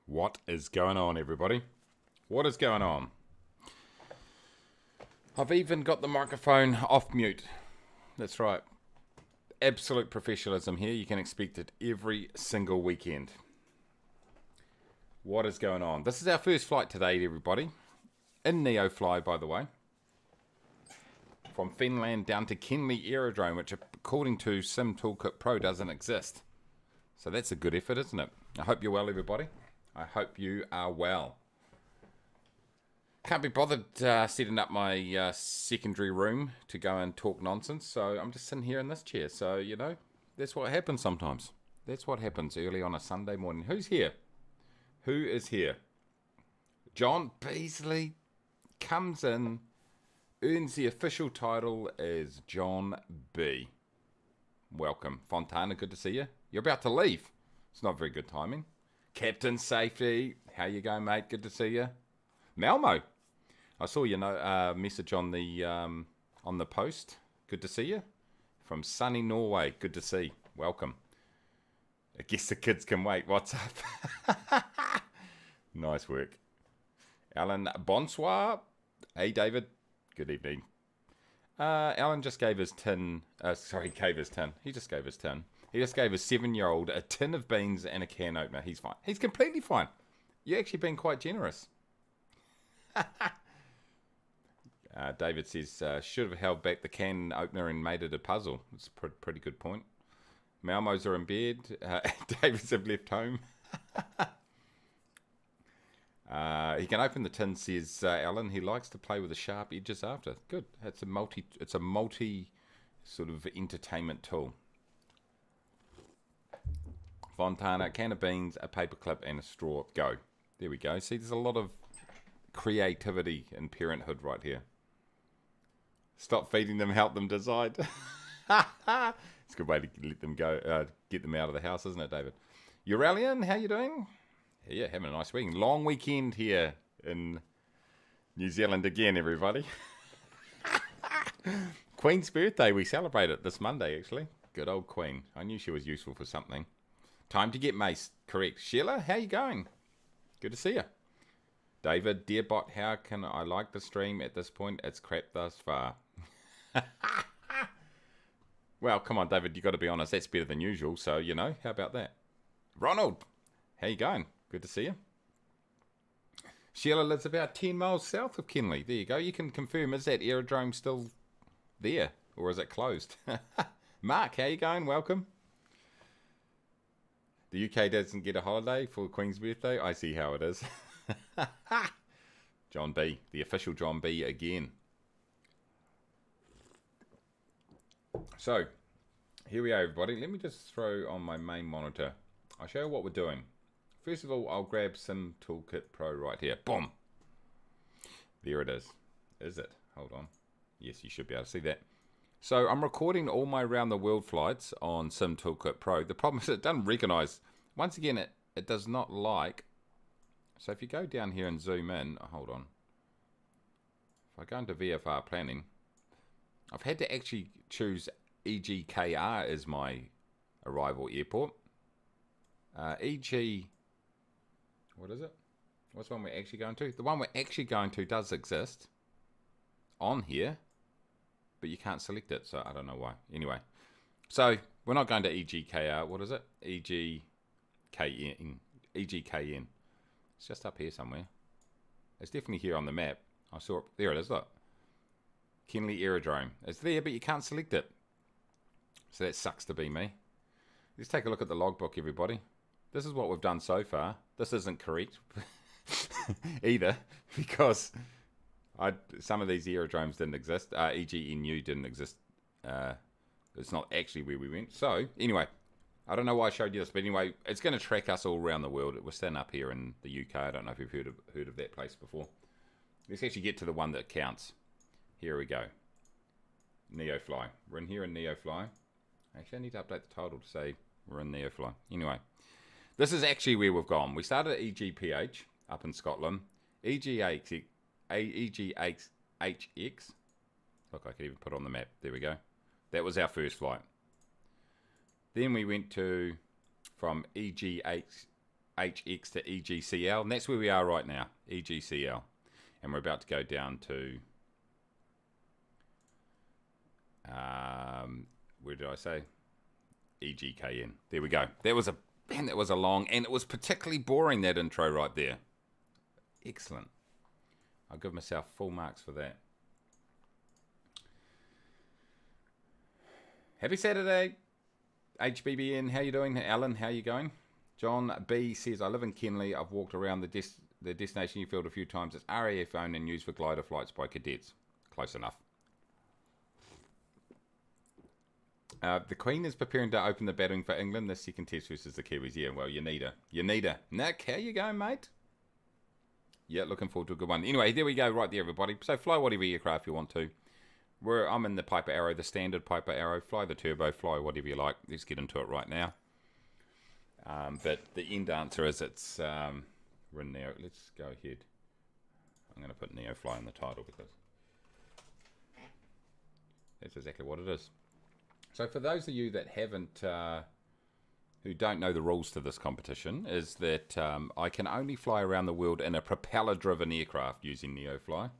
What is going on, everybody? What is going on? I've even got the microphone off mute. That's right. Absolute professionalism here. You can expect it every single weekend. What is going on? This is our first flight today, everybody. In Neofly, by the way. From Finland down to Kenley Aerodrome, which according to Sim Toolkit Pro doesn't exist. So that's a good effort, isn't it? I hope you're well, everybody. I hope you are well. Can't be bothered setting up my secondary room to go and talk nonsense, so I'm just sitting here in this chair. So, you know, that's what happens sometimes. That's what happens early on a Sunday morning. Who's here? Who is here? John Beasley comes in, earns the official title as John B. Welcome. Fontana, good to see you. You're about to leave. It's not very good timing. Captain Safety, how you going, mate? Good to see you. Malmo, I saw your message on the post. Good to see you. From sunny Norway, good to see. Welcome. I guess the kids can wait. What's up? Nice work. Alan, bonsoir. Hey, David. Good evening. Alan just gave his tin. Gave his tin. He just gave his tin. He just gave his 7-year-old a tin of beans and a can opener. He's fine. He's completely fine. You've actually been quite generous. David says, should have held back the can opener and made it a puzzle. It's a pretty good point. Malmos are in bed. David's have left home. He can open the tin, says Alan. He likes to play with the sharp edges after. Good. It's a multi sort of entertainment tool. Fontana, a can of beans, a paperclip, and a straw. Go. There we go. See, there's a lot of creativity in parenthood right here. Stop feeding them, help them decide. It's a good way to let them go, get them out of the house, isn't it, David? Euralian, how you doing? Yeah, having a nice week. Long weekend here in New Zealand again, everybody. Queen's birthday. We celebrate it this Monday, actually. Good old Queen. I knew she was useful for something. Time to get Mace. Correct. Sheila, how you going? Good to see you. David, Dearbot, how can I like the stream at this point? It's crap thus far. Well, come on, David. You got to be honest. That's better than usual. So, you know, how about that? Ronald, how you going? Good to see you. Sheila lives about 10 miles south of Kenley. There you go. You can confirm, is that aerodrome still there? Or is it closed? Mark, how you going? Welcome. The UK doesn't get a holiday for Queen's birthday. I see how it is. John B. The official John B again. So, here we are, everybody. Let me just throw on my main monitor. I'll show you what we're doing. First of all, I'll grab Sim Toolkit Pro right here. Boom. There it is. Is it? Hold on. Yes, you should be able to see that. So I'm recording all my around the world flights on Sim Toolkit Pro. The problem is it doesn't recognize. Once again, it does not like. So if you go down here and zoom in, hold on. If I go into VFR planning, I've had to actually choose EGKR as my arrival airport. EG, what is it? What's the one we're actually going to? The one we're actually going to does exist on here, but you can't select it, so I don't know why. Anyway, so we're not going to EGKR. What is it? EGKN. EGKN. It's just up here somewhere. It's definitely here on the map. I saw it. There it is, look. Kenley Aerodrome. It's there, but you can't select it. So that sucks to be me. Let's take a look at the logbook, everybody. This is what we've done so far. This isn't correct either, because some of these aerodromes didn't exist. EGNU didn't exist. It's not actually where we went. So, anyway, I don't know why I showed you this, but anyway, it's going to track us all around the world. We're standing up here in the UK. I don't know if you've heard of that place before. Let's actually get to the one that counts. Here we go. Neofly. We're in here in Neofly. Actually, I need to update the title to say we're in Neofly. Anyway, this is actually where we've gone. We started at EGPH up in Scotland. EGHX. Look, I could even put it on the map. There we go. That was our first flight. Then we went to from EGHX HX to EGCL, and that's where we are right now, EGCL. And we're about to go down to, where did I say? EGKN. There we go. That was a long, and it was particularly boring, that intro right there. Excellent. I'll give myself full marks for that. Happy Saturday. HBBN, how you doing? Alan, how you going? John B says, I live in Kenley. I've walked around the destination you filled a few times. It's RAF owned and used for glider flights by cadets. Close enough. The Queen is preparing to open the batting for England. The second test versus the Kiwis. Yeah, well, you need her. You need her. Nick, how you going, mate? Yeah, looking forward to a good one. Anyway, there we go, right there, everybody. So fly whatever aircraft you want to. I'm in the Piper Arrow, the standard Piper Arrow. Fly the turbo, fly whatever you like. Let's get into it right now. But the end answer is it's we're in there. Let's go ahead. I'm going to put Neofly in the title because that's exactly what it is. So for those of you that haven't, who don't know the rules to this competition, is that I can only fly around the world in a propeller-driven aircraft using Neofly.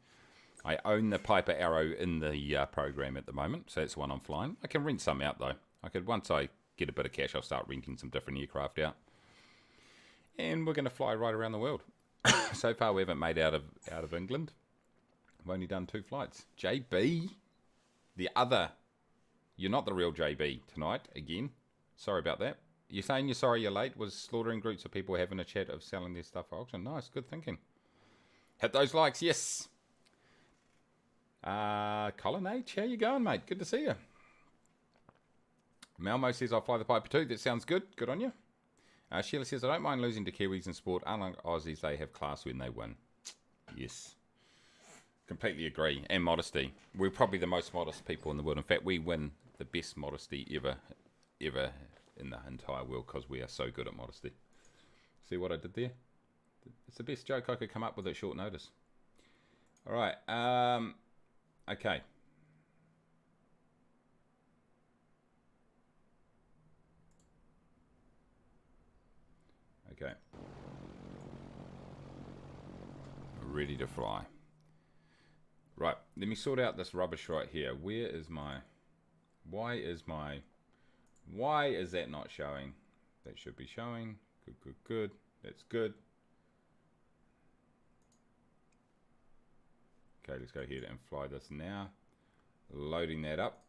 I own the Piper Arrow in the program at the moment, so that's the one I'm flying. I can rent some out though. Once I get a bit of cash, I'll start renting some different aircraft out. And we're going to fly right around the world. So far we haven't made out of England. I've only done 2 flights. JB, the other, you're not the real JB tonight, again. Sorry about that. You're saying you're sorry you're late? Was slaughtering groups of people having a chat of selling their stuff at auction? Nice, good thinking. Hit those likes, yes. Colin H, how you going, mate? Good to see you. Malmo says, I'll fly the Piper too. That sounds good. Good on you. Sheila says, I don't mind losing to Kiwis in sport. Unlike Aussies, they have class when they win. Yes. Completely agree. And modesty. We're probably the most modest people in the world. In fact, we win the best modesty ever in the entire world because we are so good at modesty. See what I did there? It's the best joke I could come up with at short notice. All right. Okay. Okay. Ready to fly. Right, let me sort out this rubbish right here. Where is my... Why is that not showing? That should be showing. Good, good, good. That's good. Okay, let's go ahead and fly this now. Loading that up.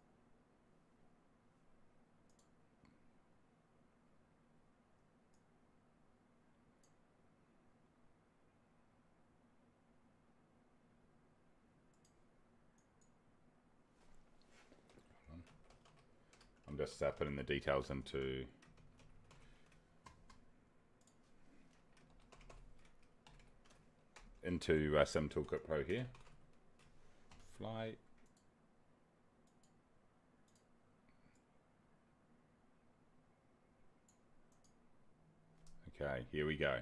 I'm just putting the details into Sim Toolkit Pro here. Fly. Okay, here we go.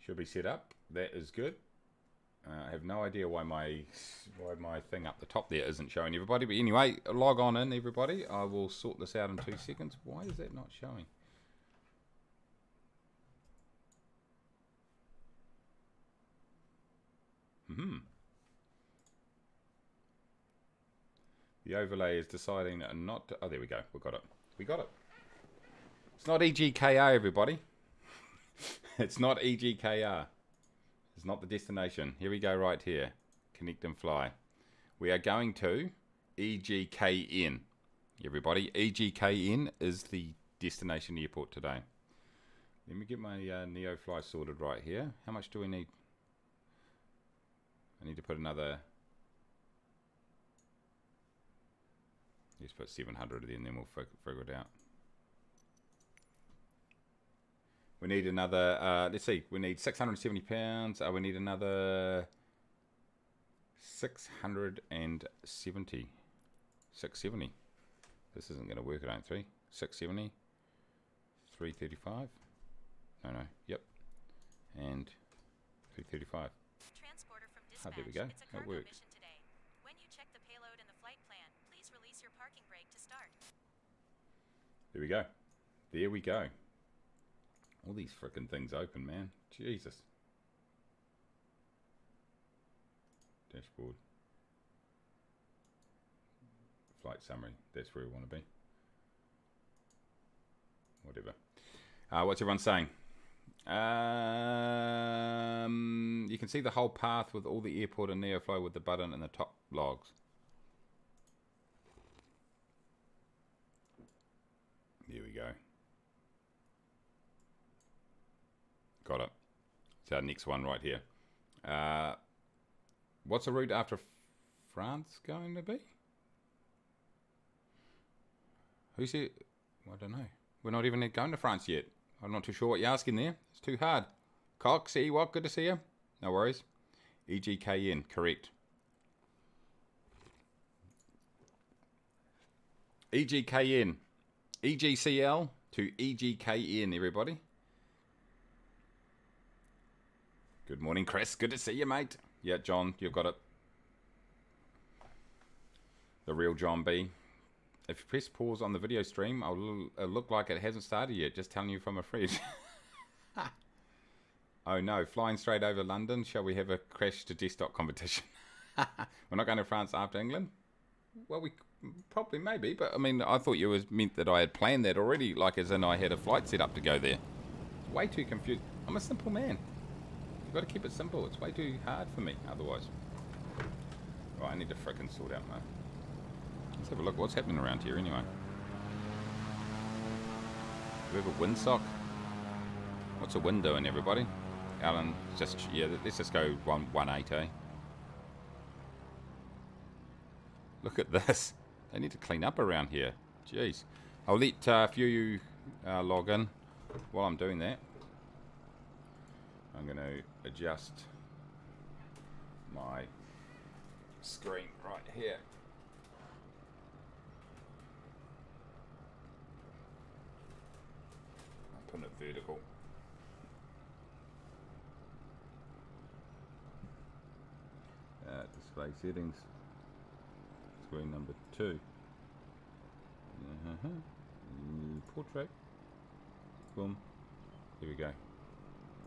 Should be set up. That is good. I have no idea why my thing up the top there isn't showing everybody. But anyway, log on in, everybody. I will sort this out in 2 seconds. Why is that not showing? The overlay is deciding not to... Oh, there we go. We got it. We got it. It's not EGKR, everybody. It's not EGKR. It's not the destination. Here we go right here. Connect and fly. We are going to EGKN. Everybody, EGKN is the destination airport today. Let me get my Neofly sorted right here. How much do we need? I need to put another... Let's put 700 in, then we'll figure it out. We need another, let's see, we need 670 pounds. We need another 670. 670. This isn't going to work, I don't think. 670. 335. No, yep. And 335. Transporter from dispatch. There we go. It's a cargo worked. mission today. When you check the payload and the flight plan, please release your parking brake to start. There we go. There we go. All these frickin' things open, man. Jesus. Dashboard. Flight summary. That's where we want to be. Whatever. What's everyone saying? You can see the whole path with all the airport and Neofly with the button and the top logs. There we go. Got it. It's our next one right here. What's the route after France going to be? Who's it? I don't know. We're not even going to France yet. I'm not too sure what you're asking there. It's too hard. Cox, see what? Good to see you. No worries. EGKN, correct. EGKN. EGCL to EGKN, everybody. Good morning, Chris. Good to see you, mate. Yeah, John, you've got it. The real John B. If you press pause on the video stream, it'll look like it hasn't started yet. Just telling you from a friend. Oh no, flying straight over London. Shall we have a crash to desktop competition? We're not going to France after England? Well, we probably, maybe. But I mean, I thought you was meant that I had planned that already. Like as in I had a flight set up to go there. It's way too confused. I'm a simple man. You've got to keep it simple. It's way too hard for me otherwise. Right, I need to frickin' sort out my... Let's have a look what's happening around here anyway. Do we have a windsock? What's a wind doing, everybody? Alan, just, yeah, let's just go 118, eh? Look at this. They need to clean up around here. Jeez. I'll let a few of you log in while I'm doing that. I'm going to adjust my screen right here. I'm putting it vertical. Display settings. Screen number 2. Portrait. Boom. Here we go.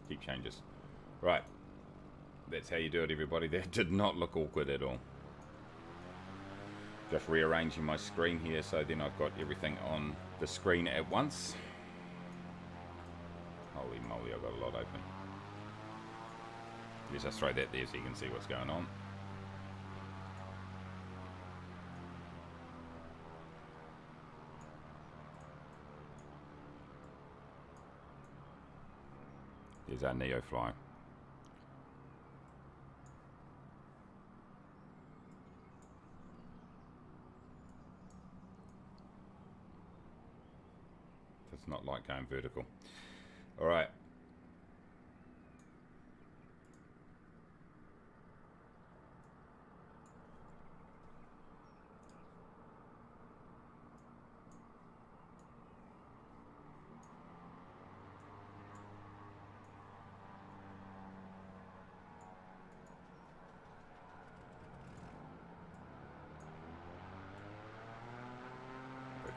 Keep changes. Right. That's how you do it, everybody. That did not look awkward at all. Just rearranging my screen here so then I've got everything on the screen at once. Holy moly, I've got a lot open. Let's just throw that there so you can see what's going on. There's our Neofly. Does not like going vertical. All right.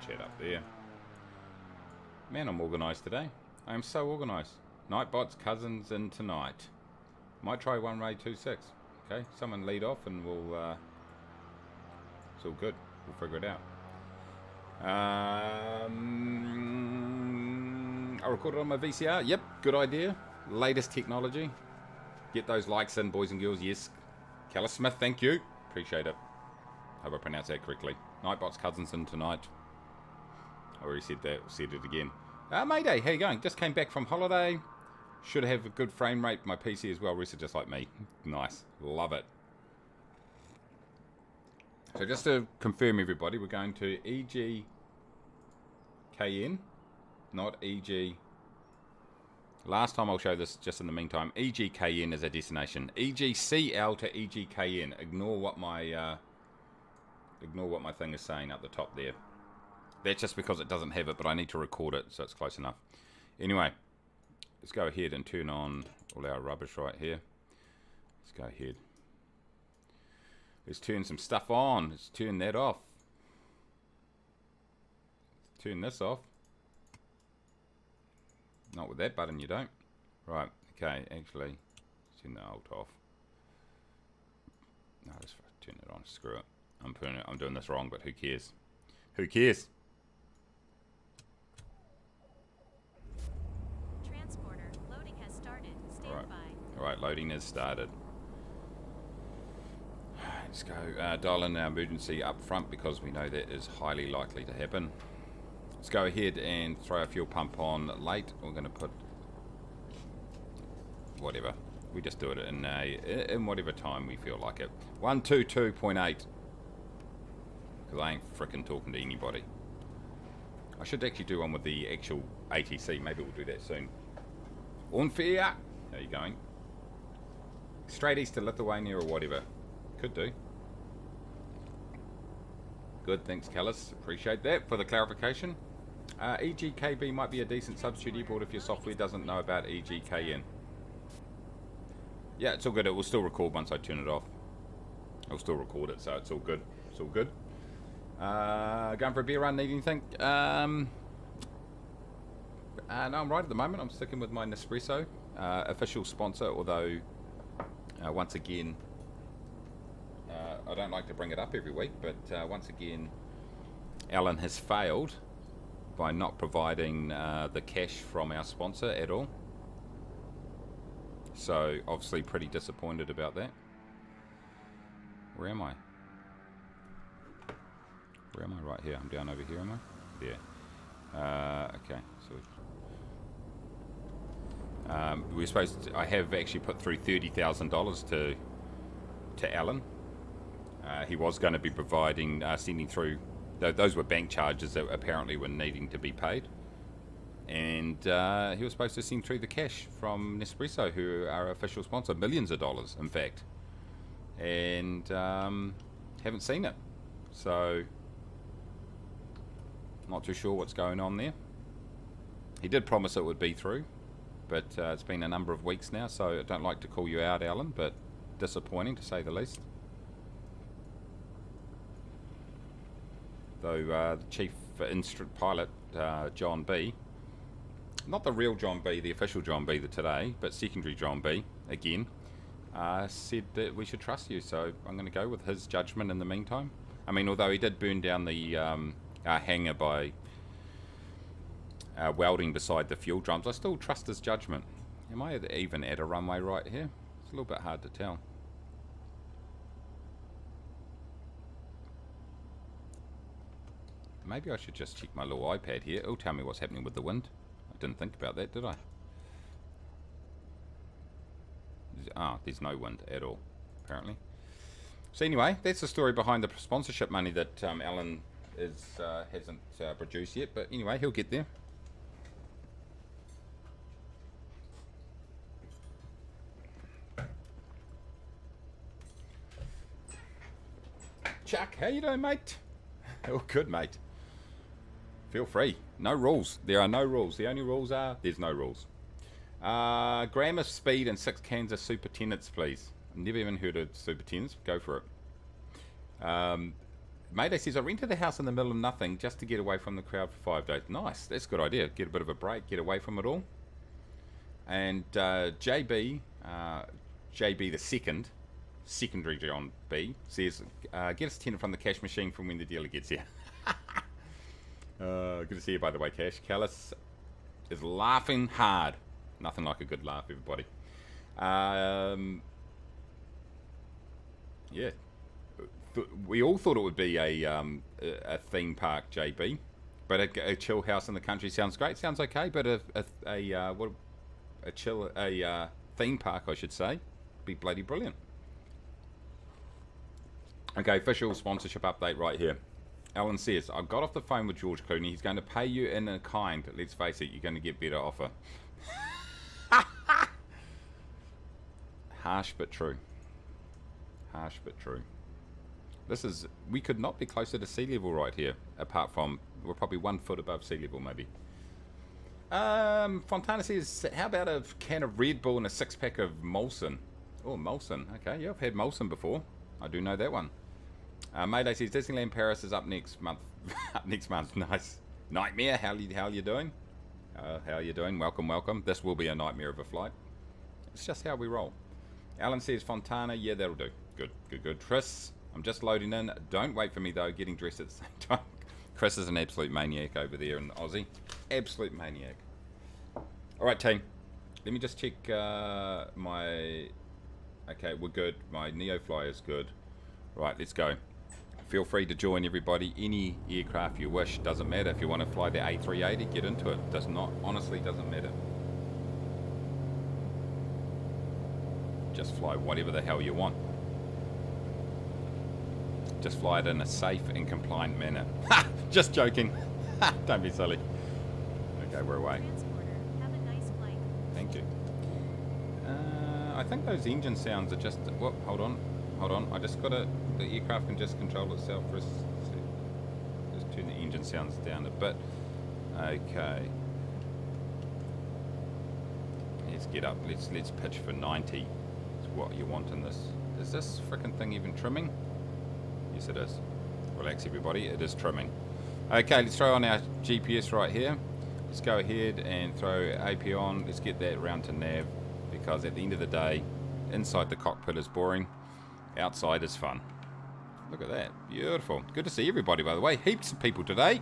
Chat up there. Man, I'm organised today. I am so organised. Nightbot's cousins in tonight. Might try 1 Ray 26. Okay, someone lead off and we'll. It's all good. We'll figure it out. I recorded on my VCR. Yep, good idea. Latest technology. Get those likes in, boys and girls. Yes. Keller Smith, thank you. Appreciate it. Hope I pronounced that correctly. Nightbot's cousins in tonight. I already said that, said it again. Mayday, how you going? Just came back from holiday. Should have a good frame rate. My PC as well, Risa, just like me. Nice. Love it. So just to confirm, everybody, we're going to EGKN, not EG. Last time I'll show this just in the meantime. EGKN is a destination. EGCL to EGKN. Ignore what my thing is saying up the top there. That's just because it doesn't have it, but I need to record it, so it's close enough. Anyway, let's go ahead and turn on all our rubbish right here. Let's go ahead. Let's turn some stuff on. Let's turn that off. Turn this off. Not with that button, you don't. Right, okay, actually, turn the alt off. No, let's turn it on, screw it. I'm doing this wrong, but who cares? Who cares? Transporter, loading has started. Stand by. Alright, loading has started. Let's go dial in our emergency up front because we know that is highly likely to happen. Let's go ahead and throw our fuel pump on late. We're going to put whatever. We just do it in whatever time we feel like it. 122.8. Because I ain't frickin' talking to anybody. I should actually do one with the actual ATC. Maybe we'll do that soon. Unfair. How are you going? Straight east to Lithuania or whatever. Could do. Good, thanks Callus. Appreciate that for the clarification. EGKB might be a decent substitute airport if your software doesn't know about EGKN. Yeah, it's all good. It will still record once I turn it off. It'll still record it, so it's all good. It's all good. Going for a beer run, need anything? No, I'm right at the moment. I'm sticking with my Nespresso. Official sponsor, although, once again, I don't like to bring it up every week, but once again, Alan has failed by not providing the cash from our sponsor at all. So, obviously pretty disappointed about that. Where am I? Where am I? Right here. I'm down over here, am I? There. Okay. So we're supposed to, I have actually put through $30,000 to Alan. He was going to be providing, sending through, those were bank charges that apparently were needing to be paid. And he was supposed to send through the cash from Nespresso, who are our official sponsor, millions of dollars, in fact. And haven't seen it. So, not too sure what's going on there. He did promise it would be through, but it's been a number of weeks now, so I don't like to call you out, Alan, but disappointing to say the least. Though the chief pilot, John B, not the real John B, the official John B today, but secondary John B, again, said that we should trust you, so I'm going to go with his judgment in the meantime. I mean, although he did burn down the hangar by welding beside the fuel drums, I still trust his judgment. Am I even at a runway right here? It's a little bit hard to tell. Maybe I should just check my little iPad here. It'll tell me what's happening with the wind. I didn't think about that, did I? There's no wind at all, apparently. So anyway, that's the story behind the sponsorship money that Alan hasn't produced yet. But anyway, he'll get there. Chuck, how you doing, mate? Oh, good, mate. Feel free. No rules. There are no rules. The only rules are there's no rules. Gram of speed and 6 cans of super tenants, please. Never even heard of super tenants. Go for it. Mayday says, I rented a house in the middle of nothing just to get away from the crowd for 5 days. Nice. That's a good idea. Get a bit of a break. Get away from it all. And JB the secondary John B, says, get us a tenant from the cash machine from when the dealer gets here. Good to see you, by the way, Cash. Callus is laughing hard. Nothing like a good laugh, everybody. Yeah. We all thought it would be a theme park, JB. But a chill house in the country sounds great. Sounds okay, but a theme park, I should say, be bloody brilliant. Okay, official sponsorship update right here. Alan says, I got off the phone with George Clooney. He's going to pay you in a kind. Let's face it, you're going to get better offer. Harsh but true. Harsh but true. We could not be closer to sea level right here, apart from, we're probably 1 foot above sea level maybe. Fontana says, how about a can of Red Bull and a 6-pack of Molson? Oh, Molson. Okay, yeah, I've had Molson before. I do know that one. Mayday says Disneyland Paris is up next month. Up next month. Nice. Nightmare. How you doing? How are you doing? Welcome, welcome. This will be a nightmare of a flight. It's just how we roll. Alan says Fontana. Yeah, that'll do. Good, good, good. Chris, I'm just loading in. Don't wait for me, though. Getting dressed at the same time. Chris is an absolute maniac over there in Aussie. Absolute maniac. All right, team. Let me just check my... Okay, we're good. My Neofly is good. Right, let's go. Feel free to join everybody. Any aircraft you wish. Doesn't matter. If you want to fly the A380, get into it. Does not, honestly, doesn't matter. Just fly whatever the hell you want. Just fly it in a safe and compliant manner. Ha! Just joking. Don't be silly. Okay, we're away. Transporter, have a nice flight. Thank you. I think those engine sounds are just... Whoop, hold on. Hold on. I just got to... The aircraft can just control itself for a... Just turn the engine sounds down a bit. Okay. Let's get up. Let's pitch for 90. It's what you want in this. Is this frickin' thing even trimming? Yes, it is. Relax, everybody. It is trimming. Okay, let's throw on our GPS right here. Let's go ahead and throw AP on. Let's get that round to nav, because at the end of the day, inside the cockpit is boring. Outside is fun. Look at that. Beautiful. Good to see everybody, by the way. Heaps of people today.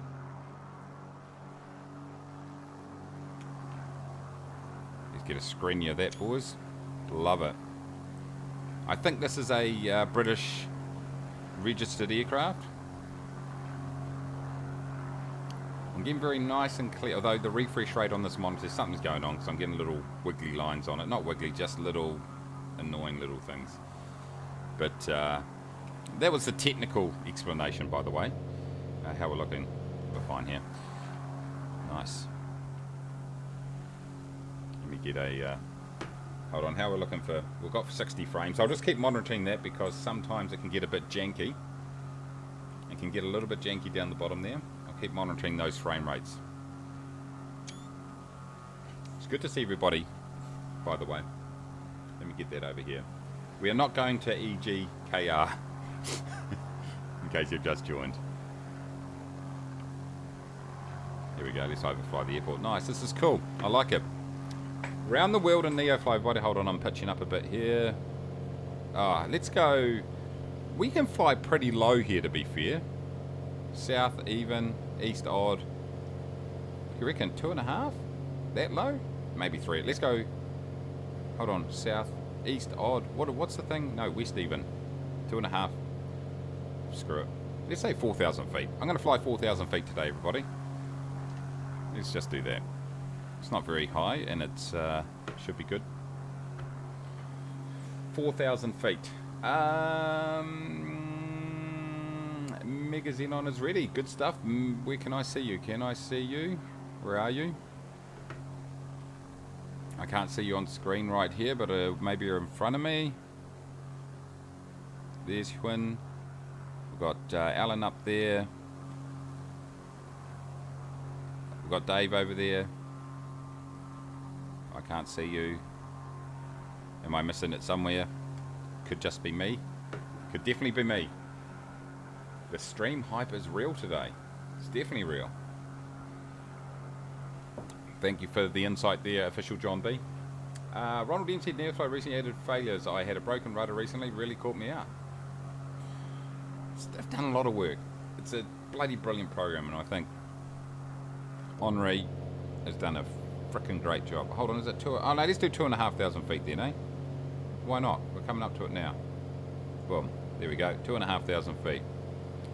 Let's get a screen of that, boys. Love it. I think this is a British registered aircraft. I'm getting very nice and clear, although the refresh rate on this monitor, something's going on, because I'm getting little wiggly lines on it. Not wiggly, just little annoying little things. But that was the technical explanation, by the way. How we're looking. We're fine here. Nice. Let me get a... hold on, how we're looking for... We've got 60 frames. I'll just keep monitoring that, because sometimes it can get a bit janky. It can get a little bit janky down the bottom there. Keep monitoring those frame rates. It's good to see everybody, by the way. Let me get that over here. We are not going to EGKR, in case you've just joined. Here we go, let's overfly the airport. Nice, this is cool. I like it. Round the world in Neofly. Body, hold on, I'm pitching up a bit here. Let's go. We can fly pretty low here, to be fair. South even, east odd. You reckon 2.5? That low? Maybe 3. Let's go. Hold on, south, east odd. What's the thing? No, west even. 2.5. Screw it. Let's say 4,000 feet. I'm going to fly 4,000 feet today, everybody. Let's just do that. It's not very high, and it's should be good. 4,000 feet. Mega Xenon is ready. Good stuff. Where can I see you? Can I see you? Where are you? I can't see you on screen right here, but maybe you're in front of me. There's Huynh. We've got Alan up there. We've got Dave over there. I can't see you. Am I missing it somewhere? Could just be me. Could definitely be me. The stream hype is real today. It's definitely real. Thank you for the insight there, official John B. Ronald M said Neofly recently added failures. I had a broken rudder recently, really caught me out. They've done a lot of work. It's a bloody brilliant program, and I think Henri has done a freaking great job. Hold on, is it 2? Oh no, let's do 2,500 feet then, eh? Why not? We're coming up to it now. Boom. There we go. 2,500 feet.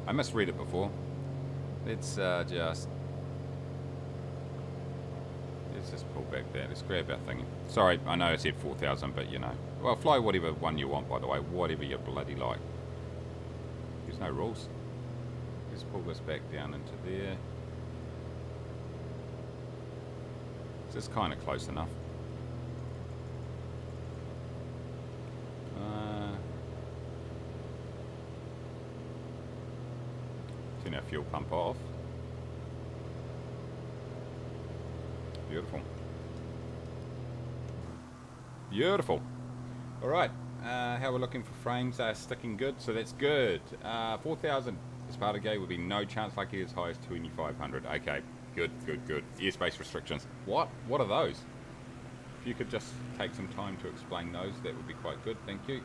I misread it before. Let's just pull back there. Let's grab our thing. Sorry, I know I said 4,000, but you know. Well, fly whatever one you want, by the way. Whatever you bloody like. There's no rules. Let's pull this back down into there. This is kind of close enough. Turn our fuel pump off. Beautiful. Beautiful. All right. How we're looking for frames are sticking good, so that's good. 4,000 Esparta would be no chance, like it as high as 2,500. Okay. Good, good, good. Airspace restrictions. What? What are those? If you could just take some time to explain those, that would be quite good. Thank you.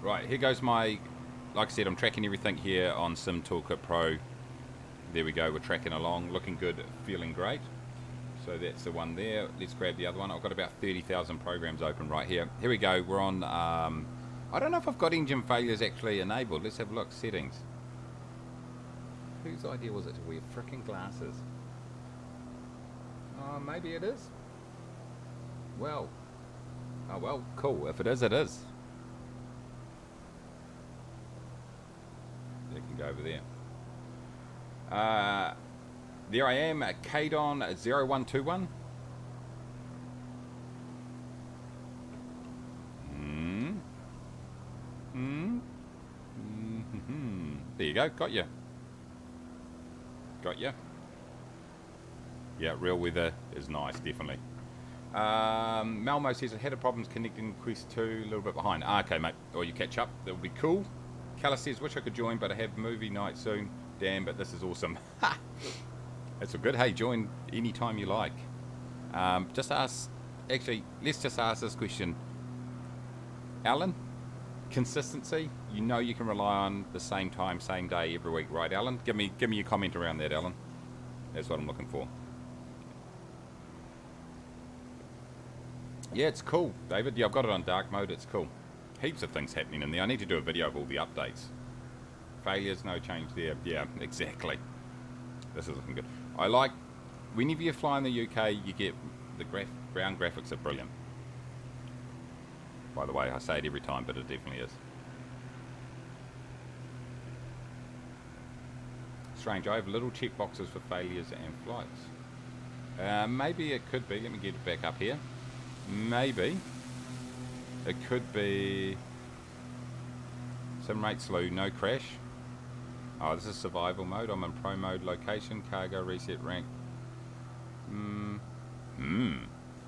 Right, here goes my... Like I said, I'm tracking everything here on Sim Toolkit Pro. There we go, we're tracking along. Looking good, feeling great. So that's the one there. Let's grab the other one. I've got about 30,000 programs open right here. Here we go. We're on... I don't know if I've got engine failures actually enabled. Let's have a look. Settings. Whose idea was it to wear frickin' glasses? Oh, maybe it is. Well. Oh, well, cool. If it is, it is. You can go over there. There I am at KDON0121. There you go, got you. Got you. Yeah, real weather is nice, definitely. Malmo says it had problems connecting Quest 2, a little bit behind. Okay, mate, or you catch up, that would be cool. Callus says, wish I could join, but I have movie night soon. Damn, but this is awesome. That's all good. Hey, join anytime you like. Just ask, actually, let's just ask this question. Alan, consistency, you know you can rely on the same time, same day, every week, right, Alan? Give me a comment around that, Alan. That's what I'm looking for. Yeah, it's cool, David. Yeah, I've got it on dark mode. It's cool. Heaps of things happening in there. I need to do a video of all the updates. Failures, no change there. Yeah, exactly. This is looking good. I like, whenever you fly in the UK, you get the ground graphics are brilliant. By the way, I say it every time, but it definitely is. Strange, I have little check boxes for failures and flights. Maybe it could be, let me get it back up here. Maybe it could be sim rate slew, no crash. Oh, this is survival mode. I'm in pro mode, location, cargo, reset rank.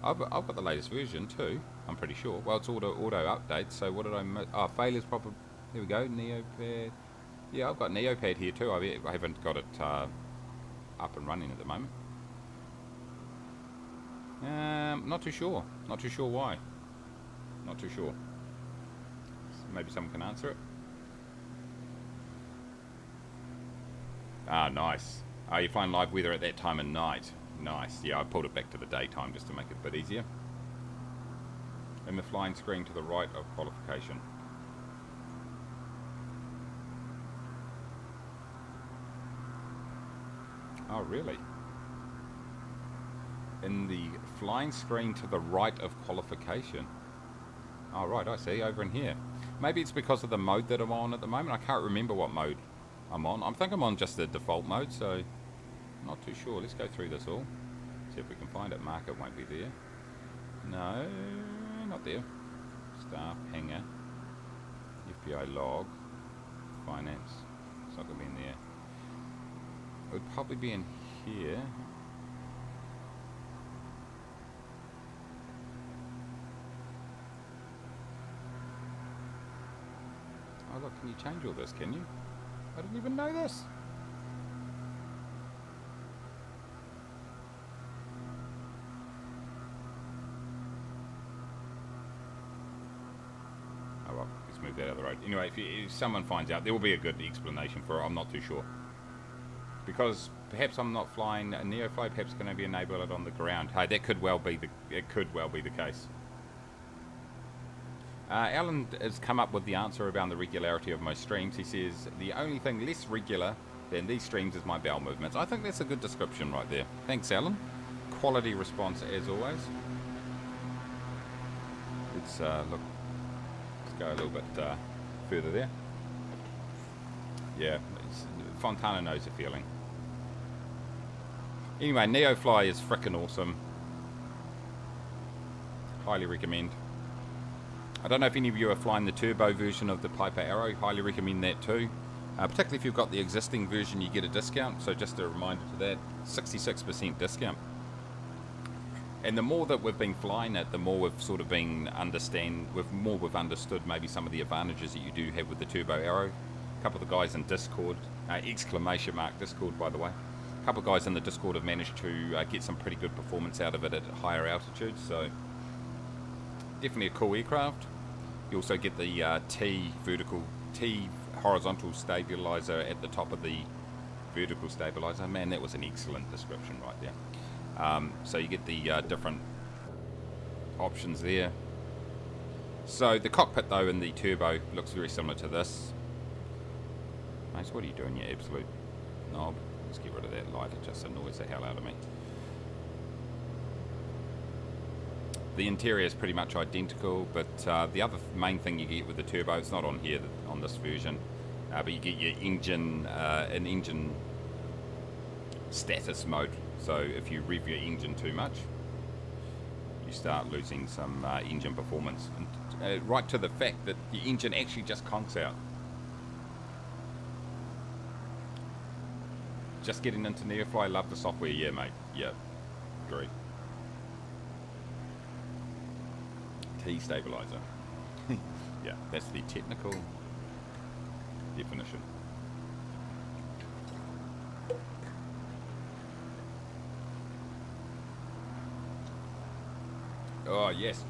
I've got the latest version too, I'm pretty sure. Well, it's auto updates, so what did I miss? Oh, failures proper. Here we go, Neopad. Yeah, I've got Neopad here too. I haven't got it up and running at the moment. Not too sure. Not too sure why. Not too sure. Maybe someone can answer it. Ah, nice. Oh, you find live weather at that time of night. Nice. Yeah, I pulled it back to the daytime just to make it a bit easier. And the flying screen to the right of qualification. Oh, really? In the flying screen to the right of qualification. Oh, right, I see, over in here. Maybe it's because of the mode that I'm on at the moment. I can't remember what mode I'm on. I think I'm on just the default mode, so not too sure. Let's go through this all. See if we can find it. Market won't be there. No, not there. Staff, hangar, FBI log, finance. It's not going to be in there. It would probably be in here. Oh look, can you change all this, can you? I didn't even know this. Oh well, let's move that out of the road. Anyway, if someone finds out, there will be a good explanation for it. I'm not too sure. Because perhaps I'm not flying a Neofly, perhaps going to be enabled on the ground. Hey, that could well be the case. Alan has come up with the answer around the regularity of most streams. He says, the only thing less regular than these streams is my bowel movements. I think that's a good description right there. Thanks, Alan. Quality response as always. Let's look. Let's go a little bit further there. Yeah, Fontana knows the feeling. Anyway, Neofly is frickin' awesome. Highly recommend. I don't know if any of you are flying the turbo version of the Piper Arrow. Highly recommend that too. Particularly if you've got the existing version, you get a discount. So just a reminder to that, 66% discount. And the more that we've been flying it, the more we've sort of been we've understood maybe some of the advantages that you do have with the Turbo Arrow. A couple of the guys in Discord, exclamation mark Discord, by the way. A couple of guys in the Discord have managed to get some pretty good performance out of it at higher altitudes, so definitely a cool aircraft. You also get the T horizontal stabilizer at the top of the vertical stabilizer. Man, that was an excellent description right there. So you get the different options there. So the cockpit though in the turbo looks very similar to this. Mate, what are you doing, you absolute knob? Let's get rid of that light, it just annoys the hell out of me. The interior is pretty much identical, but the other main thing you get with the turbo, it's not on here on this version, but you get your engine, an engine status mode. So if you rev your engine too much, you start losing some engine performance. And, right to the fact that the engine actually just conks out. Just getting into Neofly, love the software, yeah mate, yeah, agree. T stabilizer. Yeah, that's the technical definition. Oh yes.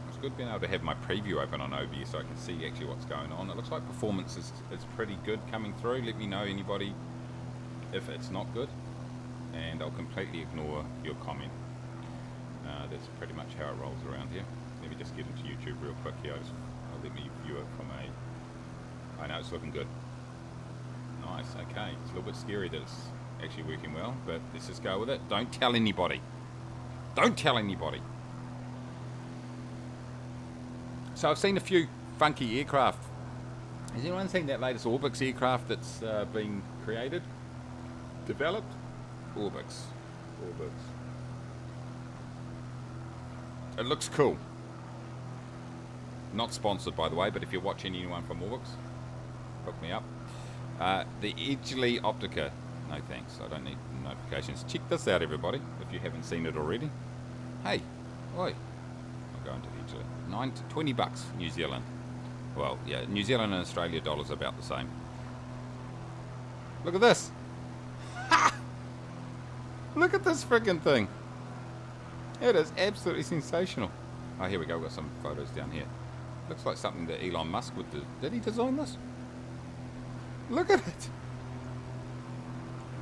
It's good being able to have my preview open on OBS so I can see actually what's going on. It looks like performance is pretty good coming through. Let me know anybody if it's not good, and I'll completely ignore your comment. That's pretty much how it rolls around here. Let me just get into YouTube real quick here. I'll let me view it from a... I know it's looking good. Nice, okay. It's a little bit scary that it's actually working well, but let's just go with it. Don't tell anybody. Don't tell anybody. So I've seen a few funky aircraft. Has anyone seen that latest Orbix aircraft that's been created? Developed? Orbix. It looks cool. Not sponsored, by the way, but if you're watching anyone from Orbix, hook me up. The Edgeley Optica. No thanks, I don't need notifications. Check this out, everybody, if you haven't seen it already. Hey, oi. I'll go into the Edgeley. 9 to 20 bucks, New Zealand. Well, yeah, New Zealand and Australia dollars are about the same. Look at this. Ha! Look at this freaking thing. It is absolutely sensational. Oh, here we go. We've got some photos down here. Looks like something that Elon Musk would do. Did he design this? Look at it.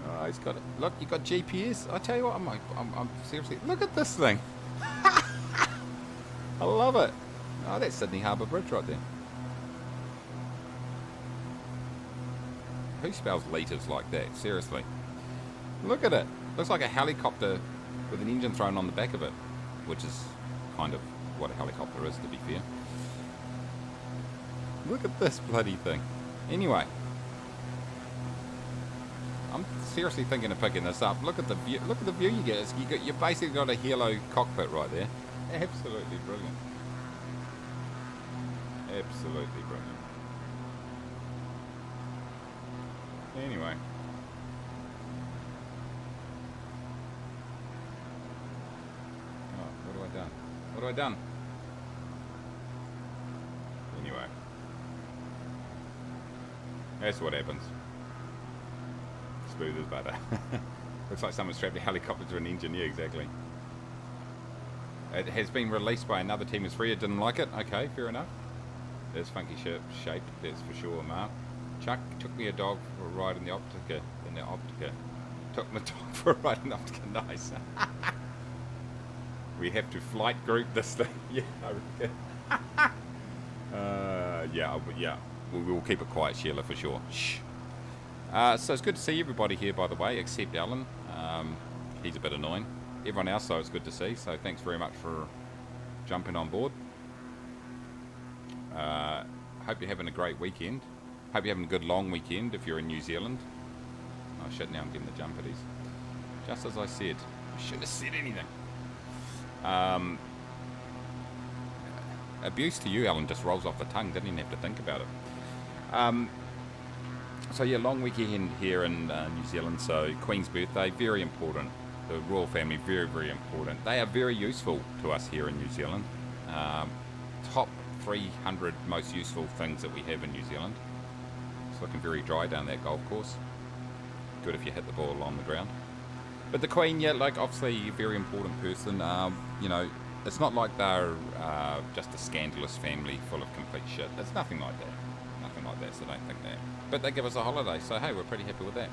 Oh, he's got it. Look, you got GPS. I tell you what, I'm seriously. Look at this thing. I love it. Oh, that's Sydney Harbour Bridge right there. Who spells litres like that? Seriously. Look at it. Looks like a helicopter with an engine thrown on the back of it, which is kind of what a helicopter is, to be fair. Look at this bloody thing. Anyway, I'm seriously thinking of picking this up. Look at the view. Look at the view you get. You basically got a Halo cockpit right there. Absolutely brilliant. Absolutely brilliant. Anyway. What have I done? Anyway. That's what happens. Smooth as butter. Looks like someone strapped a helicopter to an engine. Yeah, exactly. It has been released by another team as free. It didn't like it. Okay, fair enough. There's funky shape. That's for sure, Mark. Chuck took me a dog for a ride in the Optica. Took my dog for a ride in the Optica. Nice. We have to flight group this thing. Yeah, I reckon. Yeah. We'll keep it quiet, Sheila, for sure. Shh. So it's good to see everybody here, by the way, except Alan. He's a bit annoying. Everyone else, though, it's good to see. So thanks very much for jumping on board. Hope you're having a great weekend. Hope you're having a good long weekend if you're in New Zealand. Oh shit, now I'm getting the jumpities. Just as I said. I shouldn't have said anything. Abuse to you, Alan, just rolls off the tongue. Didn't even have to think about it. So yeah, long weekend here in New Zealand. So Queen's birthday, very important. The royal family, very, very important. They are very useful to us here in New Zealand. Top 300 most useful things that we have in New Zealand. It's looking very dry down that golf course. Good if you hit the ball on the ground. But the Queen, yeah, like obviously a very important person. You know, it's not like they're just a scandalous family full of complete shit. It's nothing like that. Nothing like that, so don't think that. But they give us a holiday, so hey, we're pretty happy with that.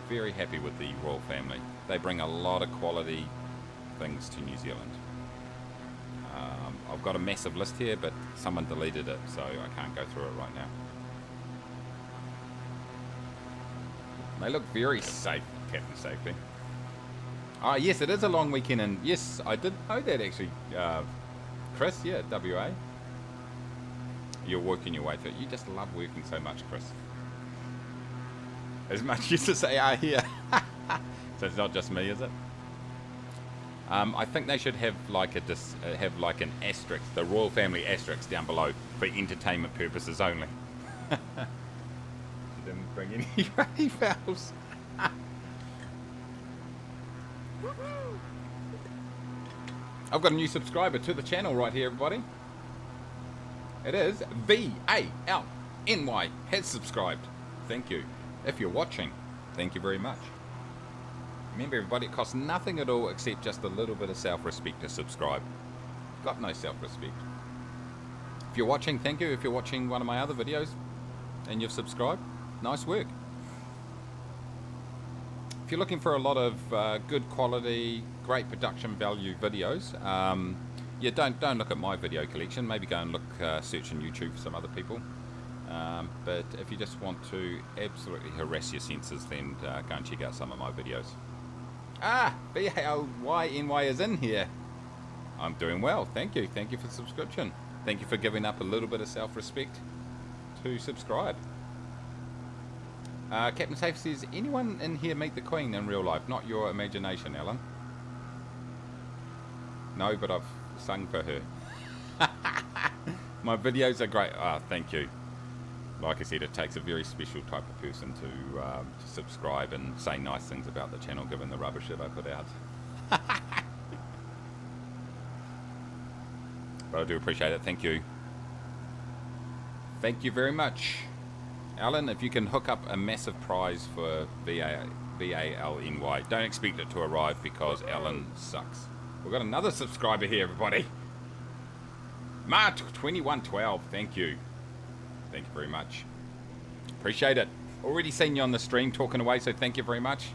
Very happy with the royal family. They bring a lot of quality things to New Zealand. I've got a massive list here, but someone deleted it, so I can't go through it right now. They look very safe, Captain Safety. Ah, yes, it is a long weekend, and yes, I did know that actually. Chris, yeah, WA. You're working your way through it. You just love working so much, Chris. As much used to say, here. So it's not just me, is it? I think they should have like an asterisk, the royal family asterisk down below for entertainment purposes only. She didn't bring any ruddy fowls. I've got a new subscriber to the channel right here, everybody. It is VALNY has subscribed. Thank you. If you're watching, thank you very much. Remember, everybody, it costs nothing at all except just a little bit of self-respect to subscribe. Got no self-respect. If you're watching, thank you. If you're watching one of my other videos and you've subscribed, nice work. If you're looking for a lot of good quality, great production value videos, yeah, don't look at my video collection. Maybe go and look, search on YouTube for some other people. But if you just want to absolutely harass your senses, then go and check out some of my videos. Ah, BALYNY is in here. I'm doing well, thank you. Thank you for the subscription. Thank you for giving up a little bit of self-respect to subscribe. Captain Safe says, anyone in here meet the Queen in real life? Not your imagination, Alan. No, but I've sung for her. My videos are great. Ah, thank you. Like I said, it takes a very special type of person to subscribe and say nice things about the channel, given the rubbish that I put out. But I do appreciate it. Thank you. Thank you very much. Alan, if you can hook up a massive prize for VALNY, don't expect it to arrive because Alan sucks. We've got another subscriber here, everybody. Mark2112, thank you. Thank you very much. Appreciate it. Already seen you on the stream talking away, so thank you very much.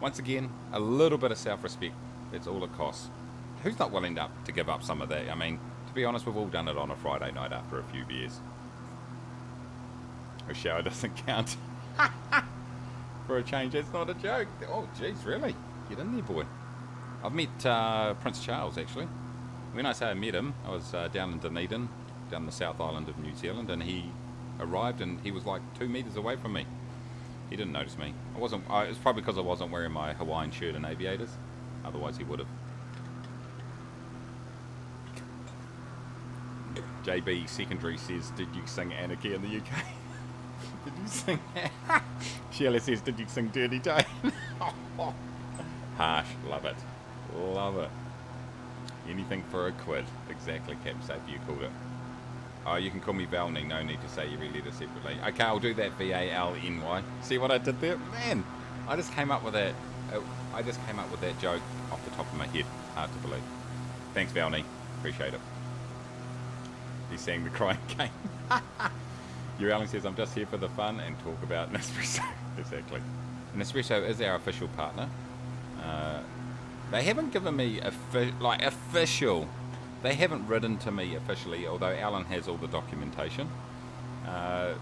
Once again, a little bit of self-respect. That's all it costs. Who's not willing to give up some of that? I mean, to be honest, we've all done it on a Friday night after a few beers. A shower doesn't count. For a change, that's not a joke. Oh, jeez, really? Get in there, boy. I've met Prince Charles, actually. When I say I met him, I was down in Dunedin, down the South Island of New Zealand, and he arrived and he was like 2 meters away from me. He didn't notice me. It was probably because I wasn't wearing my Hawaiian shirt and aviators. Otherwise he would have. JB Secondary says, did you sing Anarchy in the UK? Did you sing that? Sheila says, did you sing Dirty Jane? Harsh, love it. Love it. Anything for a quid. Exactly, Cap Safety, you called it. Oh, you can call me Valney. No need to say every letter separately. Okay, I'll do that. VALNY. See what I did there? Man, I just came up with that. I just came up with that joke off the top of my head. Hard to believe. Thanks, Valney. Appreciate it. He's saying the crying game. Your Alan says, I'm just here for the fun and talk about Nespresso. Exactly. Nespresso is our official partner. They haven't given me official. They haven't written to me officially, although Alan has all the documentation. I've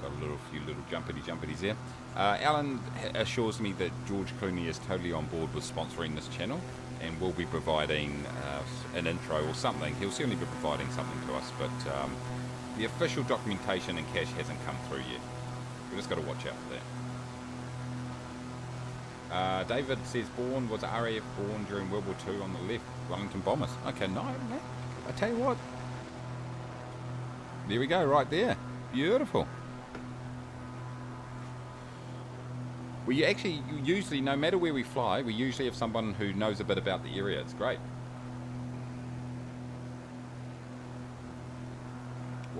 got a few little jumpities there. Alan assures me that George Clooney is totally on board with sponsoring this channel and will be providing an intro or something. He'll certainly be providing something to us, but the official documentation and cash hasn't come through yet. We've just got to watch out for that. David says was RAF born during World War II on the left, Wellington bombers. Okay, no, I tell you what. There we go, right there. Beautiful. We actually, usually, no matter where we fly, we usually have someone who knows a bit about the area. It's great.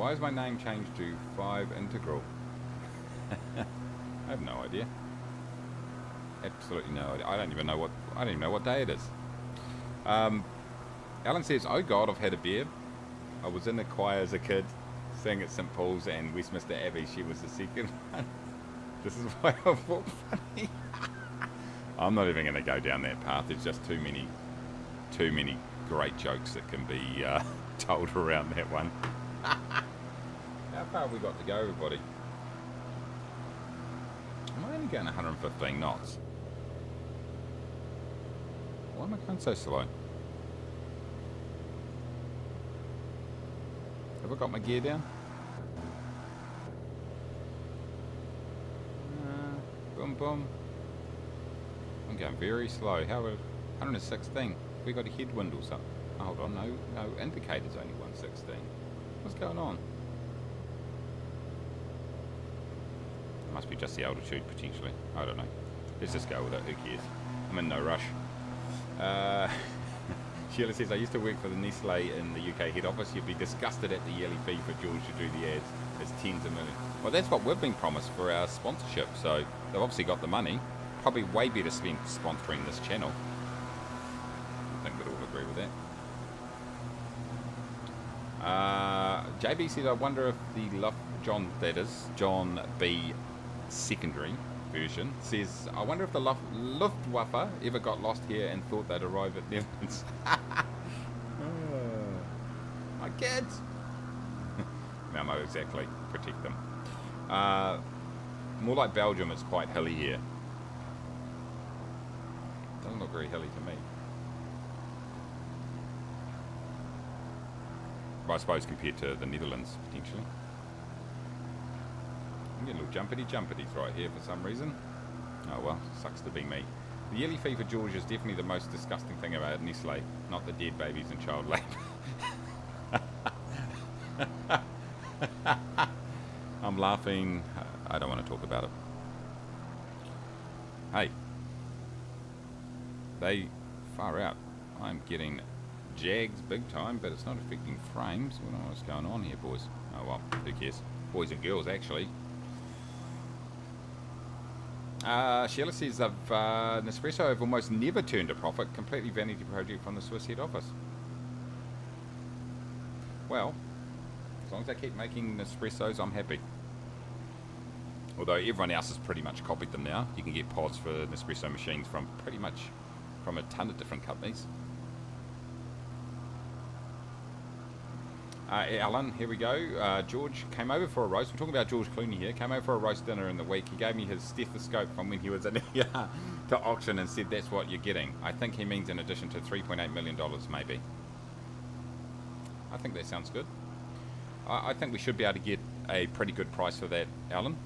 Why is my name changed to 5 Integral? I have no idea. Absolutely no idea. I don't even know what day it is. Alan says, "Oh God, I've had a beer. I was in the choir as a kid, sang at St Paul's and Westminster Abbey. She was the second one. This is why I walk funny." I'm not even going to go down that path. There's just too many great jokes that can be told around that one. How far have we got to go, everybody? Am I only going 115 knots? Why am I going so slow? Have I got my gear down? Boom, boom. I'm going very slow. How are 116? We got a headwind or something. Oh, hold on, no indicator's only 116. What's going on? It must be just the altitude potentially. I don't know. Let's just go with it. Who cares? I'm in no rush. Sheila says, "I used to work for the Nestle in the UK head office. You'd be disgusted at the yearly fee for George to do the ads. It's tens of millions." Well, that's what we've been promised for our sponsorship. So they've obviously got the money. Probably way better spent sponsoring this channel. I think we'd all agree with that. JB says, "I wonder if the John B. secondary version says, I wonder if the Luftwaffe ever got lost here and thought they'd arrive at Netherlands." My kids. No, exactly. Protect them. More like Belgium. It's quite hilly here. Doesn't look very hilly to me. But I suppose compared to the Netherlands, potentially. I'm getting little jumpity-jumpity right here for some reason. Oh well, sucks to be me. The yearly fee for George is definitely the most disgusting thing about Nestle, not the dead babies and child labour. I'm laughing. I don't want to talk about it. Hey. They far out. I'm getting jags big time, but it's not affecting frames. I don't know what's going on here, boys. Oh well, who cares? Boys and girls, actually. Sheila says, Nespresso have almost never turned a profit. Completely vanity project from the Swiss head office. Well, as long as they keep making Nespressos, I'm happy. Although everyone else has pretty much copied them now. You can get pods for Nespresso machines from pretty much from a ton of different companies. Alan, here we go. George came over for a roast. We're talking about George Clooney here. Came over for a roast dinner in the week. He gave me his stethoscope from when he was in here to auction and said that's what you're getting. I think he means in addition to $3.8 million, maybe. I think that sounds good. I think we should be able to get a pretty good price for that, Alan.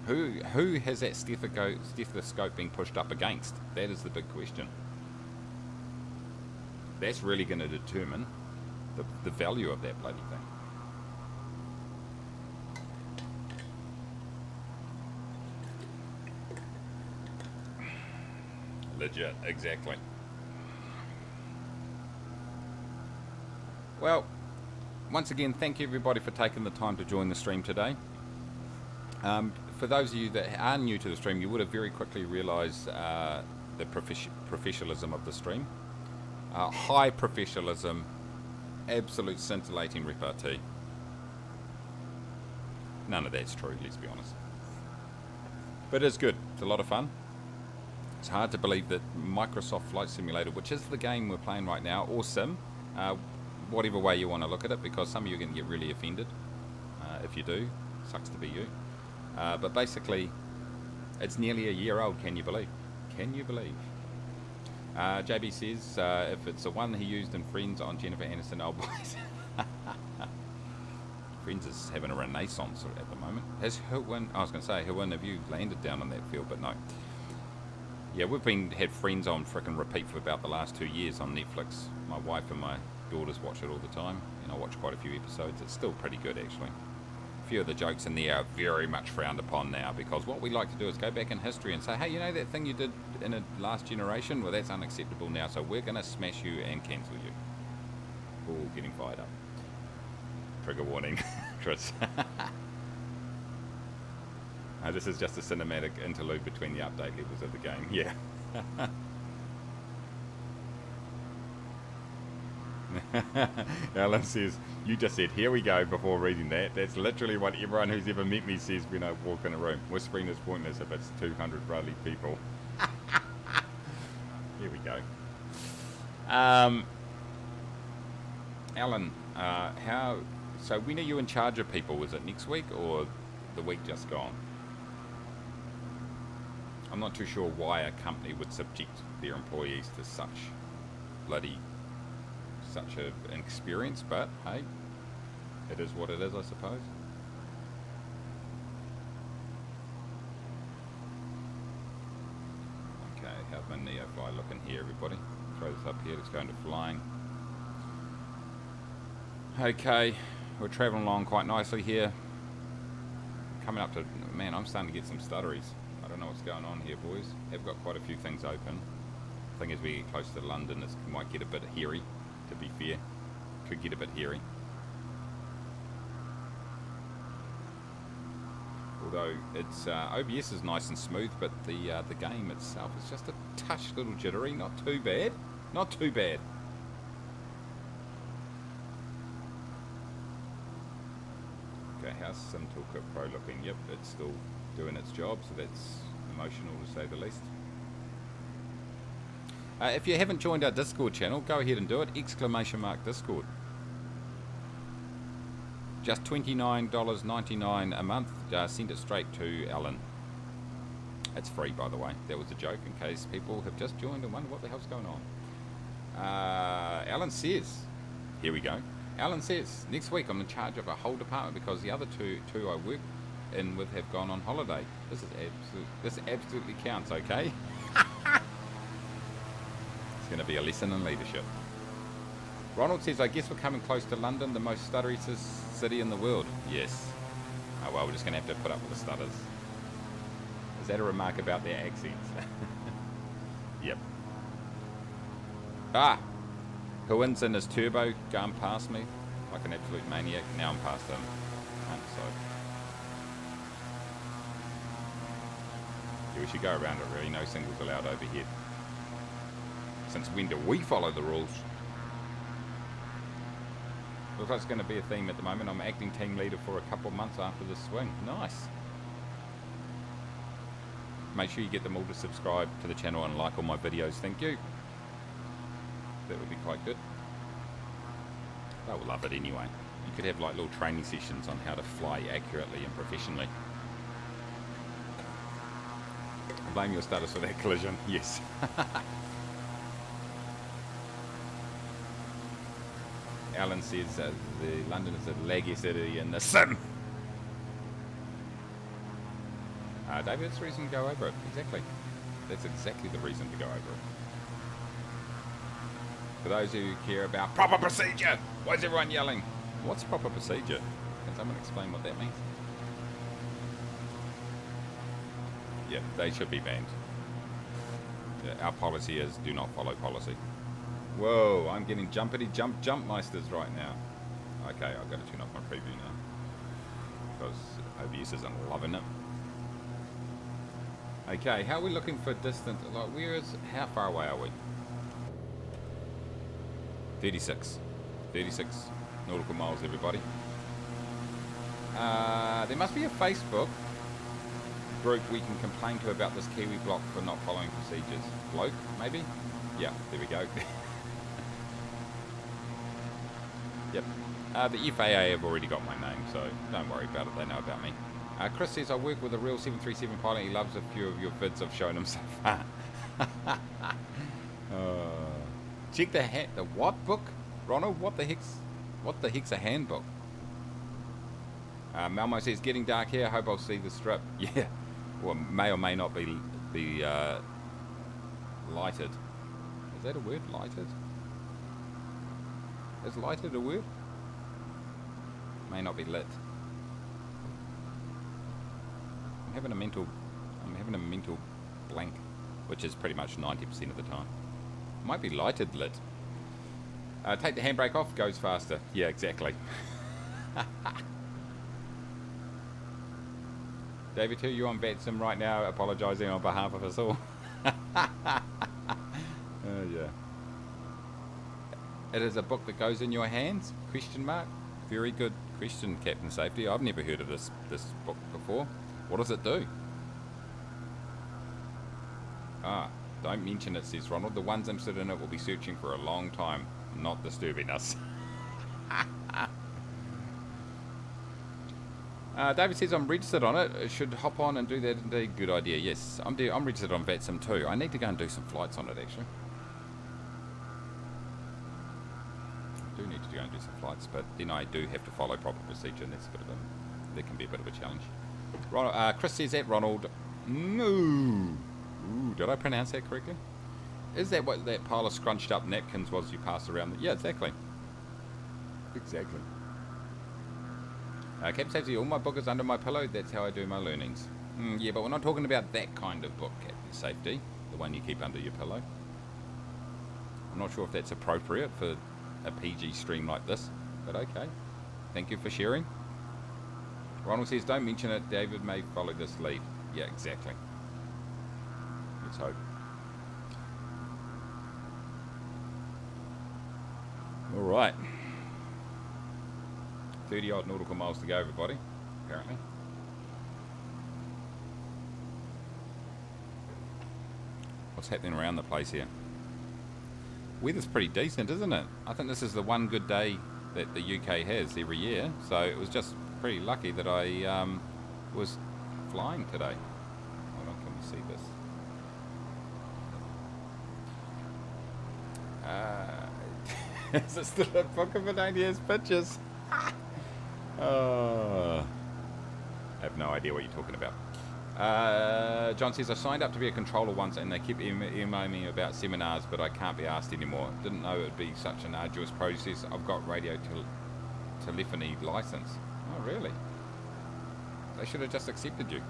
Who has that stethoscope being pushed up against? That is the big question. That's really going to determine the value of that bloody thing. Legit, exactly. Well, once again, thank you everybody for taking the time to join the stream today. For those of you that are new to the stream, you would have very quickly realised the professionalism of the stream. High professionalism, absolute scintillating repartee. None of that's true, let's be honest. But it's good. It's a lot of fun. It's hard to believe that Microsoft Flight Simulator, which is the game we're playing right now, or Sim, whatever way you want to look at it, because some of you are going to get really offended. If you do, sucks to be you. But basically, it's nearly a year old, can you believe? Can you believe? JB says, if it's the one he used in Friends on Jennifer Aniston, oh boys. Friends is having a renaissance at the moment. Has Hillwin, I was going to say, Hillwin, have you landed down on that field? But no. Yeah, we've had Friends on frickin' repeat for about the last 2 years on Netflix. My wife and my daughters watch it all the time, and I watch quite a few episodes. It's still pretty good, actually. A few of the jokes in there are very much frowned upon now, because what we like to do is go back in history and say, hey, you know that thing you did in the last generation? Well, that's unacceptable now, so we're going to smash you and cancel you. All getting fired up. trigger warning, Chris. This is just a cinematic interlude between the update levels of the game. Yeah. Alan says, you just said, here we go, before reading that. That's literally what everyone who's ever met me says when I walk in a room. Whispering is pointless if it's 200 Bradley people. Here we go. Alan, so when are you in charge of people? Is it next week or the week just gone? I'm not too sure why a company would subject their employees to such an experience, but hey, it is what it is, I suppose. Okay, how's my Neofly looking here, everybody? Throw this up here, let's go into flying. Okay, we're traveling along quite nicely here. Coming up to, man, I'm starting to get some stutteries. I don't know what's going on here, boys. I've got quite a few things open. I think as we get close to London, it might get a bit hairy, to be fair. Could get a bit hairy. Although it's OBS is nice and smooth, but the game itself is just a touch little jittery. Not too bad. Not too bad. Okay, how's Sim Toolkit Pro looking? Yep, it's still doing its job, so that's emotional to say the least. If you haven't joined our Discord channel, go ahead and do it. ! Discord. Just $29.99 a month. Send it straight to Alan. It's free, by the way. That was a joke in case people have just joined and wonder what the hell's going on. Alan says, here we go. Alan says, next week I'm in charge of a whole department because the other two I work in with have gone on holiday. This absolutely counts, okay? It's going to be a lesson in leadership. Ronald says, I guess we're coming close to London, the most stuttery city in the world. Yes. Oh well, we're just going to have to put up with the stutters. Is that a remark about their accents? Yep. Ah! Huin's in his turbo, going past me like an absolute maniac. Now I'm past him. Yeah, we should go around it really. No singles allowed overhead. Since when do we follow the rules? Looks like it's going to be a theme at the moment. I'm acting team leader for a couple of months after this swing. Nice. Make sure you get them all to subscribe to the channel and like all my videos. Thank you. That would be quite good. They'll love it anyway. You could have like little training sessions on how to fly accurately and professionally. I blame your status for that collision. Yes. Alan says London is a laggy city in the sim. David, that's the reason to go over it. Exactly. That's exactly the reason to go over it. For those who care about proper procedure, why is everyone yelling? What's proper procedure? Can someone explain what that means? Yeah, they should be banned. Yeah, our policy is do not follow policy. Whoa, I'm getting jumpity jump meisters right now. Okay, I've got to turn off my preview now. Because OBS isn't loving it. Okay, how are we looking for distance? Like, how far away are we? 36 nautical miles, everybody. There must be a Facebook group we can complain to about this Kiwi block for not following procedures. Bloke, maybe? Yeah, there we go. Yep. The FAA have already got my name, so don't worry about it. They know about me. Chris says, I work with a real 737 pilot. He loves a few of your vids I've shown him so far. Check the what book? Ronald, what the heck's a handbook? Malmo says, getting dark here. Hope I'll see the strip. Yeah. Well, may or may not be lighted. Is that a word? Lighted? Is lighted a word? May not be lit. I'm having a mental blank, which is pretty much 90% of the time. Might be lighted lit. Take the handbrake off, goes faster. Yeah, exactly. David, who are you on VetSim right now, apologising on behalf of us all? Yeah. It is a book that goes in your hands? Question mark. Very good question, Captain Safety. I've never heard of this book before. What does it do? Ah, don't mention it, says Ronald. The ones interested in it will be searching for a long time, not disturbing us. David says I'm registered on it. I should hop on and do that indeed. Good idea. Yes, I'm registered on VetSim too. I need to go and do some flights on it actually. I do need to go and do some flights, but then I do have to follow proper procedure, and that's that can be a bit of a challenge. Ronald, Chris says that Ronald. No. Ooh, did I pronounce that correctly? Is that what that pile of scrunched up napkins was you passed around? Yeah, exactly. Exactly. Captain Safety, all my book is under my pillow. That's how I do my learnings. Yeah, but we're not talking about that kind of book, Captain Safety. The one you keep under your pillow. I'm not sure if that's appropriate for a PG stream like this, but okay. Thank you for sharing. Ronald says, don't mention it. David may follow this lead. Yeah, exactly. Let's hope. All right. 30 odd nautical miles to go, everybody, apparently. What's happening around the place here? Weather's pretty decent, isn't it? I think this is the one good day that the UK has every year, so it was just pretty lucky that I was flying today. Hold on, can we see this? Is it still a book of Anania's pictures? I have no idea what you're talking about. John says, I signed up to be a controller once and they keep emailing me about seminars, but I can't be asked anymore. Didn't know it would be such an arduous process. I've got radio telephony license. Oh, really? They should have just accepted you.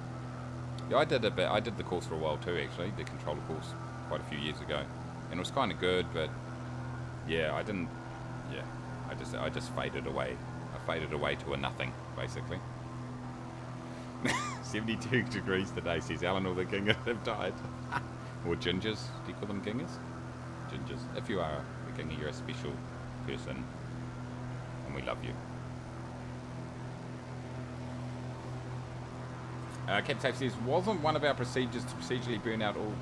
Yeah, I did a bit. I did the course for a while too, actually, the controller course quite a few years ago. And it was kind of good, but yeah, I didn't, yeah, I just faded away. I faded away to a nothing, basically. 72 degrees today, says Alan. All the gingers have died. Or gingers. Do you call them gingers? Gingers. If you are a ginger, you're a special person. And we love you. Captain Safe says, wasn't one of our procedures to procedurally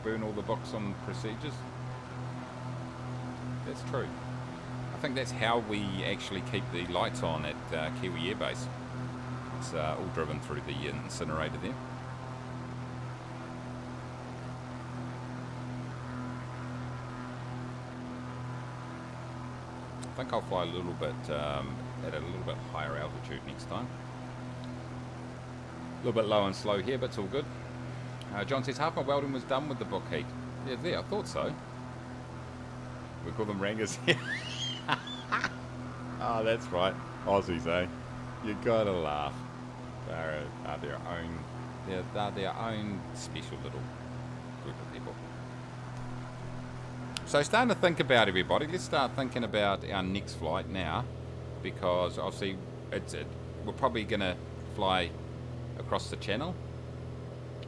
burn all the books on procedures? That's true. I think that's how we actually keep the lights on at Kiwi Air Base. It's all driven through the incinerator there. I think I'll fly a little bit at a little bit higher altitude next time. A little bit low and slow here, but it's all good. John says, half my welding was done with the book heat. Yeah, there, I thought so. We call them rangers here. Oh, that's right. Aussies, eh? You gotta laugh. They're their own. They're their own special little group of people. So starting to think about everybody. Let's start thinking about our next flight now, because obviously we're probably gonna fly across the channel.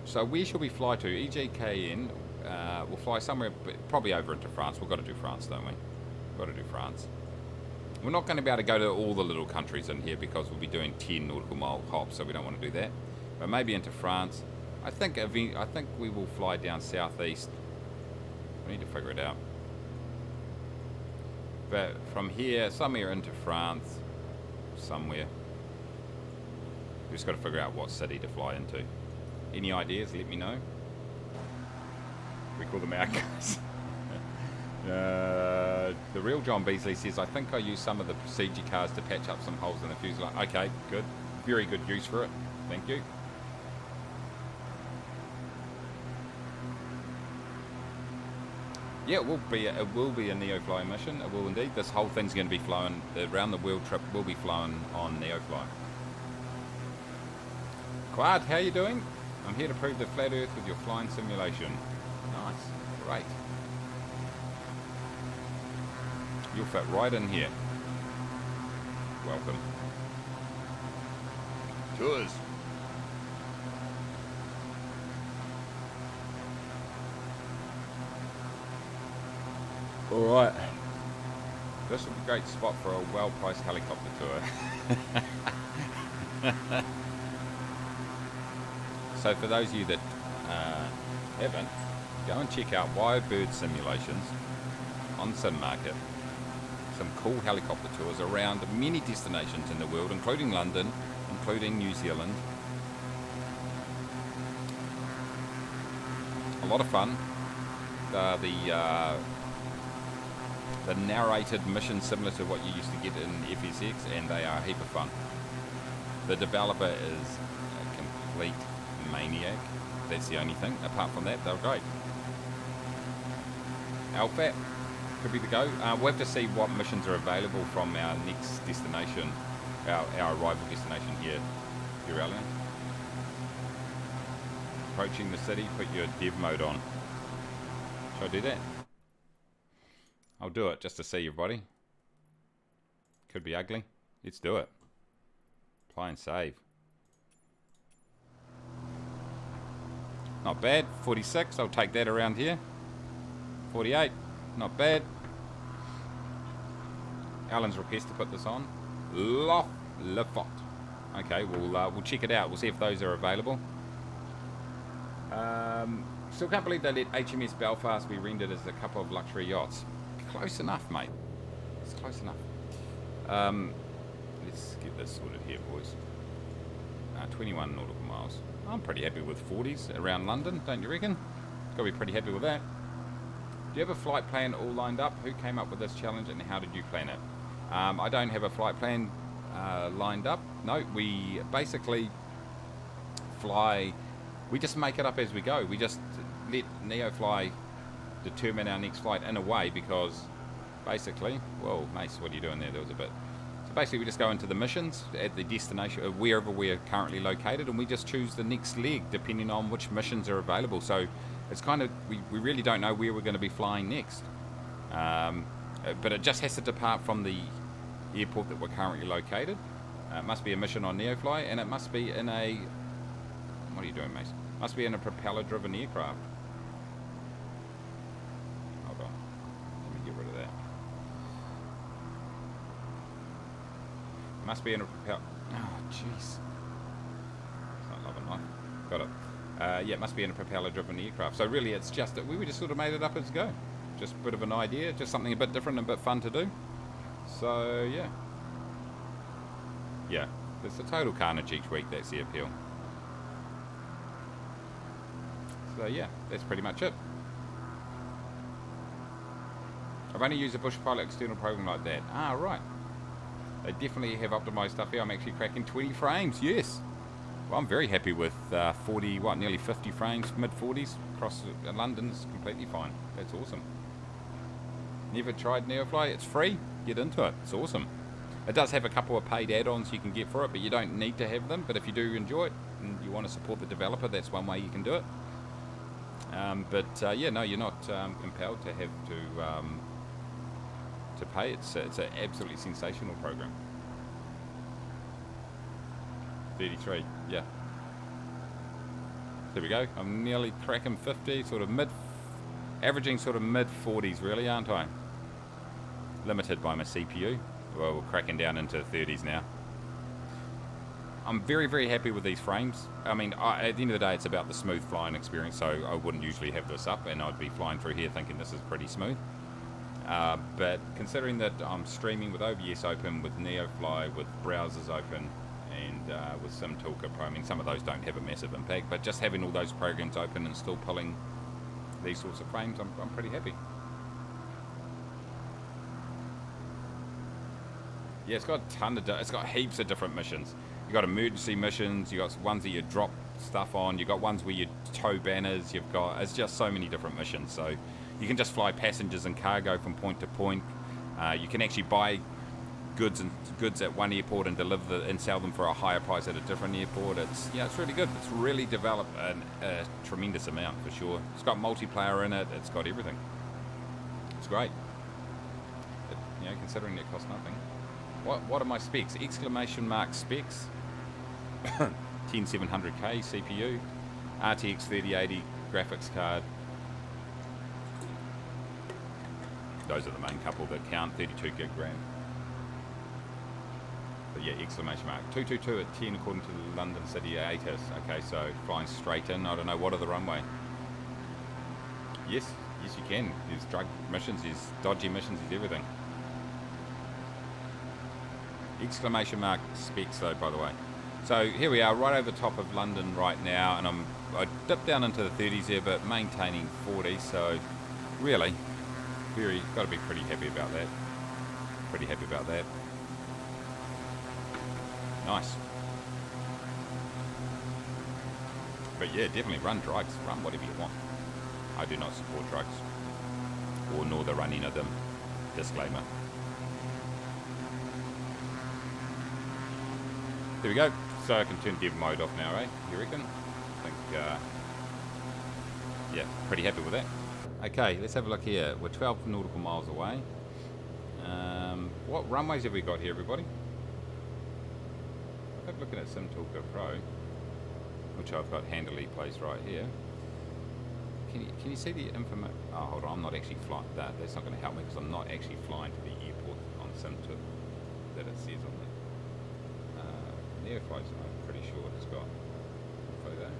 So where should we fly to? EJKN. We'll fly somewhere, probably over into France. We've got to do France, don't we? We've got to do France. We're not going to be able to go to all the little countries in here because we'll be doing 10 nautical mile hops, so we don't want to do that. But maybe into France. I think we will fly down southeast. We need to figure it out. But from here, somewhere into France, somewhere. We've just got to figure out what city to fly into. Any ideas? Let me know. We call them our guys. The real John Beasley says, I think I used some of the procedure cars to patch up some holes in the fuselage. Okay, good. Very good use for it. Thank you. Yeah, it will be a Neofly mission. It will indeed. This whole thing's going to be flown. The round the world trip will be flown on Neofly. Quad, how you doing? I'm here to prove the flat Earth with your flying simulation. Nice, great. You'll fit right in here. Welcome. tours. Alright. This would be a great spot for a well-priced helicopter tour. So for those of you that haven't, go and check out Wirebird Simulations on Sim Market. Some cool helicopter tours around many destinations in the world, including London, including New Zealand. A lot of fun. The narrated missions similar to what you used to get in FSX, and they are a heap of fun. The developer is a complete maniac. That's the only thing. Apart from that, they're great. Alpha could be the go. We'll have to see what missions are available from our next destination, our arrival destination here, Alien. Approaching the city, put your dev mode on. Shall I do that? I'll do it just to see everybody. Could be ugly. Let's do it. Apply and save. Not bad. 46. I'll take that around here. 48. Not bad. Alan's request to put this on. Lafont. Okay, we'll check it out. We'll see if those are available. Still can't believe they let HMS Belfast be rendered as a couple of luxury yachts. Close enough, mate. It's close enough. Let's get this sorted here, boys. 21 nautical miles. I'm pretty happy with 40s around London, don't you reckon? Gotta be pretty happy with that. Do you have a flight plan all lined up? Who came up with this challenge and how did you plan it? I don't have a flight plan lined up. No, we basically fly. We just make it up as we go. We just let Neofly determine our next flight in a way, because basically, whoa, Mace, what are you doing there? There was a bit. So basically, we just go into the missions at the destination, wherever we are currently located, and we just choose the next leg depending on which missions are available. So it's kind of, we really don't know where we're going to be flying next. But it just has to depart from the airport that we're currently located. It must be a mission on Neofly, and it must be in a, what are you doing, Mace? Must be in a propeller-driven aircraft. Hold on. Let me get rid of that. Must be in a propeller... Oh, jeez. It's not love and life. Got it. Yeah, it must be in a propeller-driven aircraft. So really, it's just that we just sort of made it up as we go. Just a bit of an idea, just something a bit different and a bit fun to do. So, yeah. Yeah, it's a total carnage each week, that's the appeal. So yeah, that's pretty much it. I've only used a Bush Pilot external program like that. Ah, right. They definitely have optimized stuff here. I'm actually cracking 20 frames, yes. Well, I'm very happy with 40, what, nearly 50 frames, mid-40s across London is completely fine. That's awesome. Never tried Neofly? It's free. Get into it. It's awesome. It does have a couple of paid add-ons you can get for it, but you don't need to have them. But if you do enjoy it and you want to support the developer, that's one way you can do it. Yeah, no, you're not compelled to have to pay. It's an absolutely sensational program. 33, yeah. There we go. I'm nearly cracking 50, sort of averaging sort of mid-40s, really, aren't I? Limited by my CPU. Well, we're cracking down into 30s now. I'm very, very happy with these frames. I mean, at the end of the day, it's about the smooth flying experience, so I wouldn't usually have this up, and I'd be flying through here thinking this is pretty smooth. But considering that I'm streaming with OBS open, with Neofly, with browsers open, and with SimTalker Pro, I mean, some of those don't have a massive impact, but just having all those programs open and still pulling these sorts of frames, I'm pretty happy. Yeah, it's got a ton of, it's got heaps of different missions. You got emergency missions, you got ones that you drop stuff on, you got ones where you tow banners, you've got, it's just so many different missions. So you can just fly passengers and cargo from point to point. You can actually buy goods at one airport and deliver and sell them for a higher price at a different airport. It's, yeah, it's really good. It's really developed a tremendous amount for sure. It's got multiplayer in it. It's got everything. It's great. But, you know, considering it costs nothing. What are my specs? Exclamation mark specs. 10700K CPU, RTX 3080 graphics card. Those are the main couple that count. 32 gig RAM. But yeah, exclamation mark. 222 at 10 according to the London City ATIS. Okay, so flying straight in. I don't know, what are the runway? Yes, yes you can. There's drug missions, there's dodgy missions, there's everything. Exclamation mark specs though, by the way. So here we are, right over the top of London right now, and I dipped down into the 30s there, but maintaining 40s. So really, got to be pretty happy about that. Pretty happy about that. Nice. But yeah, definitely run drugs. Run whatever you want. I do not support drugs, or nor the running of them. Disclaimer. There we go. So I can turn dev mode off now, eh? You reckon? I think, yeah, pretty happy with that. Okay, let's have a look here. We're 12 nautical miles away. What runways have we got here, everybody? I'm looking at SimTalker Pro, which I've got handily placed right here. Can you see the information? Oh, hold on, I'm not actually flying that. That's not going to help me because I'm not actually flying to the airport on SimTalker that it says on there. Neofly, I'm pretty sure it's got info there.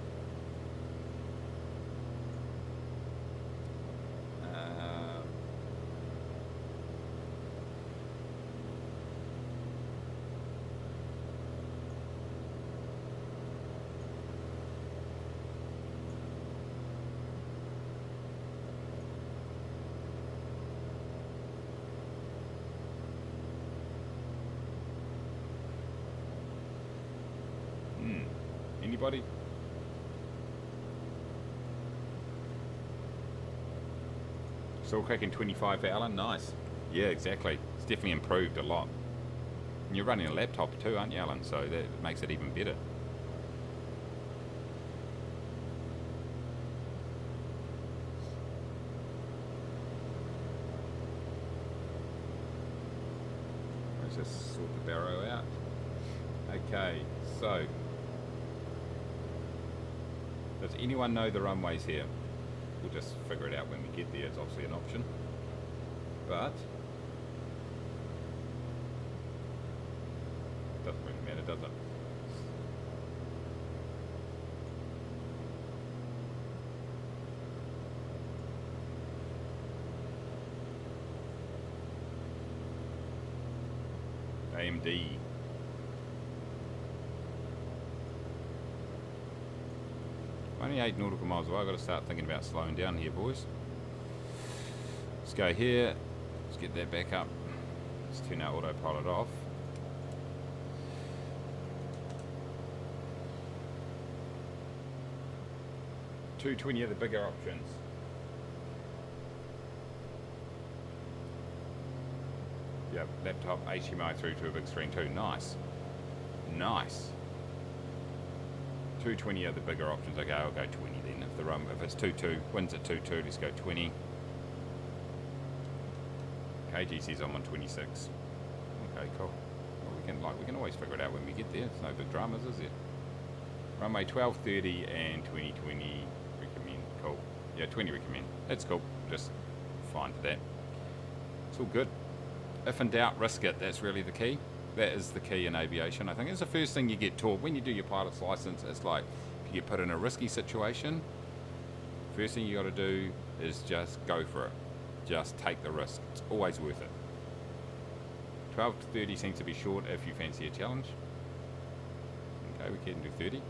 Anybody? Still cracking 25 for Alan. Nice. Yeah, exactly. It's definitely improved a lot. And you're running a laptop too, aren't you, Alan? So that makes it even better. Let's just sort the barrow out. Okay, so does anyone know the runways here? We'll just figure it out when we get there. It's obviously an option. But doesn't really matter, does it? AMD. Only 8 nautical miles away. I've got to start thinking about slowing down here, boys. Let's go here. Let's get that back up. Let's turn our autopilot off. $220 are the bigger options. Yep, laptop HDMI through to a big screen too. Nice. Nice. 220 are the bigger options. Okay, I'll go 20 then. If it's 2.2, wins at 2.2, let's go 20. KG says I'm on 26. Okay, cool. Well, we can always figure it out when we get there. It's no big dramas, is it? Runway 1230 and 2020 recommend. Cool. Yeah, 20 recommend. That's cool. Just fine to that. It's all good. If in doubt, risk it. That's really the key. That is the key in aviation. I think it's the first thing you get taught when you do your pilot's license. It's like if you get put in a risky situation, first thing you got to do is just go for it. Just take the risk. It's always worth it. 12 to 30 seems to be short if you fancy a challenge. Okay, we can do 30.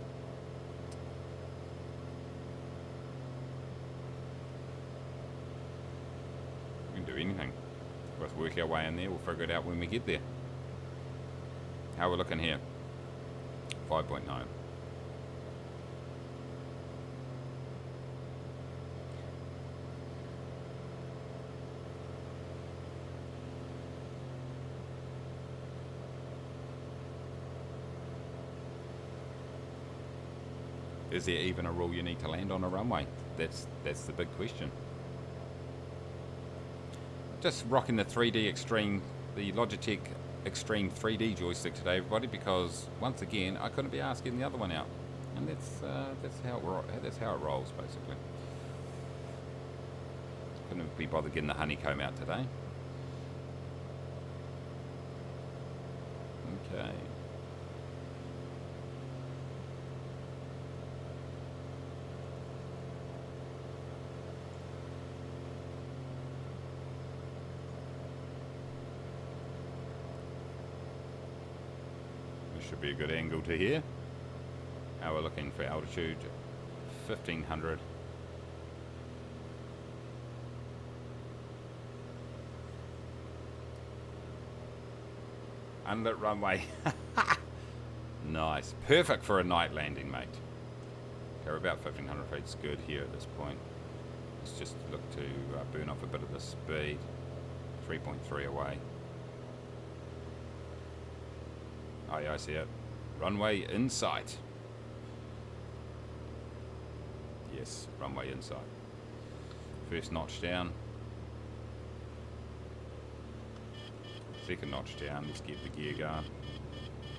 We can do anything. Let's work our way in there. We'll figure it out when we get there. How are we looking here? 5.9. Is there even a rule you need to land on a runway? That's the big question. Just rocking the 3D Extreme, the Logitech extreme 3D joystick today, everybody, because once again I couldn't be asked getting the other one out, and that's how it rolls basically. Couldn't be bothered getting the honeycomb out today. Okay. This should be a good angle to here. Now we're looking for altitude 1500. Unlit runway. Nice. Perfect for a night landing, mate. Okay, we're about 1500 feet. It's good here at this point. Let's just look to burn off a bit of the speed. 3.3 away. Oh yeah, I see it. Runway in sight. Yes, runway in sight. First notch down. Second notch down. Let's get the gear going.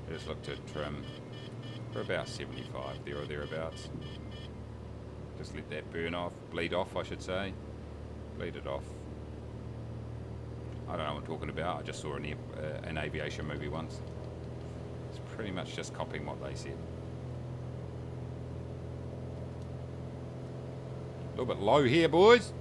Let's look to trim for about 75 there or thereabouts. Just let that burn off, bleed off I should say. Bleed it off. I don't know what I'm talking about. I just saw an aviation movie once. It's pretty much just copying what they said. A little bit low here, boys.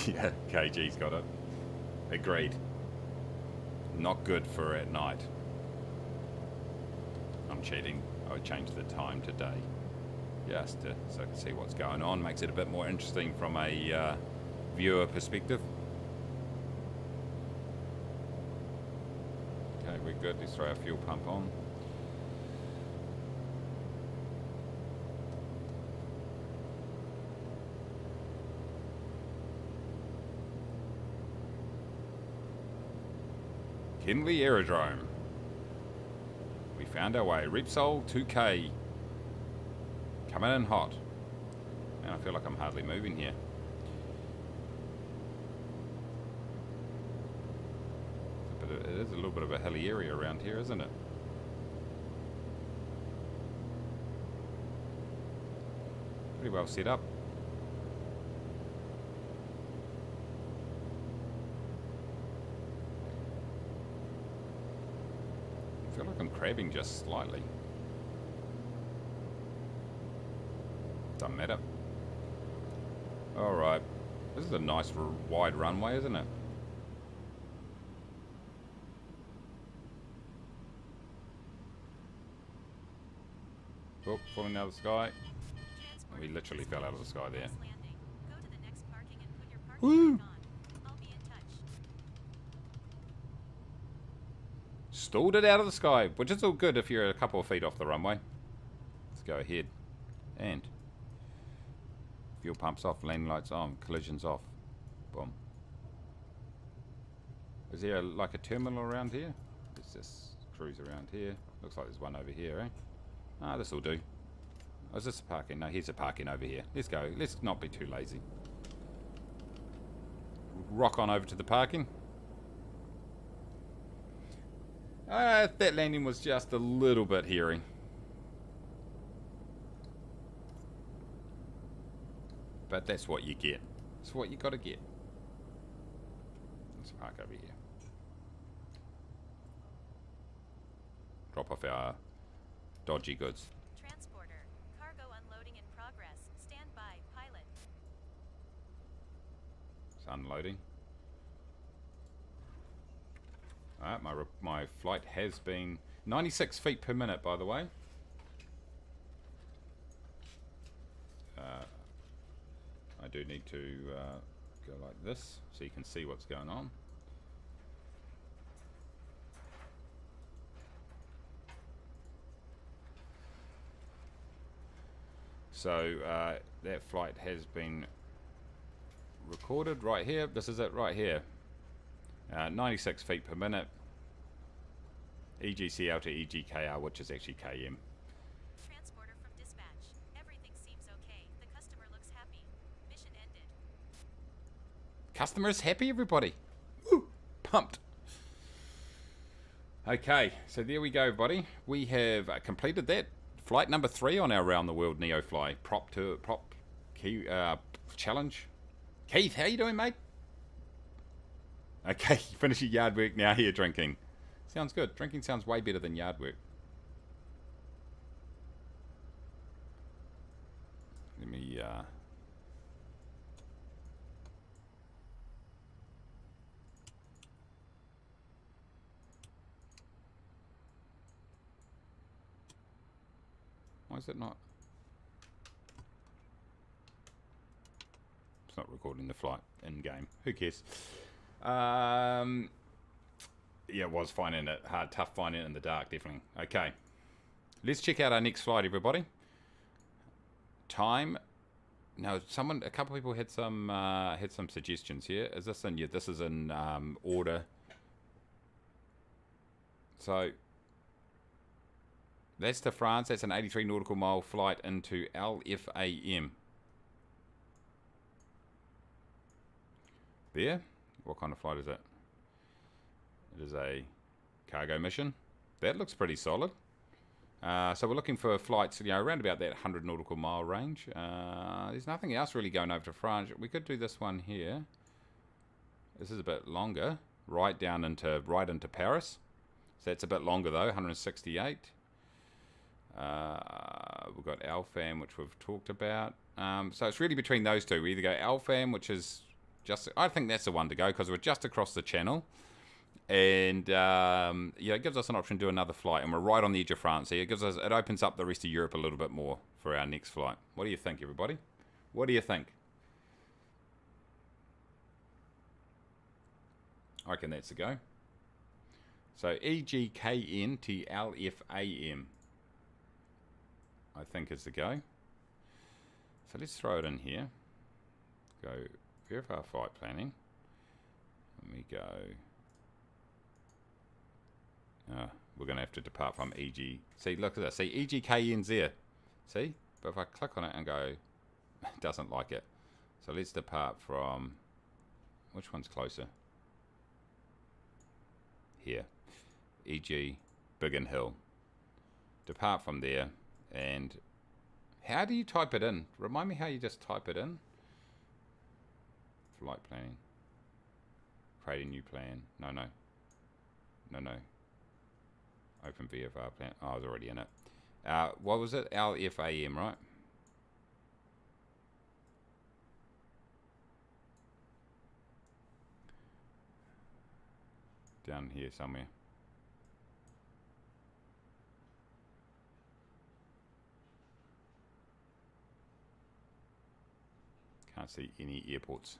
Yeah, KG's got it. Agreed. Not good for at night. I'm cheating. I would change the time today. Just so I can see what's going on. Makes it a bit more interesting from a viewer perspective. Okay, we're good. Let's throw our fuel pump on. Kinley Aerodrome. We found our way. Repsol 2K. Coming in hot. Man, I feel like I'm hardly moving here. But it is a little bit of a hilly area around here, isn't it? Pretty well set up. I feel like I'm crabbing just slightly. Doesn't matter. Alright. This is a nice wide runway, isn't it? Oh, falling out of the sky. We literally fell out of the sky there. Woo! Stalled it out of the sky, which is all good if you're a couple of feet off the runway. Let's go ahead. And fuel pumps off, landing lights on, collisions off. Boom. Is there like a terminal around here? Let's just cruise around here. Looks like there's one over here, eh? Ah, this will do. Oh, is this a parking? No, here's a parking over here. Let's go. Let's not be too lazy. Rock on over to the parking. That landing was just a little bit hairy. But that's what you get. That's what you got to get. Let's park over here. Drop off our dodgy goods. Transporter. Cargo unloading in progress. Stand by, pilot. It's unloading. Alright, my flight has been 96 feet per minute, by the way. I do need to go like this so you can see what's going on. So that flight has been recorded right here. This is it right here. 96 feet per minute. EGCL to EGKR, which is actually KM. Transporter from dispatch. Everything seems okay. The customer looks happy. Mission ended. Customers happy, everybody. Woo! Pumped. Okay, so there we go, buddy. We have completed that. Flight number 3 on our Around the World Neofly prop key challenge. Keith, how you doing, mate? Okay, finish your yard work now. Here, drinking. Sounds good. Drinking sounds way better than yard work. Let me why is it not? It's not recording the flight in game. Who cares? Yeah, it was finding it hard, tough finding it in the dark, definitely. Okay, let's check out our next flight, everybody. Time. No, a couple of people had some suggestions here. Is this in? Yeah, this is in order. So that's to France. That's an 83 nautical mile flight into LFAM. There. What kind of flight is it? It is a cargo mission. That looks pretty solid. So we're looking for flights, around about that 100 nautical mile range. There's nothing else really going over to France. We could do this one here. This is a bit longer, right into Paris. So that's a bit longer though, 168. We've got Alfam, which we've talked about. So it's really between those two. We either go Alfam, which is I think that's the one to go because we're just across the channel. And it gives us an option to do another flight, and we're right on the edge of France here. It opens up the rest of Europe a little bit more for our next flight. What do you think, everybody? What do you think? I reckon that's the go. So EGKN to LFAM, I think is the go. So let's throw it in here. Go verify flight planning. Let me go. We're going to have to depart from EG. See, look at that. See, EGKN's there. See? But if I click on it and go, it doesn't like it. So let's depart from, which one's closer? Here. EG Biggin Hill. Depart from there. And how do you type it in? Remind me how you just type it in. Flight planning. Create a new plan. No. Open VFR plan. Oh, I was already in it. What was it? LFAM, right? Down here somewhere. Can't see any airports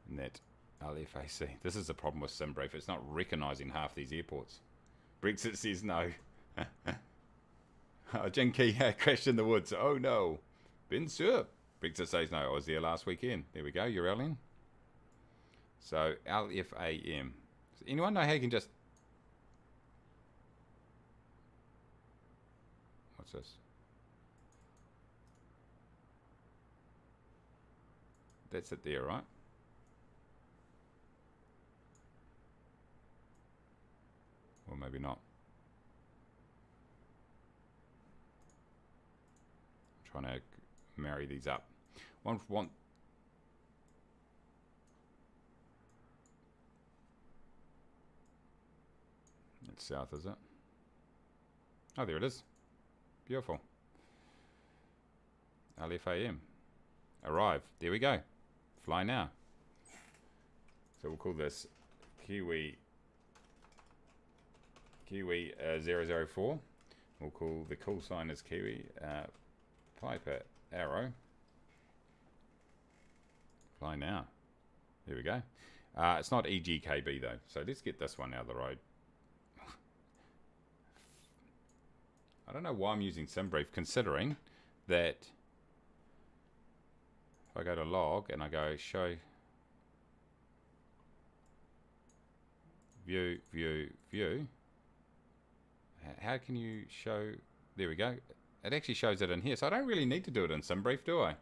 in that LFAC. This is the problem with SimBrief. It's not recognising half these airports. Brexit says no. Jinky crashed in the woods. Oh no. Been sûr. Brexit says no. I was there last weekend. There we go. You're alien. So LFAM. Does anyone know how you can just... What's this? That's it there, right? Or maybe not. I'm trying to marry these up. One. It's south, is it? Oh, there it is. Beautiful. LFAM. Arrive. There we go. Fly now. So we'll call this Kiwi 004. We'll call the call sign as Kiwi. Piper Arrow. Fly now. There we go. It's not EGKB though, so let's get this one out of the road. I don't know why I'm using SimBrief, considering that if I go to log and I go show view, view, view. How can you show? There we go. It actually shows it in here, so I don't really need to do it in SimBrief, do I?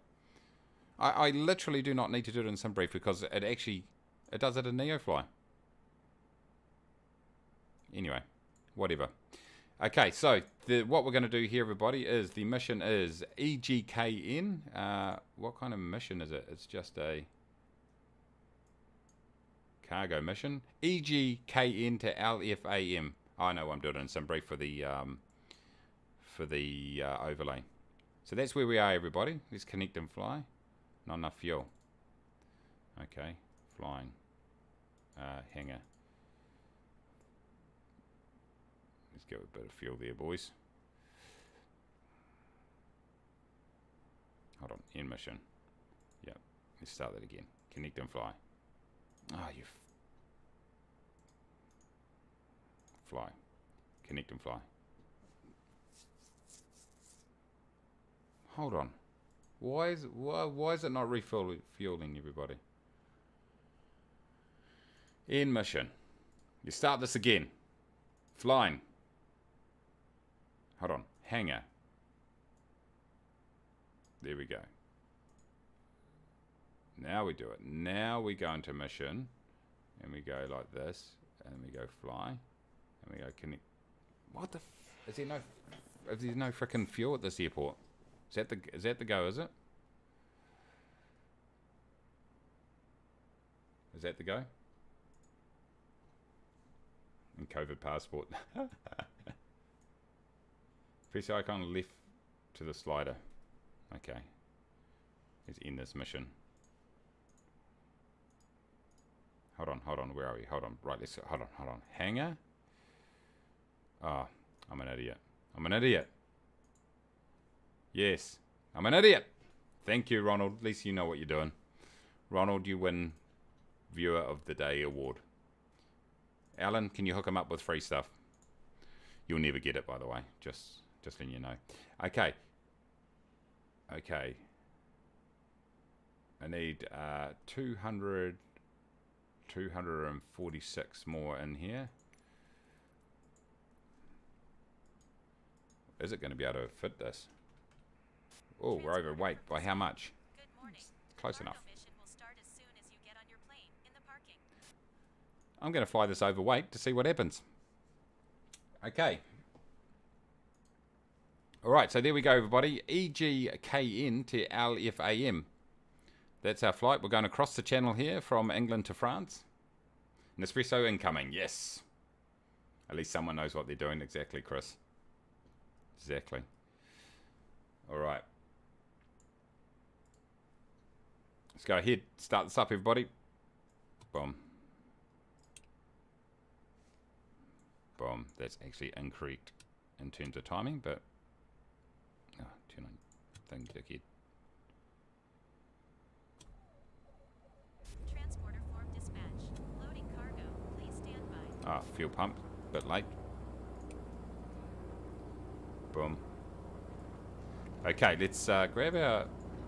I literally do not need to do it in SimBrief because it does it in Neofly. Anyway, whatever. Okay, so what we're going to do here, everybody, is the mission is EGKN. What kind of mission is it? It's just a cargo mission. EGKN to LFAM. I know I'm doing it in SimBrief for the overlay. So that's where we are, everybody. Let's connect and fly. Not enough fuel. Okay, flying. Hangar. Let's get a bit of fuel there, boys. Hold on, end mission. Yep, let's start that again. Connect and fly. Ah, you fly. Connect and fly. Hold on. Why is it not refueling, everybody? End mission. You start this again. Flying. Hold on. Hangar. There we go. Now we do it. Now we go into mission. And we go like this. And we go fly. And we go connect. What the f... Is there no frickin' fuel at this airport? Is that the go, is it? Is that the go? And COVID passport. Press the icon left to the slider. Okay. Let's end this mission. Hold on, where are we? Hold on, right, let's go. Hold on. Hangar? Oh, I'm an idiot. Yes, I'm an idiot. Thank you, Ronald. At least you know what you're doing. Ronald, you win Viewer of the Day award. Alan, can you hook him up with free stuff? You'll never get it, by the way. Just letting you know. Okay. I need 246 more in here. Is it going to be able to fit this? Oh, we're overweight. By how much? Good morning. Close enough. Mission will start as soon as you get on your plane in the parking. I'm going to fly this overweight to see what happens. Okay. Alright, so there we go, everybody. EGKN to LFAM. That's our flight. We're going across the channel here from England to France. Nespresso incoming, yes. At least someone knows what they're doing. Exactly, Chris. Exactly. Alright. Let's go ahead. Start this up, everybody. Boom. Boom. That's actually incorrect in terms of timing, but... Oh, turn on thing, dickhead. Transporter form dispatch. Loading cargo. Please stand by. Ah, fuel pump. Bit late. Boom. Okay, let's grab our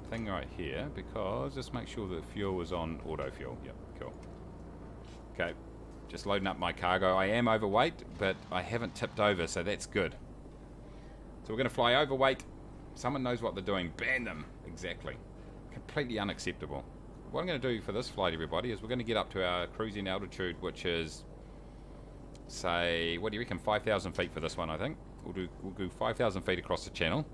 thing right here, because just make sure that fuel is on auto fuel. Yep, cool. Okay, just loading up my cargo. I am overweight, but I haven't tipped over, so that's good. So we're going to fly overweight. Someone knows what they're doing. Ban them. Exactly. Completely unacceptable. What I'm going to do for this flight, everybody, is we're going to get up to our cruising altitude, which is, say, what do you reckon, 5,000 feet for this one, I think. We'll do 5,000 feet across the channel.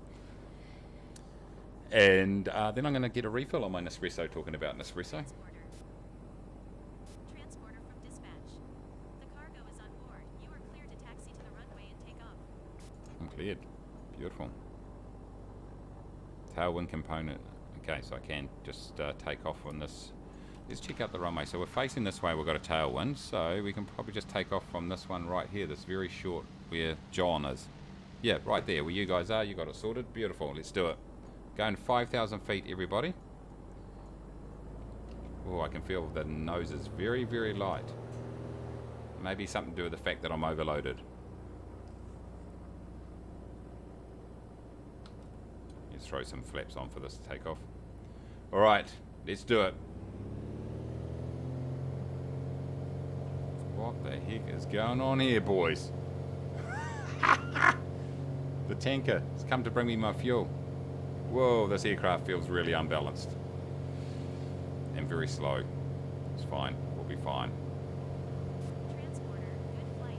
And then I'm going to get a refill on my Nespresso, talking about Nespresso. Transporter from dispatch. The cargo is on board. You are cleared to taxi to the runway and take off. I'm cleared. Beautiful. Tailwind component. Okay, so I can just take off on this. Let's check out the runway. So we're facing this way. We've got a tailwind, so we can probably just take off from this one right here, this very short, where John is. Yeah, right there where you guys are. You got it sorted. Beautiful. Let's do it. Going 5,000 feet, everybody. Oh, I can feel the nose is very, very light. Maybe something to do with the fact that I'm overloaded. Let's throw some flaps on for this to take off. Alright, let's do it. What the heck is going on here, boys? The tanker has come to bring me my fuel. Whoa, this aircraft feels really unbalanced. And very slow. It's fine. We'll be fine. Transporter, good flight.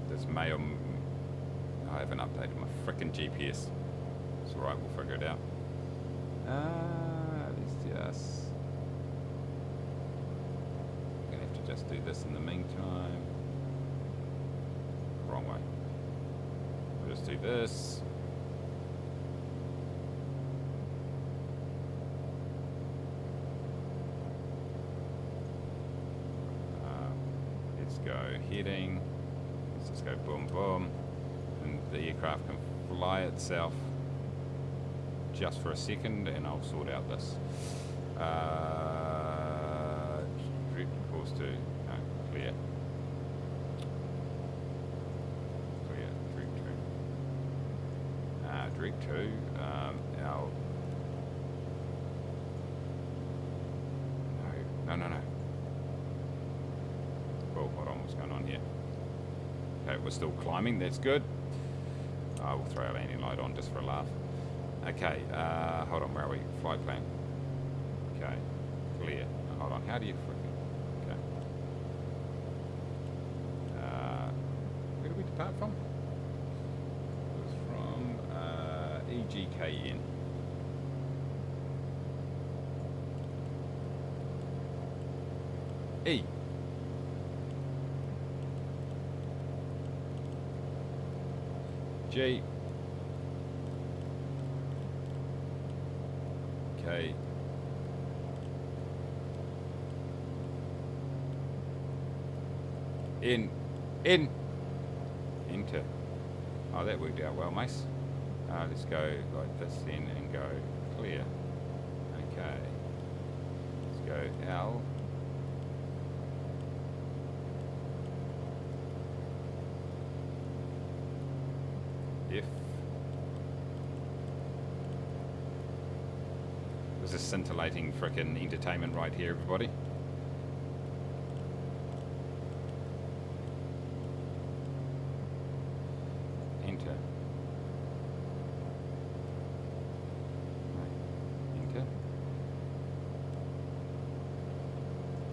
This may or... I haven't updated my frickin' GPS. It's alright, we'll figure it out. Let's just... I'm gonna have to just do this in the meantime. Wrong way. We'll just do this. Let's go heading. Let's just go boom boom. And the aircraft can fly itself just for a second, and I'll sort out this. Direct course to clear. Clear, direct to. Direct to our. No. Well, hold on, what's going on here? Okay, we're still climbing, that's good. We'll throw our landing light on just for a laugh. Okay, hold on, where are we? Flight plan. Okay, clear. Hold on, how do you freaking... Okay. Where do we depart from? It was from EGKN. E. G. K. N. Enter. Oh, that worked out well, Mace. Let's go like this then and go clear. Okay. Let's go L. F. This is scintillating frickin' entertainment right here, everybody. Enter. Enter.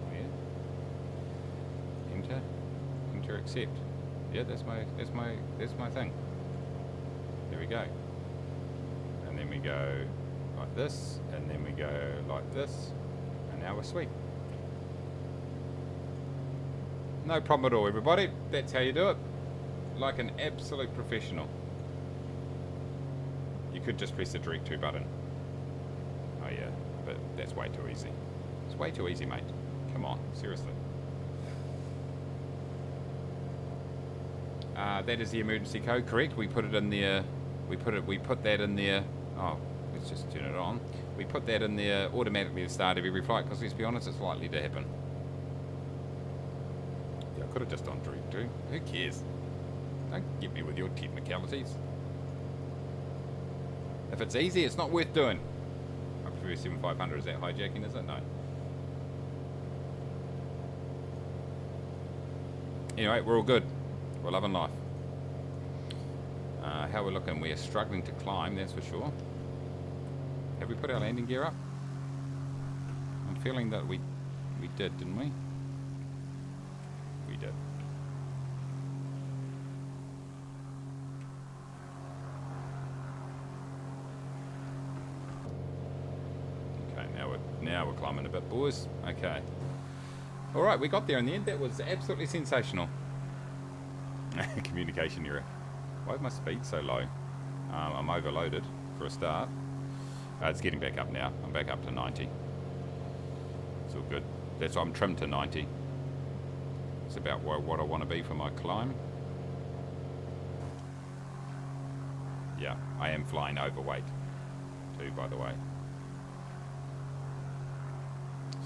Where? Enter. Enter accept. Yeah, that's my thing. There we go. And then we go like this, and then we go like this, and now we're sweet. No problem at all, everybody. That's how you do it. Like an absolute professional. You could just press the direct to button. Oh yeah, but that's way too easy. It's way too easy, mate. Come on, seriously. That is the emergency code, correct? We put it in there. We put that in there. Oh, let's just turn it on. We put that in there automatically at the start of every flight because let's be honest, it's likely to happen. Yeah, I could have just done direct to. Who cares? Don't get me with your technicalities. If it's easy, it's not worth doing. I prefer 7500. Is that hijacking? Is it? No. Anyway, we're all good. We're loving life. How we're looking, we are struggling to climb, that's for sure. Have we put our landing gear up? I'm feeling that we did, didn't we? We did. Okay, now we're climbing a bit, boys. Okay. All right, we got there in the end. That was absolutely sensational. Communication error. Why is my speed so low? I'm overloaded for a start. It's getting back up now. I'm back up to 90. It's all good. That's why I'm trimmed to 90. It's about what I want to be for my climb. Yeah, I am flying overweight too, by the way.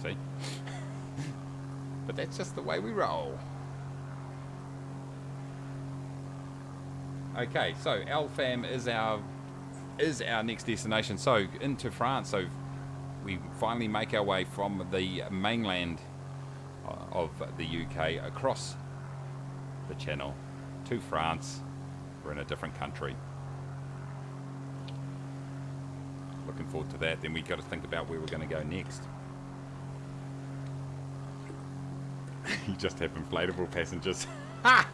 See? But that's just the way we roll. Okay, so LFAM is our is our next destination. So into France. So we finally make our way from the mainland of the UK across the Channel to France. We're in a different country. Looking forward to that. Then we got to think about where we're going to go next. You just have inflatable passengers. I'm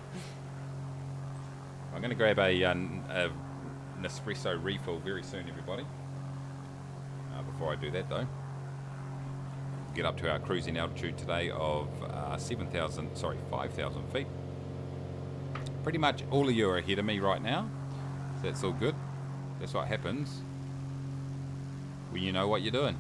going to grab an espresso refill very soon, everybody. Before I do that, though, get up to our cruising altitude today of 5,000 feet. Pretty much all of you are ahead of me right now, so that's all good. That's what happens when you know what you're doing.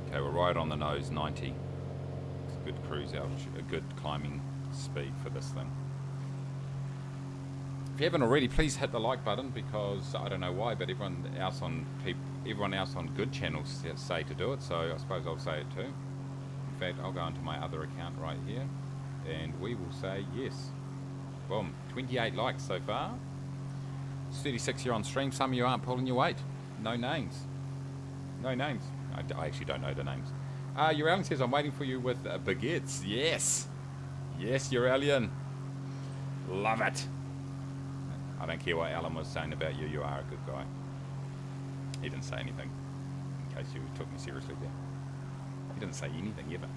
Okay, we're right on the nose, 90. It's a good cruise altitude, a good climbing speed for this thing. If you haven't already, please hit the like button, because I don't know why, but everyone else on good channels say to do it, so I suppose I'll say it too. In fact, I'll go into my other account right here, and we will say yes. Boom, 28 likes so far. It's 36 here on stream. Some of you aren't pulling your weight. No names. No names. I actually don't know the names. Uralian says, I'm waiting for you with baguettes. Yes. Yes, Uralian. Love it. I don't care what Alan was saying about you. You are a good guy. He didn't say anything, in case you took me seriously there. He didn't say anything ever.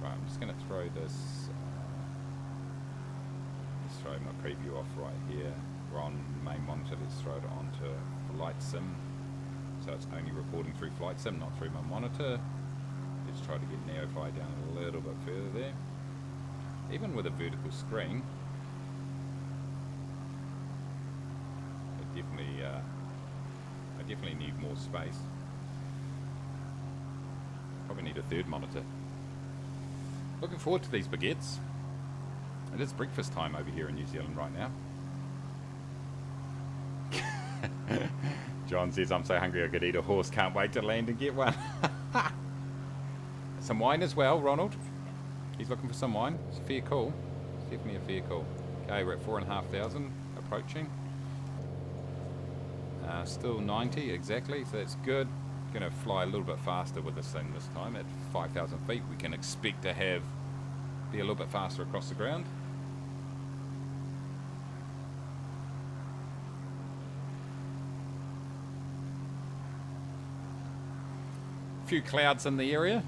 Right, I'm just going to throw this. Let's throw my preview off right here. We're on main monitor. Let's throw it onto Flight Sim. So it's only recording through Flight Sim, not through my monitor. Let's try to get Neofly down a little bit further there. Even with a vertical screen, I definitely need more space. Probably need a third monitor. Looking forward to these baguettes. It is breakfast time over here in New Zealand right now. John says, I'm so hungry I could eat a horse. Can't wait to land and get one. Some wine as well, Ronald. He's looking for some wine. It's a fair call. It's definitely a fair call. Okay, we're at 4,500 approaching. Still 90 exactly, so that's good. Going to fly a little bit faster with this thing this time. At 5,000 feet, we can expect to be a little bit faster across the ground. Few clouds in the area.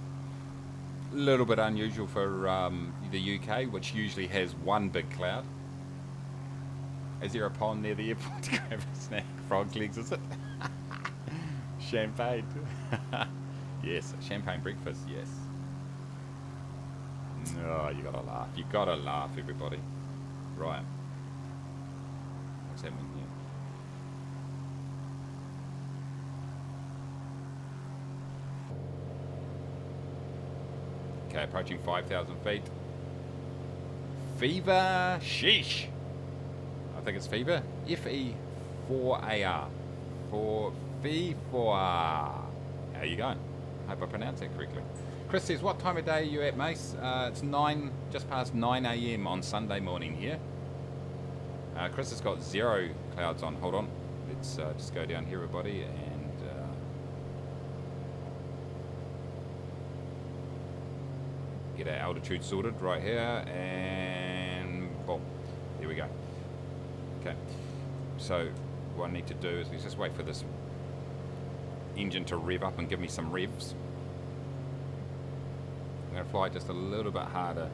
A little bit unusual for the UK, which usually has one big cloud. Is there a pond near the airport to grab a snack? Frog's legs, is it? Champagne. Yes, champagne breakfast, yes. Oh, you gotta laugh. You gotta laugh, everybody. Right. What's happening here? Okay, approaching 5,000 feet. Fever, sheesh. I think it's Fever. F-E-4-A-R. For F-E-4-R. How you going? Hope I pronounced that correctly. Chris says, what time of day are you at, Mace? It's just past 9 a.m. on Sunday morning here. Chris has got 0 clouds on. Hold on. Let's just go down here, everybody, and get our altitude sorted right here, and boom. There we go. Okay. So what I need to do is we just wait for this engine to rev up and give me some revs. I'm going to fly just a little bit harder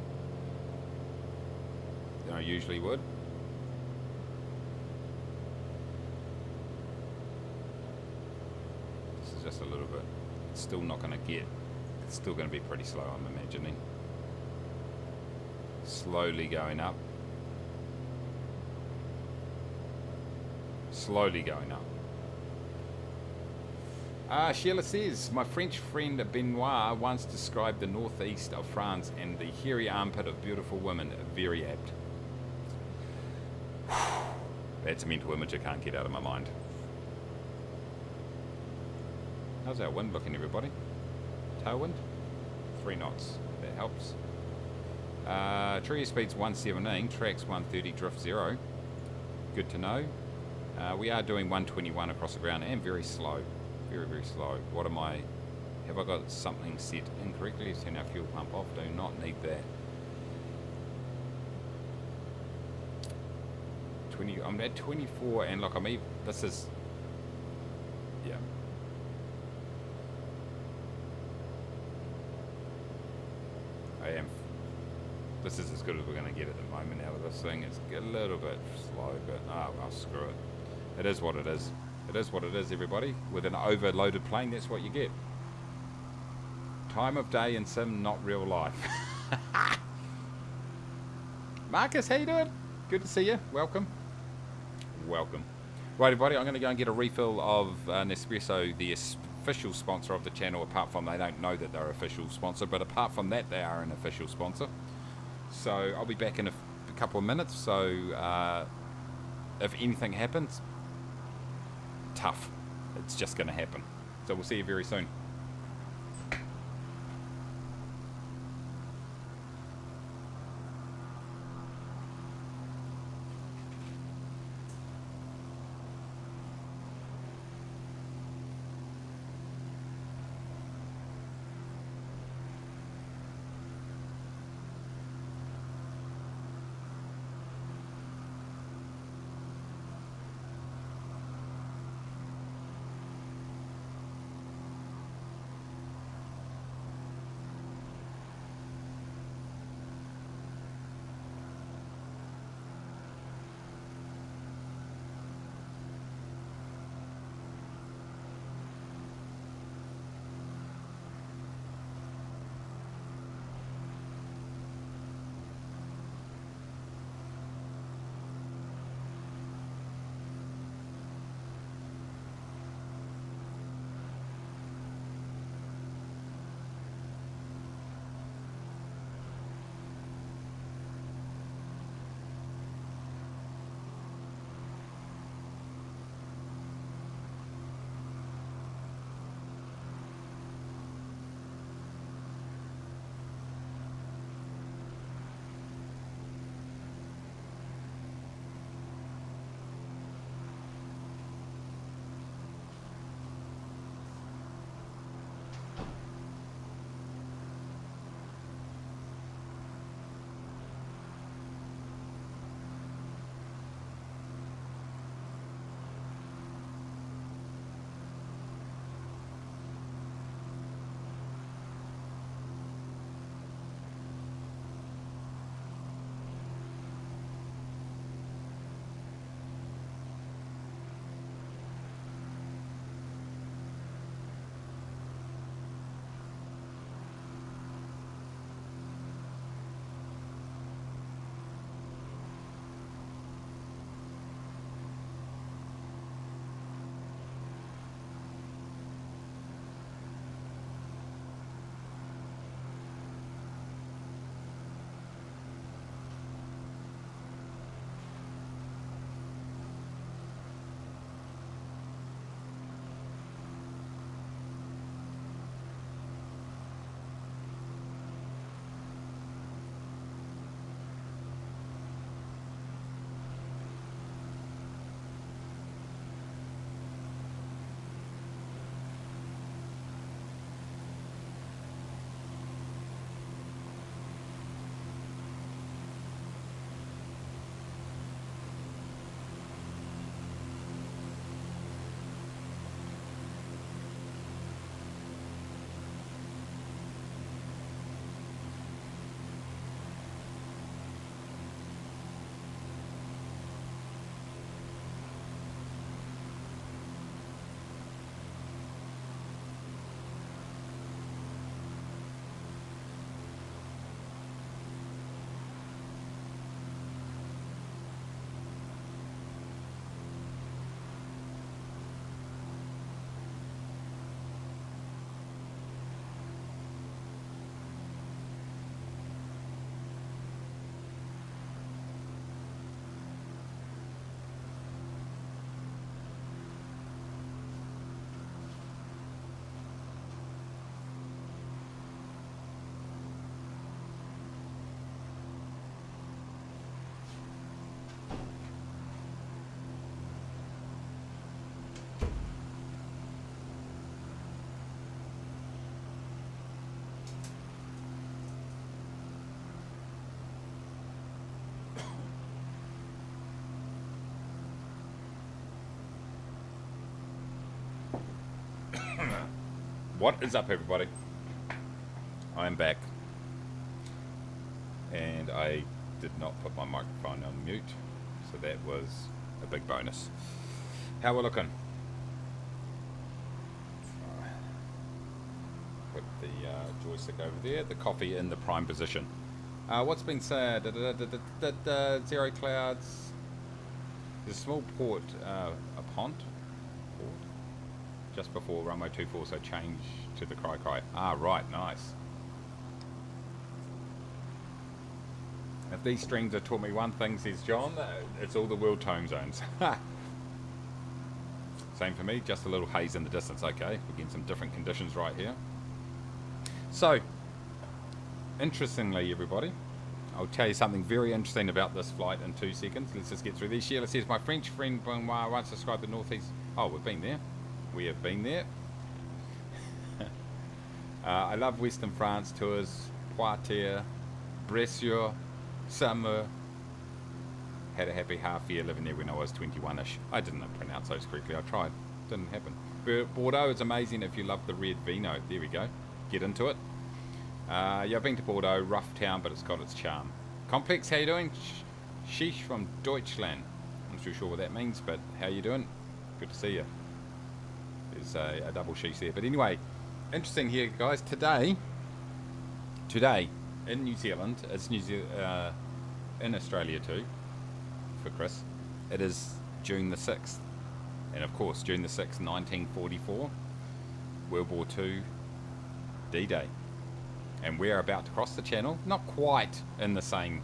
than I usually would. This is just a little bit. It's still not going to get. It's still going to be pretty slow, I'm imagining. Slowly going up. Slowly going up. Sheila says, my French friend Benoit once described the northeast of France and the hairy armpit of beautiful women. Very apt. That's a mental image I can't get out of my mind. How's our wind looking, everybody? Tailwind? 3 knots. That helps. Tree speed's 117, track's 130, drift 0. Good to know. We are doing 121 across the ground and very slow. Very, very slow. What am I... Have I got something set incorrectly? Let's turn our fuel pump off. Do not need that. 20, I'm at 24 and look, I'm even... This is... Yeah. I am... This is as good as we're going to get at the moment out of this thing. It's a little bit slow, but oh well, screw it. It is what it is. It is what it is, everybody. With an overloaded plane, that's what you get. Time of day in sim, not real life. Marcus, how you doing? Good to see you. Welcome. Welcome. Right, everybody, I'm going to go and get a refill of Nespresso, the official sponsor of the channel, apart from they don't know that they're an official sponsor, but apart from that, they are an official sponsor. So I'll be back in a couple of minutes, so if anything happens, tough. It's just going to happen. So we'll see you very soon. What is up, everybody? I am back, and I did not put my microphone on mute, so that was a big bonus. How we're looking? Put the joystick over there, the coffee in the prime position. What's been said? Zero clouds. There's a small port, a pont port, just before runway 24, so change to the cry. Ah, right, nice. If these streams have taught me one thing, says John, it's all the world time zones. Same for me, just a little haze in the distance. Okay, we're getting some different conditions right here. So, interestingly, everybody, I'll tell you something very interesting about this flight in 2 seconds. Let's just get through this. Sheila says, my French friend Benoit once described the northeast. Oh, we've been there. We have been there. I love Western France tours, Poitiers, Bressuire, Saumur. Had a happy half year living there when I was 21-ish. I didn't pronounce those correctly. I tried. Didn't happen. Bordeaux is amazing if you love the red vino. There we go. Get into it. Yeah, I've been to Bordeaux, rough town, but it's got its charm. Complex, how you doing? Sheesh from Deutschland. I'm not too sure what that means, but how you doing? Good to see you. There's a double sheesh there. But anyway, interesting here, guys. Today in New Zealand, it's in Australia too, for Chris, it is June the 6th. And of course, June the 6th, 1944, World War II, D-Day. And we're about to cross the channel, not quite in the same,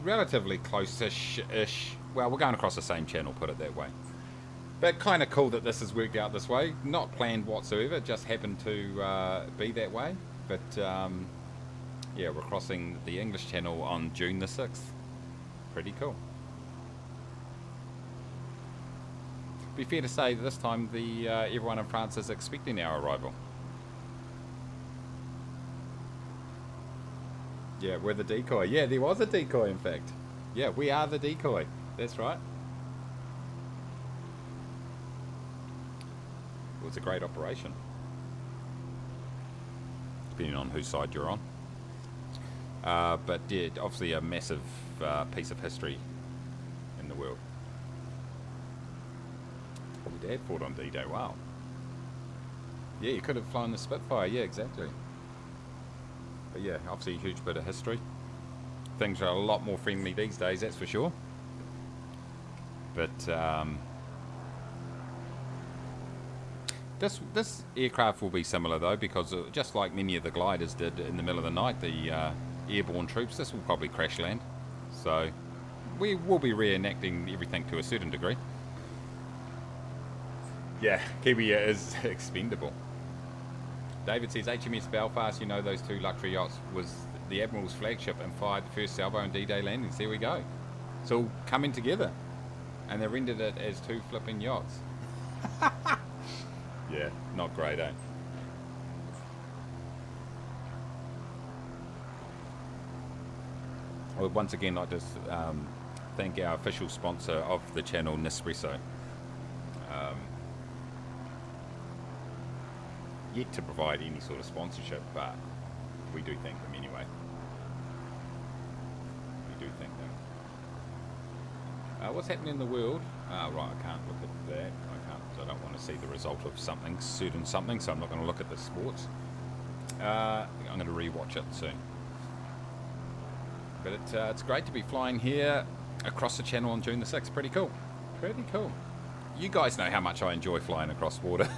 relatively close-ish, well, we're going across the same channel, put it that way. But kind of cool that this has worked out this way, not planned whatsoever, just happened to be that way. But yeah, we're crossing the English Channel on June the 6th. Pretty cool. Be fair to say that this time everyone in France is expecting our arrival. Yeah, we're the decoy. Yeah, there was a decoy, in fact. Yeah, we are the decoy. That's right. It was a great operation, depending on whose side you're on. But yeah, obviously a massive piece of history in the world. Your dad fought on D-Day, wow. Yeah, you could have flown the Spitfire, yeah, exactly. But yeah, obviously a huge bit of history. Things are a lot more friendly these days, that's for sure. But this aircraft will be similar though, because just like many of the gliders did in the middle of the night, the airborne troops, this will probably crash land. So we will be reenacting everything to a certain degree. Yeah, Kiwi is expendable. David says, HMS Belfast, you know those two luxury yachts, was the Admiral's flagship and fired the first salvo on D-Day landings. There we go. It's all coming together. And they rendered it as two flipping yachts. Yeah, not great, eh? I would once again like to thank our official sponsor of the channel, Nespresso. Yet to provide any sort of sponsorship, but we do thank them anyway. We do thank them. What's happening in the world? Right, I can't look at that. I can't, because I don't want to see the result of something, certain something, so I'm not going to look at the sports. I'm going to rewatch it soon. But it's great to be flying here across the channel on June the 6th. Pretty cool. Pretty cool. You guys know how much I enjoy flying across water.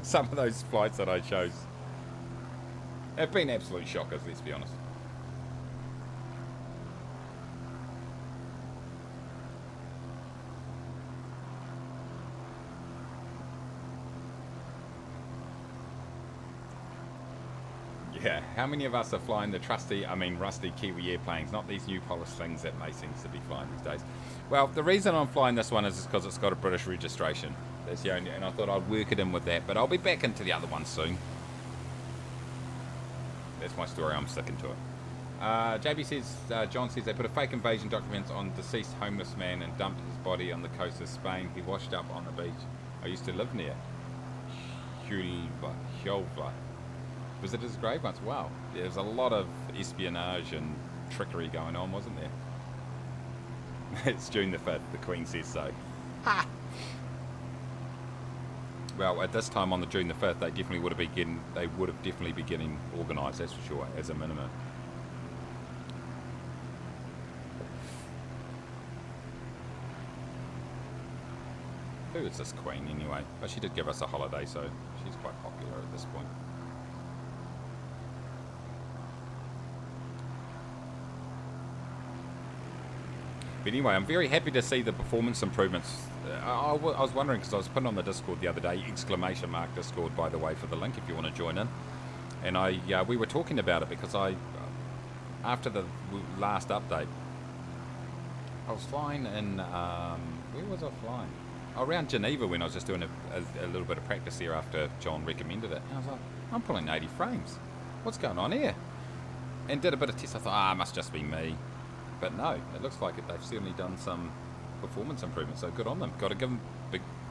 Some of those flights that I chose have been absolute shockers, let's be honest. Yeah, how many of us are flying the rusty Kiwi airplanes, not these new polished things that Mace seems to be flying these days? Well, the reason I'm flying this one is because it's got a British registration. That's the only, and I thought I'd work it in with that, but I'll be back into the other one soon. That's my story, I'm sticking to it. JB says, John says they put a fake invasion documents on deceased homeless man and dumped his body on the coast of Spain. He washed up on the beach. I used to live near Huelva. Visited his grave once. Wow. There was a lot of espionage and trickery going on, wasn't there? It's June the 5th, the Queen says so. Ha! Well, at this time on the June the 5th, they definitely would have definitely been getting organised, that's for sure, as a minimum. Who is this Queen anyway? But she did give us a holiday, so she's quite popular at this point. But anyway, I'm very happy to see the performance improvements. I was wondering, because I was putting on the Discord the other day, exclamation mark Discord, by the way, for the link if you want to join in. And we were talking about it because after the last update, I was flying in, where was I flying? Around Geneva when I was just doing a little bit of practice there after John recommended it. And I was like, I'm pulling 80 frames. What's going on here? And did a bit of test. I thought, it must just be me. But no, it looks like they've certainly done some performance improvements, so good on them. Got to give them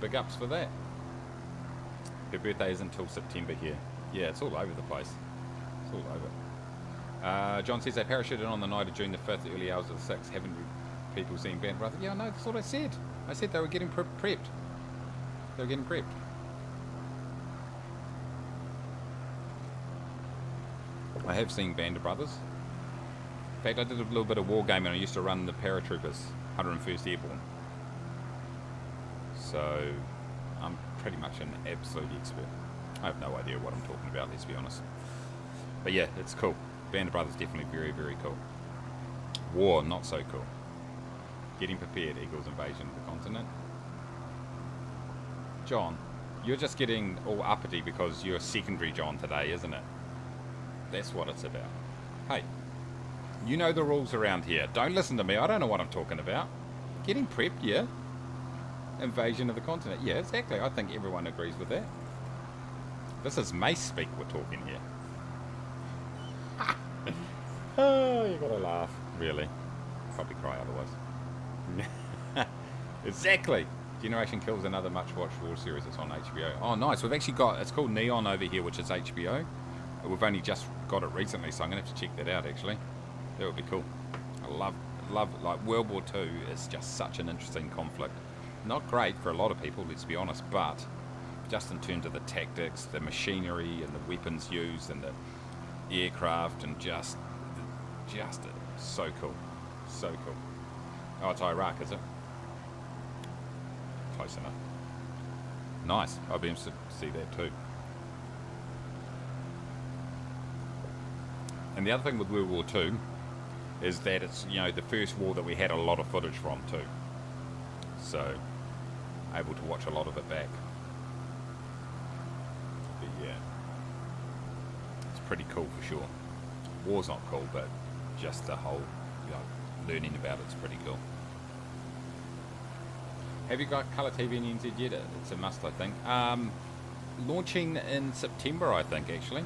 big ups for that. Her birthday isn't until September here. Yeah, it's all over the place. It's all over. John says they parachuted on the night of June the 5th, early hours of the 6th. Haven't people seen band brothers? Yeah, no, that's what I said. I said they were getting prepped. They were getting prepped. I have seen Band of Brothers. In fact, I did a little bit of wargaming and I used to run the paratroopers, 101st Airborne. So, I'm pretty much an absolute expert. I have no idea what I'm talking about, let's be honest. But yeah, it's cool. Band of Brothers definitely very, very cool. War, not so cool. Getting prepared equals invasion of the continent. John, you're just getting all uppity because you're secondary John today, isn't it? That's what it's about. Hey, you know the rules around here. Don't listen to me. I don't know what I'm talking about. Getting prepped, yeah. Invasion of the continent. Yeah, exactly. I think everyone agrees with that. This is Mace speak we're talking here. Oh, you gotta laugh. Really. Probably cry otherwise. Exactly. Generation Kills, another much-watched war series. It's on HBO. Oh, nice. We've actually got... It's called Neon over here, which is HBO. We've only just got it recently, so I'm going to have to check that out, actually. That would be cool. I love, like, World War II is just such an interesting conflict. Not great for a lot of people, let's be honest, but just in terms of the tactics, the machinery, and the weapons used, and the aircraft, and just so cool. So cool. Oh, it's Iraq, is it? Close enough. Nice. I'll be interested to see that too. And the other thing with World War II is that it's, you know, the first war that we had a lot of footage from too. So, able to watch a lot of it back. But yeah, it's pretty cool for sure. War's not cool, but just the whole, you know, learning about it's pretty cool. Have you got colour TV in NZ yet? It's a must, I think. Launching in September, I think, actually.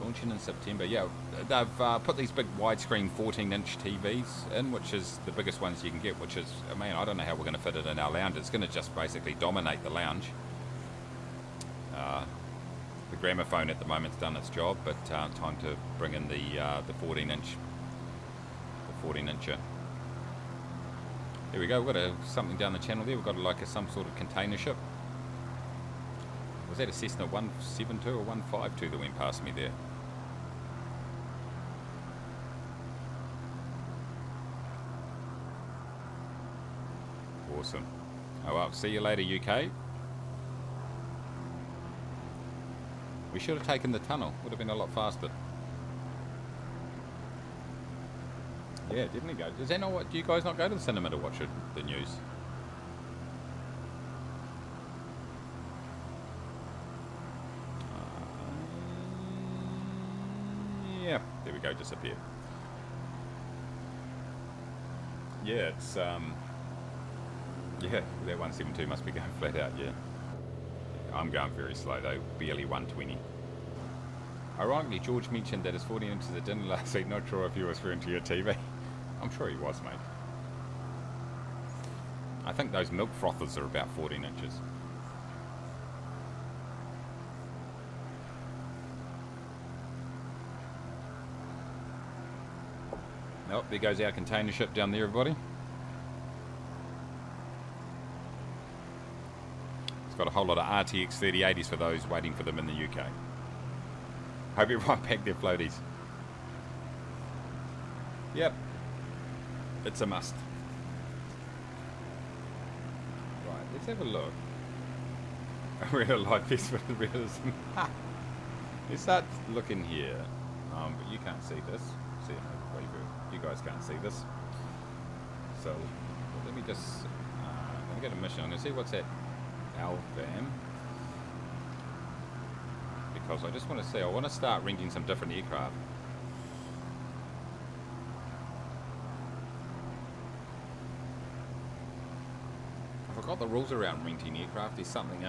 Launching in September, yeah. They've put these big widescreen 14-inch TVs in, which is the biggest ones you can get, which is, I mean, I don't know how we're going to fit it in our lounge. It's going to just basically dominate the lounge. The gramophone at the moment's done its job, but time to bring in the 14-inch, the 14-incher. There we go. We've got something down the channel there. We've got like some sort of container ship. Was that a Cessna 172 or 152 that went past me there? Awesome. Oh well, see you later, UK. We should have taken the tunnel. Would have been a lot faster. Yeah, definitely go. Does that not what? Do you guys not go to the cinema to watch the news? Yeah, there we go. Disappeared. Yeah, it's yeah, that 172 must be going flat out. Yeah, I'm going very slow though, barely 120. Ironically, George mentioned that his 14 inches at dinner last week. Not sure if he was referring to your TV. I'm sure he was, mate. I think those milk frothers are about 14 inches. Nope, there goes our container ship down there, everybody. It's got a whole lot of RTX 3080s for those waiting for them in the UK. Hope everyone packed their floaties. Yep, it's a must. Right, let's have a look. I really like this for the realism. Let's start looking here. But you can't see this. See, you guys can't see this. So let me just let me get a mission. I'm gonna see what's at Alfam, because I just want to see. I want to start renting some different aircraft. I forgot the rules around renting aircraft. There's something,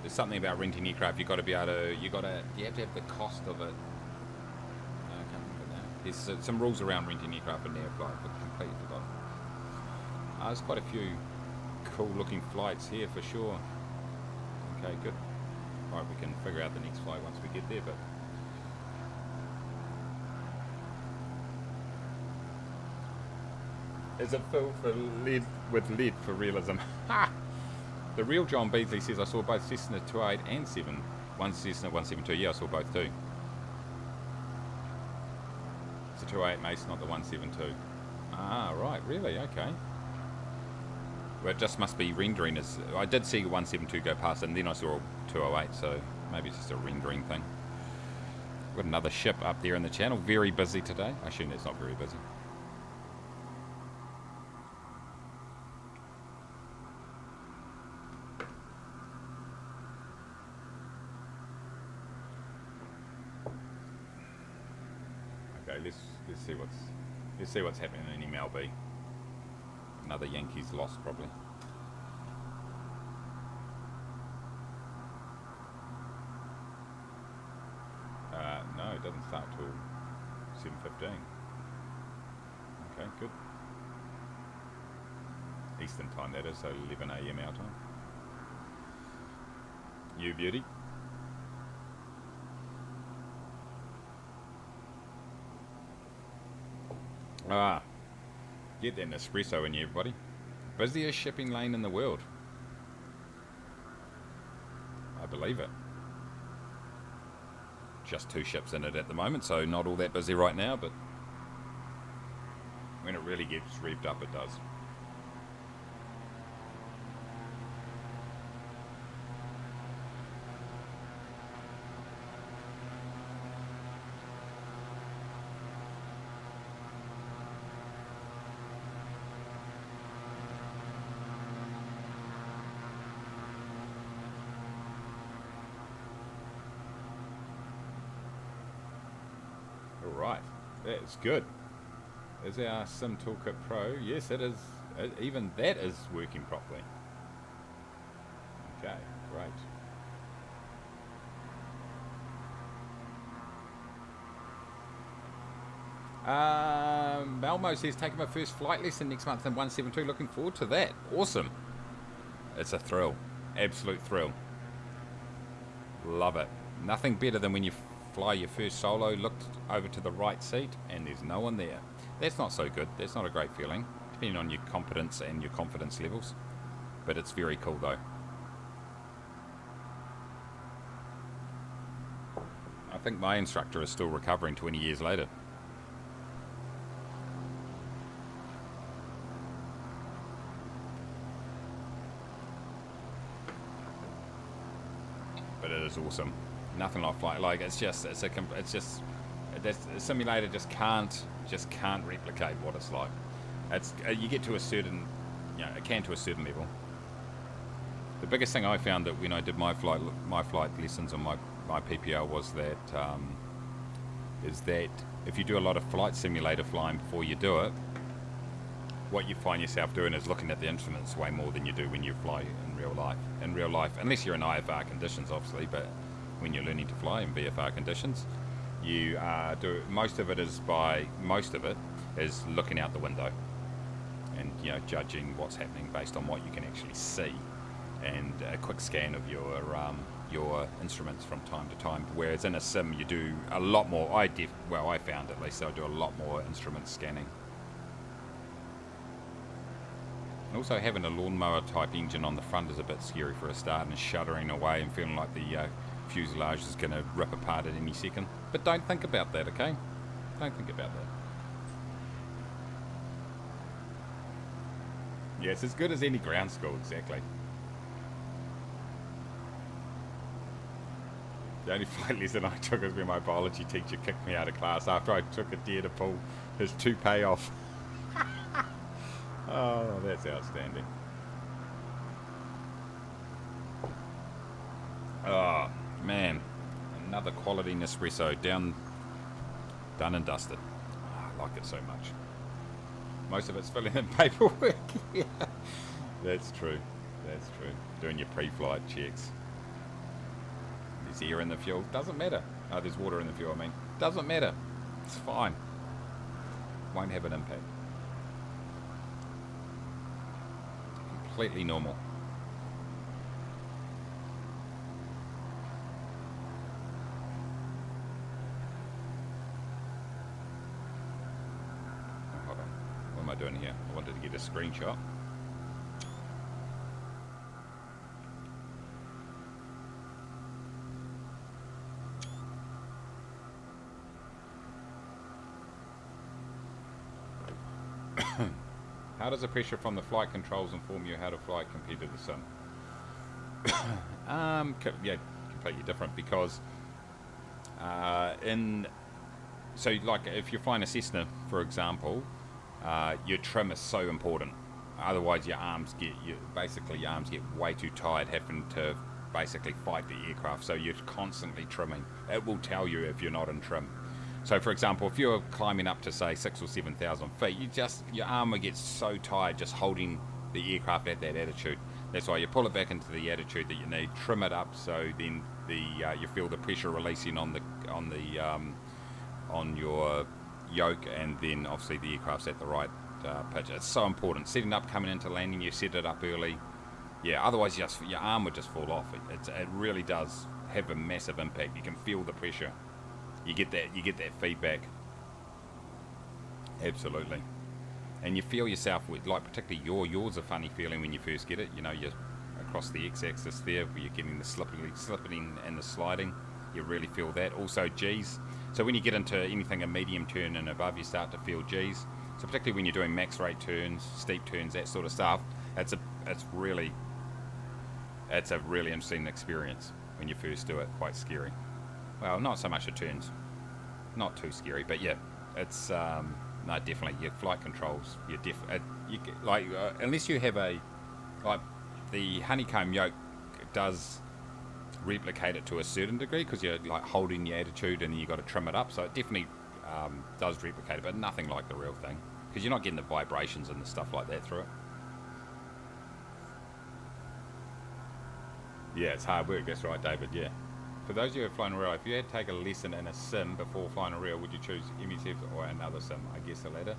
There's something about renting aircraft. You have to have to have the cost of it. I can't remember now. There's some rules around renting aircraft in Neofly. I've completely forgotten. There's quite a few cool looking flights here for sure. Okay, good. Alright, we can figure out the next flight once we get there, but is it filled with lead for realism? Ha! The real John Beasley says I saw both Cessna 208 and 7. One Cessna 172. Yeah, I saw both too. It's a 208 Mace, not the 172. Ah, right, really? Okay. Well, it just must be rendering. I did see 172 go past, and then I saw 208, so maybe it's just a rendering thing. Got another ship up there in the channel. Very busy today. I assume it's not very busy. Okay, let's see what's happening in MLB. Another Yankees loss, probably. No, it doesn't start till 7:15. Okay, good. Eastern time, that is, so 11 AM our time. You beauty. Get that Nespresso in you, everybody. Busiest shipping lane in the world. I believe it. Just 2 ships in it at the moment, so not all that busy right now, but when it really gets revved up, it does. Right, that's good. Is our Sim Toolkit Pro? Yes, it is. Even that is working properly. Okay, great. Malmo says taking my first flight lesson next month in 172. Looking forward to that. Awesome. It's a thrill. Absolute thrill. Love it. Nothing better than when you fly your first solo, looked over to the right seat and there's no one there. That's not so good. That's not a great feeling, depending on your competence and your confidence levels, but it's very cool though. I think my instructor is still recovering 20 years later. But it is awesome. Nothing like flight. Like the simulator just can't replicate what it's like. It's you get to a certain, it can to a certain level. The biggest thing I found that when I did my flight lessons on my PPL was that is that if you do a lot of flight simulator flying before you do it, what you find yourself doing is looking at the instruments way more than you do when you fly in real life. In real life, unless you're in IFR conditions, obviously, but when you're learning to fly in VFR conditions, you most of it is looking out the window and, you know, judging what's happening based on what you can actually see, and a quick scan of your instruments from time to time. Whereas in a sim you do a lot more. I found at least I do a lot more instrument scanning. Also, having a lawnmower type engine on the front is a bit scary for a start, and shuddering away and feeling like the fuselage is going to rip apart at any second. But don't think about that, okay? Don't think about that. Yeah, it's as good as any ground school, exactly. The only flight lesson I took was when my biology teacher kicked me out of class after I took a dare to pull his toupee off. Oh, that's outstanding. Oh, man. Another quality Nespresso done and dusted. Oh, I like it so much. Most of it's filling in paperwork. Yeah. That's true. That's true. Doing your pre-flight checks. There's air in the fuel. Doesn't matter. Oh, there's water in the fuel, I mean. Doesn't matter. It's fine. Won't have an impact. Completely normal. Oh, hold on. What am I doing here? I wanted to get a screenshot. How does the pressure from the flight controls inform you how to fly compared to the sim? Yeah, completely different, because so like if you're flying a Cessna, for example, your trim is so important. Otherwise, your arms get way too tired, having to basically fight the aircraft. So you're constantly trimming. It will tell you if you're not in trim. So, for example, if you're climbing up to, say, 6,000 or 7,000 feet, your armour gets so tired just holding the aircraft at that attitude. That's why you pull it back into the attitude that you need, trim it up, so then you feel the pressure releasing on your yoke, and then obviously the aircraft's at the right pitch. It's so important. Setting up, coming into landing, you set it up early. Yeah, otherwise your arm would just fall off. It really does have a massive impact. You can feel the pressure. You get that feedback. Absolutely. And you feel yourself with, like, particularly yours a funny feeling when you first get it. You know, you're across the x-axis there, where you're getting the slipping and the sliding. You really feel that. Also G's. So when you get into anything a medium turn and above, you start to feel G's. So particularly when you're doing max rate turns, steep turns, that sort of stuff, it's a really interesting experience when you first do it. Quite scary. Well, not so much the turns, not too scary, but yeah, it's no, definitely your flight controls. Unless you have the honeycomb yoke does replicate it to a certain degree, because you're like holding the attitude and you got to trim it up. So it definitely does replicate it, but nothing like the real thing, because you're not getting the vibrations and the stuff like that through it. Yeah, it's hard work. That's right, David. Yeah. For those of you who have flown a rail, if you had to take a lesson in a sim before flying a rail, would you choose msfs or another sim? I guess the latter.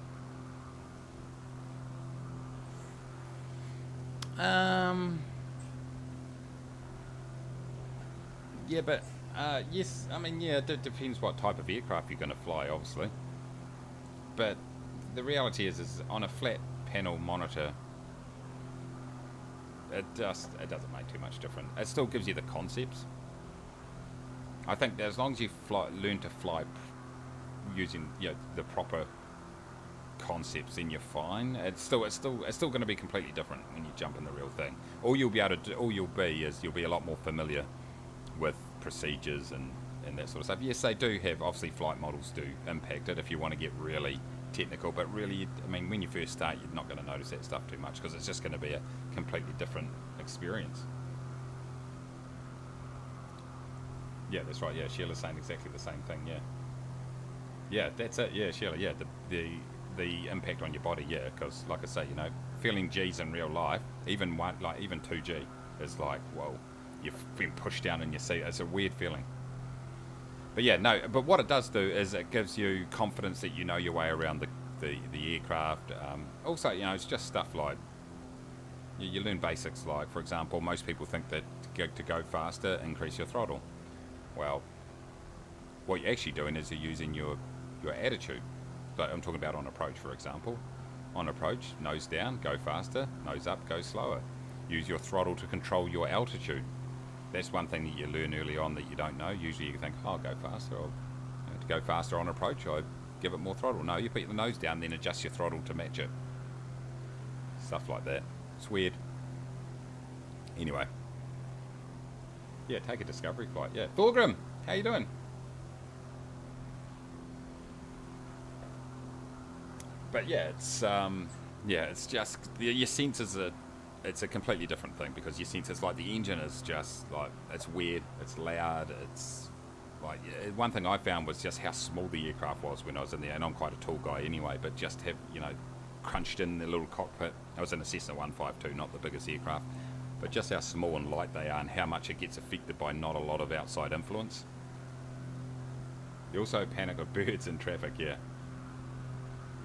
Yeah, but yes, I mean, yeah, it depends what type of aircraft you're going to fly, obviously. But the reality is on a flat panel monitor, it doesn't make too much difference. It still gives you the concepts. I think that as long as you learn to fly using, you know, the proper concepts, then you're fine. It's still going to be completely different when you jump in the real thing. All you'll be a lot more familiar with procedures and that sort of stuff. Yes, they do have, obviously flight models do impact it if you want to get really technical, but really, I mean, when you first start, you're not going to notice that stuff too much, because it's just going to be a completely different experience. Yeah, that's right. Yeah, Sheila's saying exactly the same thing. Yeah. Yeah, that's it. Yeah, Sheila. Yeah, the impact on your body. Yeah, because like I say, you know, feeling G's in real life, even 2G, is like, whoa, you've been pushed down in your seat. It's a weird feeling. But yeah, no, but what it does do is it gives you confidence that you know your way around the aircraft. Also, you know, it's just stuff like, you learn basics like, for example, most people think that to go faster, increase your throttle. Well, what you're actually doing is you're using your attitude. Like I'm talking about on approach, for example. On approach, nose down, go faster, nose up, go slower. Use your throttle to control your altitude. That's one thing that you learn early on that you don't know. Usually you think, oh, I'll go faster. Or, to go faster on approach, I give it more throttle. No, you put the nose down, then adjust your throttle to match it. Stuff like that. It's weird. Anyway. Yeah, take a discovery flight. Yeah. Thorgrim, how you doing? But yeah, it's just your sensors are. It's a completely different thing because your sensors, like the engine, is just like, it's weird, it's loud, it's like, one thing I found was just how small the aircraft was when I was in there, and I'm quite a tall guy anyway, but just have, you know, crunched in the little cockpit. I was in a Cessna 152, not the biggest aircraft, but just how small and light they are and how much it gets affected by not a lot of outside influence. You also panic of birds in traffic, yeah.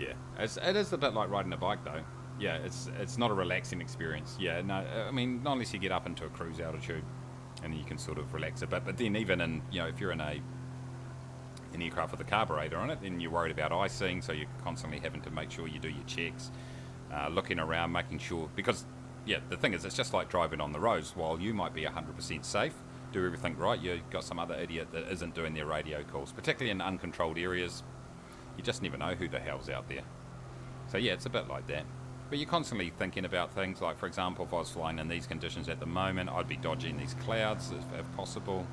Yeah, it is a bit like riding a bike though. Yeah, it's not a relaxing experience. Yeah, no, I mean, not unless you get up into a cruise altitude and you can sort of relax a bit. But then even in, you know, if you're in an aircraft with a carburetor on it, then you're worried about icing, so you're constantly having to make sure you do your checks, looking around, making sure, because, yeah, the thing is, it's just like driving on the roads. While you might be 100% safe, do everything right, you've got some other idiot that isn't doing their radio calls, particularly in uncontrolled areas. You just never know who the hell's out there. So yeah, it's a bit like that. But you're constantly thinking about things like, for example, if I was flying in these conditions at the moment, I'd be dodging these clouds if possible.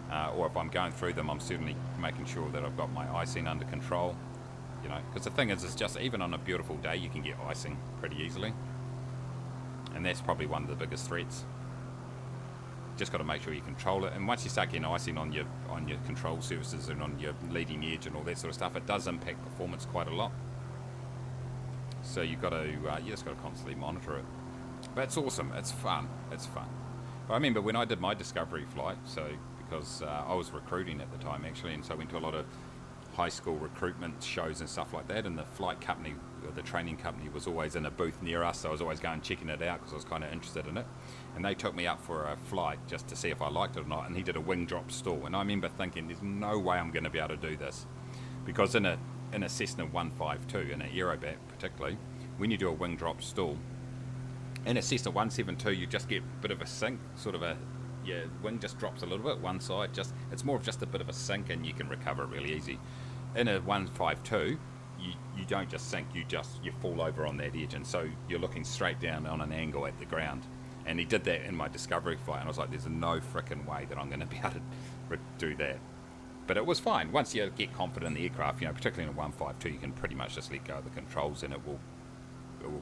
Or if I'm going through them, I'm certainly making sure that I've got my icing under control. You know, because the thing is, it's just, even on a beautiful day, you can get icing pretty easily. And that's probably one of the biggest threats. Just got to make sure you control it. And once you start getting icing on your control surfaces and on your leading edge and all that sort of stuff, it does impact performance quite a lot. So you've got to, you just got to constantly monitor it. But it's awesome. It's fun. It's fun. But I remember when I did my discovery flight, so because I was recruiting at the time actually, and so I went to a lot of high school recruitment shows and stuff like that, and the flight company, the training company, was always in a booth near us, so I was always going checking it out because I was kind of interested in it. And they took me up for a flight just to see if I liked it or not, and he did a wing drop stall, and I remember thinking, there's no way I'm going to be able to do this, because in a Cessna 152, in an Aerobat particularly, when you do a wing drop stall, in a Cessna 172 you just get a bit of a sink, sort of a, yeah, wing just drops a little bit one side, just, it's more of just a bit of a sink and you can recover it really easy. In a 152 you don't just sink, you fall over on that edge, and so you're looking straight down on an angle at the ground. And he did that in my discovery flight, and I was like, there's no frickin' way that I'm going to be able to do that. But it was fine. Once you get confident in the aircraft, you know, particularly in a 152, you can pretty much just let go of the controls and it will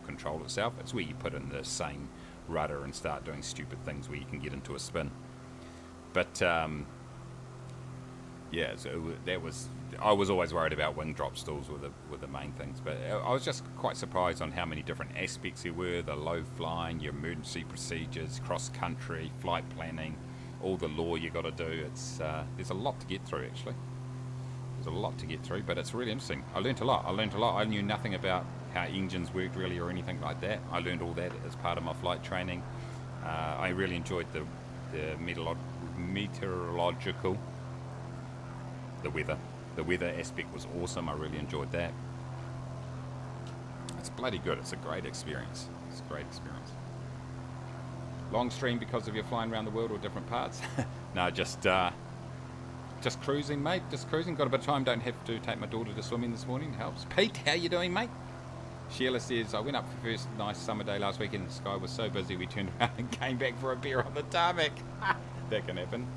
control itself. It's where you put in the same rudder and start doing stupid things where you can get into a spin. But yeah, so that was, I was always worried about wing drop stalls were the main things. But I was just quite surprised on how many different aspects there were: the low flying, your emergency procedures, cross country, flight planning, all the law you got to do. It's there's a lot to get through actually. There's a lot to get through, but it's really interesting. I learnt a lot. I knew nothing about how engines worked really or anything like that. I learned all that as part of my flight training. I really enjoyed the meteorological, the weather aspect was awesome. I really enjoyed that. It's bloody good. It's a great experience. It's a great experience. Long stream because of your flying around the world or different parts? No, just cruising, mate. Just cruising. Got a bit of time. Don't have to take my daughter to swimming this morning. Helps. Pete, how you doing, mate? Sheila says, I went up for the first nice summer day last weekend. The sky was so busy we turned around and came back for a beer on the tarmac. That can happen.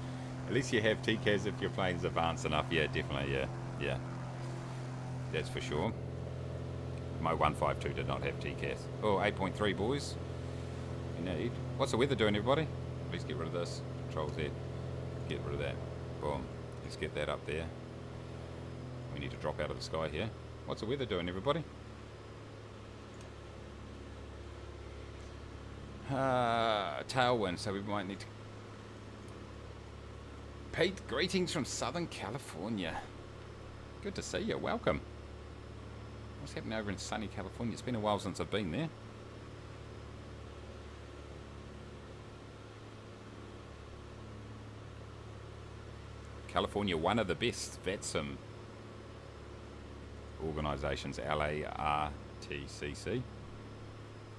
At least you have TCAS if your plane's advanced enough. Yeah, definitely. Yeah. That's for sure. My 152 did not have TCAS. Oh, 8.3, boys. You need. What's the weather doing, everybody? Please get rid of this. Control Z. Get rid of that. Boom. Let's get that up there. We need to drop out of the sky here. What's the weather doing, everybody? Tailwind, so we might need to Pete, greetings from Southern California. Good to see you. Welcome. What's happening over in sunny California? It's been a while since I've been there. California, one of the best VATSIM organisations, LARTCC.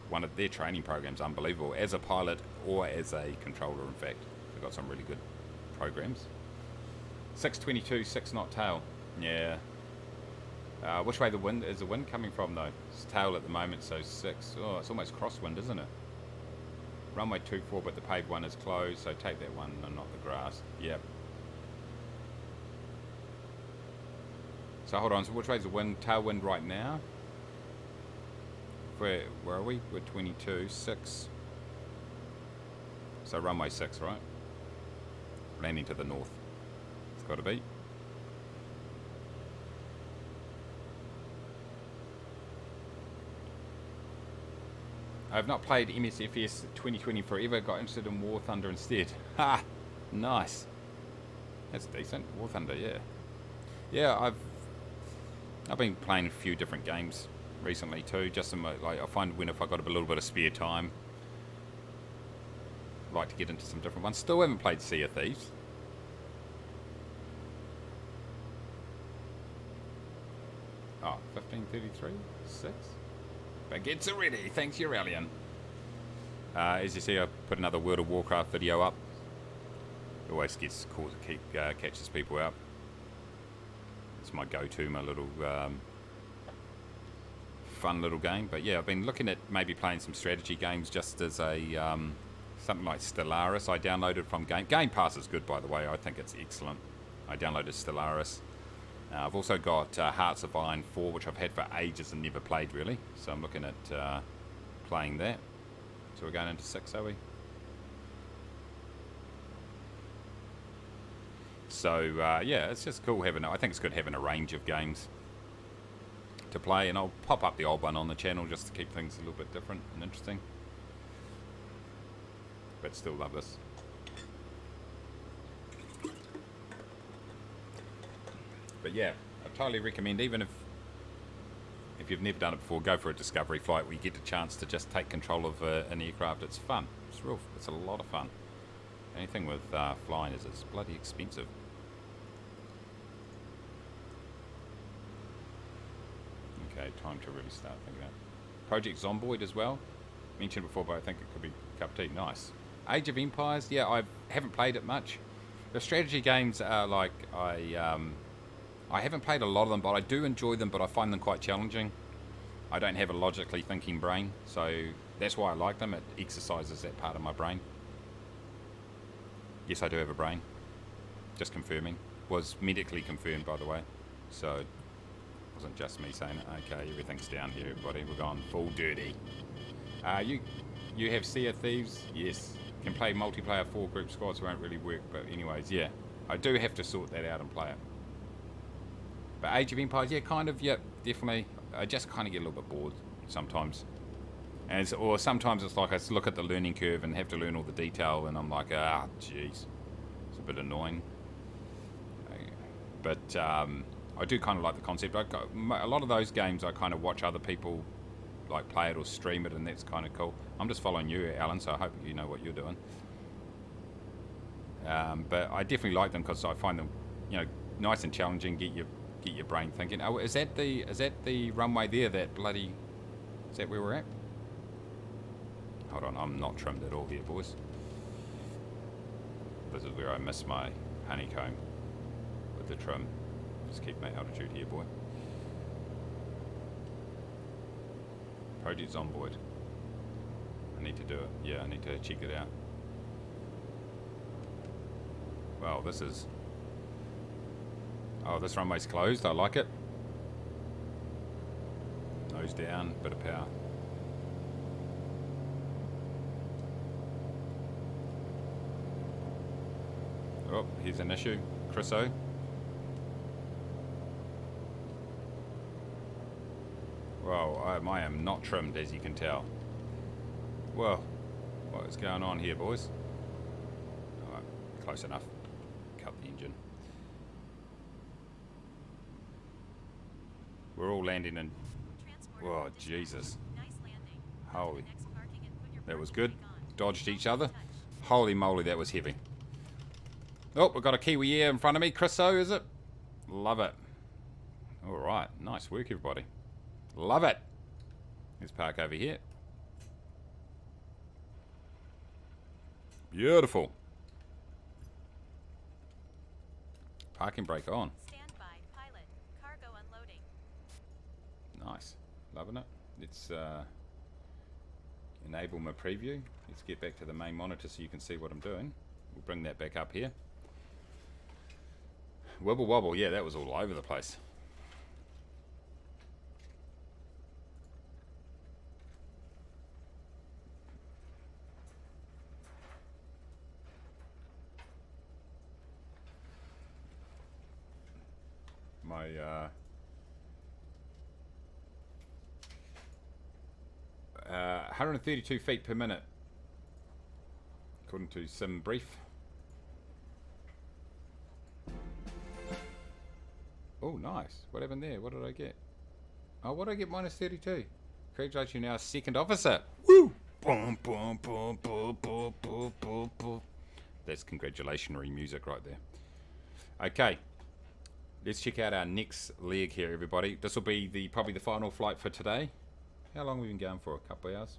One of their training programs, unbelievable. As a pilot or as a controller, in fact. They've got some really good programs. 622, 6 knot tail. Yeah. Which way is the wind coming from, though? It's tail at the moment, so 6. Oh, it's almost crosswind, isn't it? Runway 24, but the paved one is closed, so take that one and not the grass. Yep. So hold on, so which way is the wind? Tailwind right now? Where are we? We're 22, 6. So runway 6, right? Landing to the north. It's got to be. I've not played MSFS 2020 forever. Got interested in War Thunder instead. Ha! Nice. That's decent. War Thunder, yeah. Yeah, I've been playing a few different games recently too. Just in my, like, I find when if I got a little bit of spare time, I like to get into some different ones. Still haven't played Sea of Thieves. Oh, 15:33, 6. Baguettes are ready. Thanks, Euralian. As you see, I put another World of Warcraft video up. It always gets cool to keep catches people out. It's my go-to, my little fun little game. But yeah, I've been looking at maybe playing some strategy games just as a something like Stellaris. I downloaded from Game Pass is good, by the way. I think it's excellent. I downloaded Stellaris. I've also got Hearts of Iron 4, which I've had for ages and never played really. So I'm looking at playing that. So we're going into 6, are we? So yeah, it's just cool having. I think it's good having a range of games to play, and I'll pop up the old one on the channel just to keep things a little bit different and interesting. But still love this. But yeah, I totally recommend, even if you've never done it before, go for a discovery flight where you get a chance to just take control of an aircraft. It's fun. It's a lot of fun. Anything with flying is it's bloody expensive. Okay, time to really start thinking about Project Zomboid as well. Mentioned before, but I think it could be a cup of tea. Nice. Age of Empires. Yeah, I haven't played it much. The strategy games are like I haven't played a lot of them, but I do enjoy them, but I find them quite challenging. I don't have a logically thinking brain, so that's why I like them. It exercises that part of my brain. Yes, I do have a brain. Just confirming. Was medically confirmed, by the way. So it wasn't just me saying it. Okay, everything's down here, everybody. We're going full dirty. You have Sea of Thieves? Yes. Can play multiplayer 4 group squads, won't really work, but anyways, yeah. I do have to sort that out and play it. But Age of Empires, yeah, kind of, yep, definitely. I just kind of get a little bit bored sometimes. Or sometimes it's like I look at the learning curve and have to learn all the detail, and I'm like, jeez, it's a bit annoying. But I do kind of like the concept. A lot of those games I kind of watch other people like play it or stream it, and that's kind of cool. I'm just following you, Alan, so I hope you know what you're doing. But I definitely like them because I find them, nice and challenging. Get your brain thinking. Oh, is that the runway there? That bloody, is that where we're at? Hold on, I'm not trimmed at all here, boys. This is where I miss my honeycomb with the trim. Just keep my altitude here, boy. Project Zomboid. I need to do it. Yeah, I need to check it out. Well, this is... Oh, this runway's closed. I like it. Nose down, bit of power. Oh, here's an issue. Chriso. Well, I am not trimmed, as you can tell. Well, what is going on here, boys? Alright, close enough. Cut the engine. We're all landing in... Transporter Oh, from dispatch. Jesus. Nice landing. Holy. Next parking and put your That was parking good. brake on. Dodged each other. Touch. Holy moly, that was heavy. Oh, we've got a Kiwi Air in front of me. Chriso, is it? Love it. All right. Nice work, everybody. Love it. Let's park over here. Beautiful. Parking brake on. Stand by. Pilot. Cargo unloading. Nice. Loving it. Let's enable my preview. Let's get back to the main monitor so you can see what I'm doing. We'll bring that back up here. Wibble wobble. Yeah, that was all over the place. My 132 feet per minute, according to Sim Brief. Oh, nice. What happened there? What did I get? Oh, what did I get? Minus 32. Congratulations, you're now a second officer. Woo! Boom, boom, boom, boom, boom, boom, boom, boom. That's congratulatory music right there. Okay. Let's check out our next leg here, everybody. This will be probably the final flight for today. How long have we been going for? A couple of hours?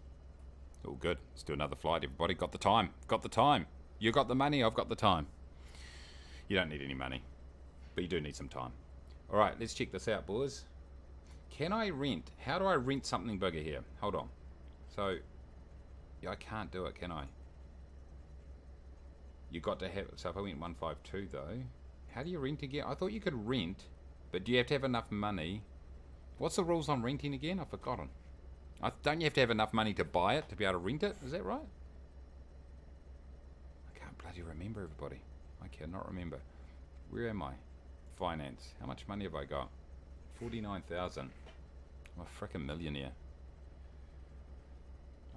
All good. Let's do another flight, everybody. Got the time. Got the time. You got the money, I've got the time. You don't need any money, but you do need some time. All right, let's check this out, boys. Can I rent? How do I rent something bigger here? Hold on. So, yeah, I can't do it, can I? You got to have... So if I went 152, though... How do you rent again? I thought you could rent, but do you have to have enough money? What's the rules on renting again? I've forgotten. Don't you have to have enough money to buy it to be able to rent it? Is that right? I can't bloody remember, everybody. I cannot remember. Where am I? Finance. How much money have I got? 49,000. I'm a frickin' millionaire.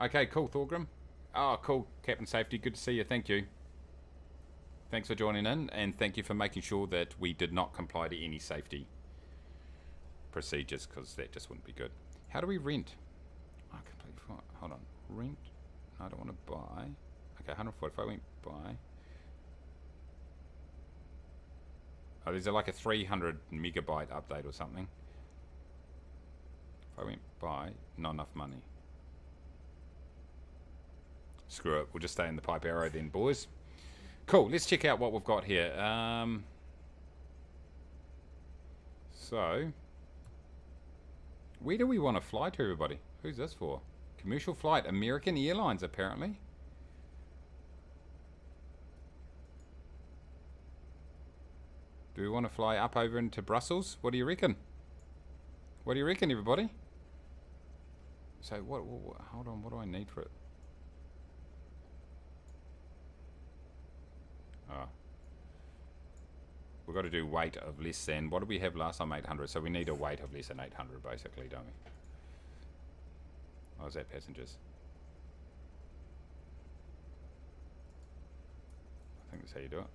Okay, cool, Thorgrim. Oh, cool. Captain Safety, good to see you. Thank you. Thanks for joining in, and thank you for making sure that we did not comply to any safety procedures, because that just wouldn't be good. How do we rent? Oh, completely fine. Hold on. Rent? No, I don't want to buy. Okay, 145. I went buy. Oh, there's like a 300 megabyte update or something. If I went buy, not enough money. Screw it. We'll just stay in the pipe arrow then, boys. Cool, let's check out what we've got here. So, where do we want to fly to, everybody? Who's this for? Commercial flight, American Airlines, apparently. Do we want to fly up over into Brussels? What do you reckon? What do you reckon, everybody? So, what hold on, what do I need for it? Oh. We've got to do weight of less than... What did we have last time? 800. So we need a weight of less than 800, basically, don't we? Oh, is that passengers? I think that's how you do it.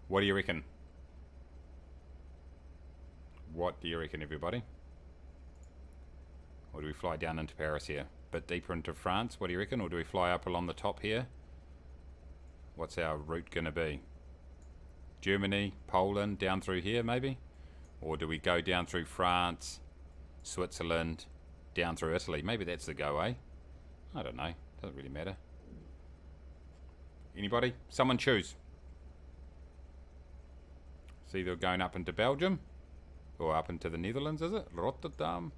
What do you reckon? What do you reckon, everybody? Or do we fly down into Paris here? A bit deeper into France, what do you reckon? Or do we fly up along the top here? What's our route going to be? Germany, Poland, down through here maybe? Or do we go down through France, Switzerland, down through Italy? Maybe that's the go, eh? I don't know. Doesn't really matter. Anybody? Someone choose. It's either going up into Belgium or up into the Netherlands, is it? Rotterdam.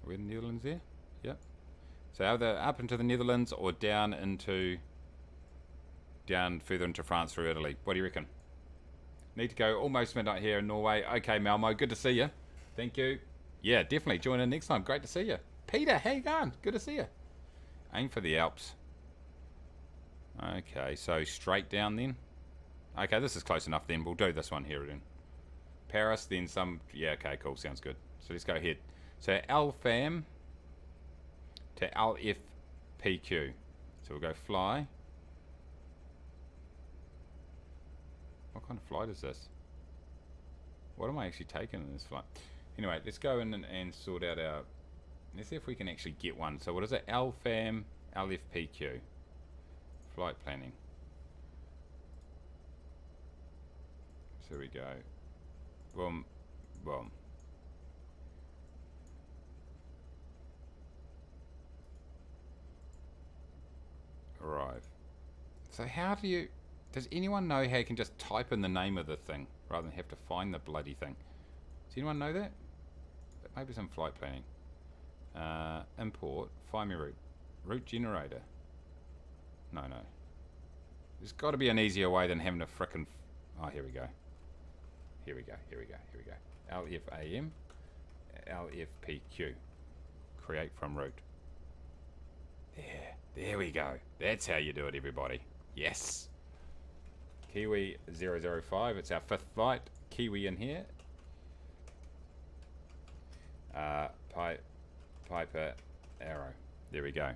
Are we in the Netherlands there? Yep. So either up into the Netherlands or down further into France through Italy. What do you reckon? Need to go almost midnight here in Norway. Okay, Malmo, good to see you. Thank you. Yeah, definitely. Join in next time. Great to see you. Peter, how you going? Good to see you. Aim for the Alps. Okay, so straight down then. Okay, this is close enough then. We'll do this one here then. Paris, then some... Yeah, okay, cool. Sounds good. So let's go ahead. So Alfam, to LFPQ. So we'll go fly. What kind of flight is this? What am I actually taking in this flight? Anyway, let's go in and sort out our... Let's see if we can actually get one. So what is it? LFAM, LFPQ. Flight planning. So we go. Boom, boom. Arrive. So how do you... Does anyone know how you can just type in the name of the thing rather than have to find the bloody thing? Does anyone know that? Maybe some flight planning. Import. Find me route. Route generator. No. There's got to be an easier way than having a frickin'... Oh, here we go. Here we go. LFAM. LFPQ. Create from route. There we go. That's how you do it, everybody. Yes. Kiwi 005. It's our 5th flight. Kiwi in here. Piper Arrow. There we go.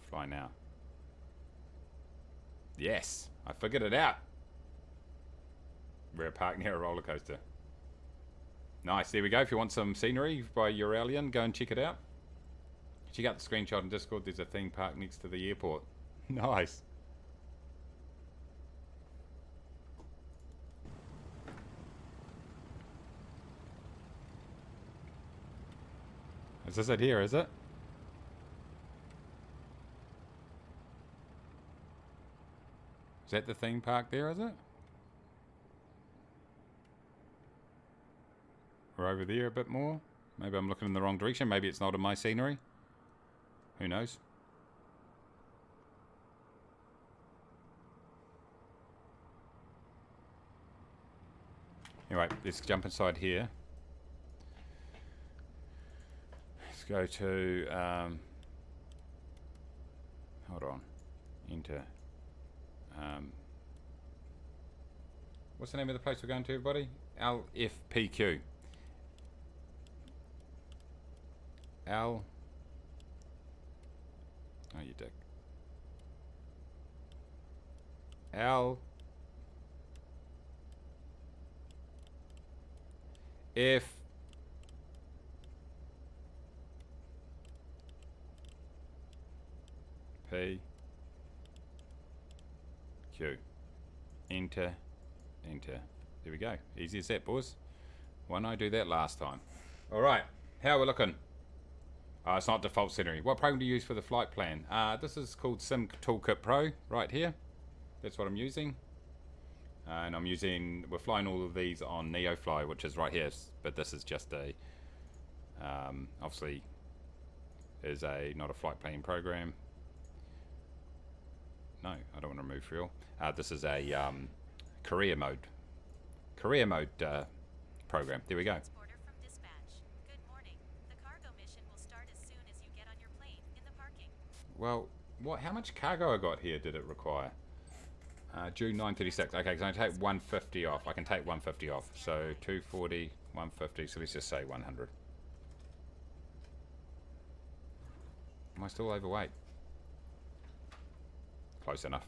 Fly now. Yes. I figured it out. We're parked near a roller coaster. Nice. There we go. If you want some scenery by Uralian, go and check it out. Check out the screenshot in Discord. There's a theme park next to the airport. Nice. Is this it here, is it? Is that the theme park there, is it? Or over there a bit more? Maybe I'm looking in the wrong direction. Maybe it's not in my scenery. Who knows? Anyway, let's jump inside here. Let's go to... hold on. Enter. What's the name of the place we're going to, everybody? LFPQ. Oh, you dick. F P Q. Enter. There we go. Easy as that, boys. Why didn't I do that last time? Alright, how are we looking? It's not default scenery. What program do you use for the flight plan? This is called Sim Toolkit Pro right here. That's what I'm using. And we're flying all of these on Neofly, which is right here. But this is just a, obviously, is not a flight planning program. No, I don't want to remove fuel. This is a career mode program. There we go. Well, how much cargo I got here did it require? June 936. Okay, so I can take 150 off. I can take 150 off. So 240, 150. So let's just say 100. Am I still overweight? Close enough.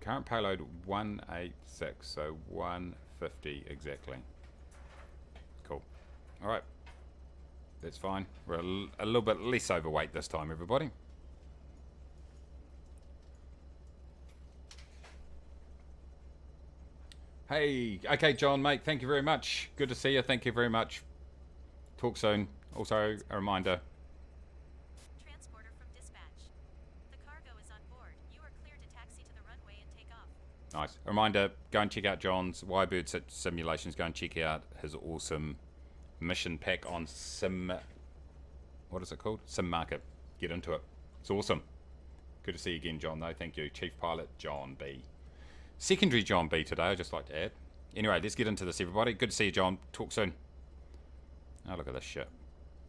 Current payload 186. So 150 exactly. Cool. All right. That's fine. We're a little bit less overweight this time, everybody. Hey, okay, John, mate, thank you very much. Good to see you. Thank you very much. Talk soon. Also, a reminder. Transporter from dispatch. The cargo is on board. You are clear to taxi to the runway and take off. Nice. A reminder, go and check out John's Wirebird Simulations. Go and check out his awesome mission pack on what is it called? Sim Market. Get into it. It's awesome. Good to see you again, John, though. Thank you. Chief Pilot John B. Secondary John B today, I'd just like to add. Anyway, let's get into this, everybody. Good to see you, John. Talk soon. Oh, look at this shit.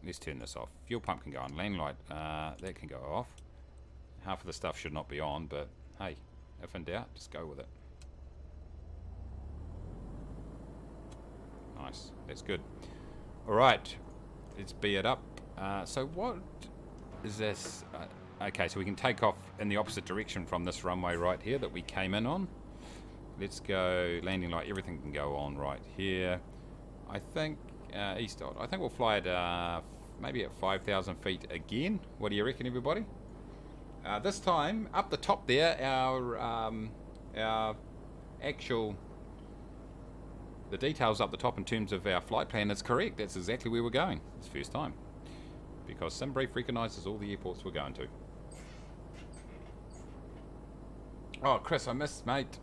Let's turn this off. Fuel pump can go on. Landing light, that can go off. Half of the stuff should not be on, but hey, if in doubt, just go with it. That's good. Alright, let's B it up. So what is this? Okay, so we can take off in the opposite direction from this runway right here that we came in on. Let's go landing light. Everything can go on right here. I think east. I think we'll fly at maybe at 5,000 feet again. What do you reckon, everybody? This time up the top there, our actual the details up the top in terms of our flight plan is correct. That's exactly where we're going. It's the first time because SimBrief recognises all the airports we're going to. Oh, Chris, I missed, mate.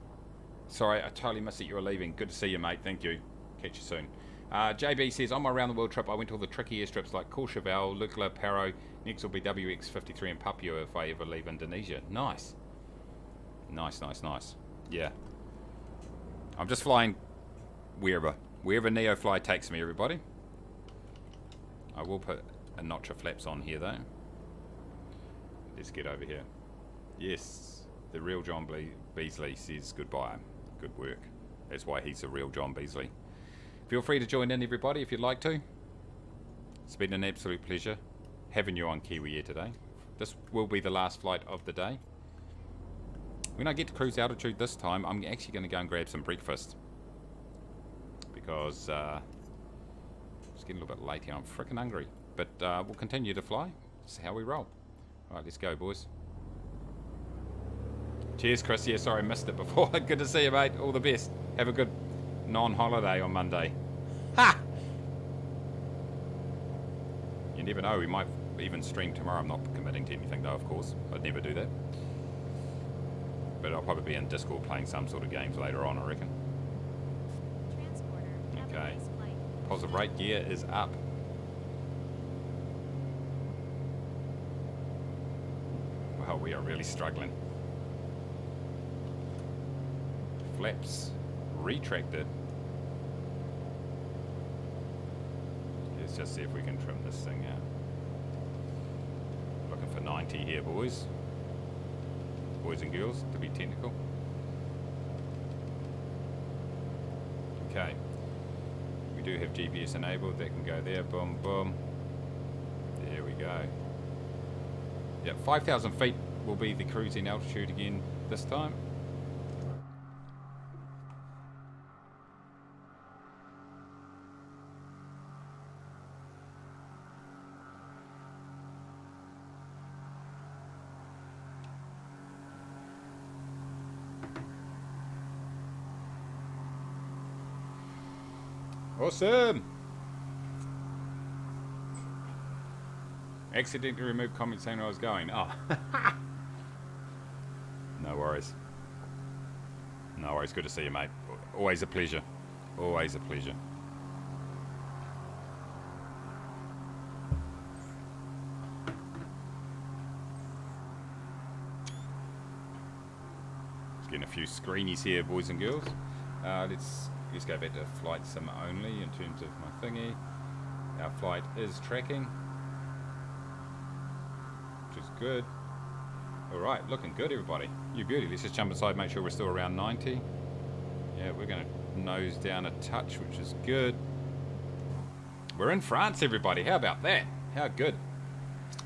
Sorry, I totally missed that you were leaving. Good to see you, mate. Thank you. Catch you soon. JB says, on my around the world trip, I went to all the tricky airstrips like Courchevel, Lukla, Paro. Next will be WX53 and Papua if I ever leave Indonesia. Nice. Nice, nice, nice. Yeah. I'm just flying wherever Neofly takes me, everybody. I will put a notch of flaps on here, though. Let's get over here. Yes, the real John Beasley says goodbye. Good work. That's why he's the real John Beasley. Feel free to join in, everybody, if you'd like to. It's been an absolute pleasure having you on Kiwi Air today. This will be the last flight of the day. When I get to cruise altitude this time, I'm actually going to go and grab some breakfast. Because it's getting a little bit late here. I'm freaking hungry. But we'll continue to fly. This is how we roll. Alright, let's go, boys. Cheers, Chris. Yeah, sorry I missed it before. Good to see you, mate. All the best. Have a good non-holiday on Monday. Ha! You never know. We might even stream tomorrow. I'm not committing to anything, though, of course. I'd never do that. But I'll probably be in Discord playing some sort of games later on, I reckon. Okay. Positive rate gear is up. Well, we are really struggling. Flaps retracted. Let's just see if we can trim this thing out. Looking for 90 here, boys and girls, to be technical. Okay. We do have GPS enabled. That can go there. Boom, boom. There we go. Yep, 5,000 feet will be the cruising altitude again this time. Awesome! Accidentally removed comments saying I was going. Oh. No worries. No worries. Good to see you, mate. Always a pleasure. Always a pleasure. Just getting a few screenies here, boys and girls. Let's go back to flight sim only in terms of my thingy. Our flight is tracking, which is good. Alright, looking good, everybody. You beauty. Let's just jump inside, make sure we're still around 90. Yeah, we're going to nose down a touch, which is good. We're in France, everybody. How about that? How good.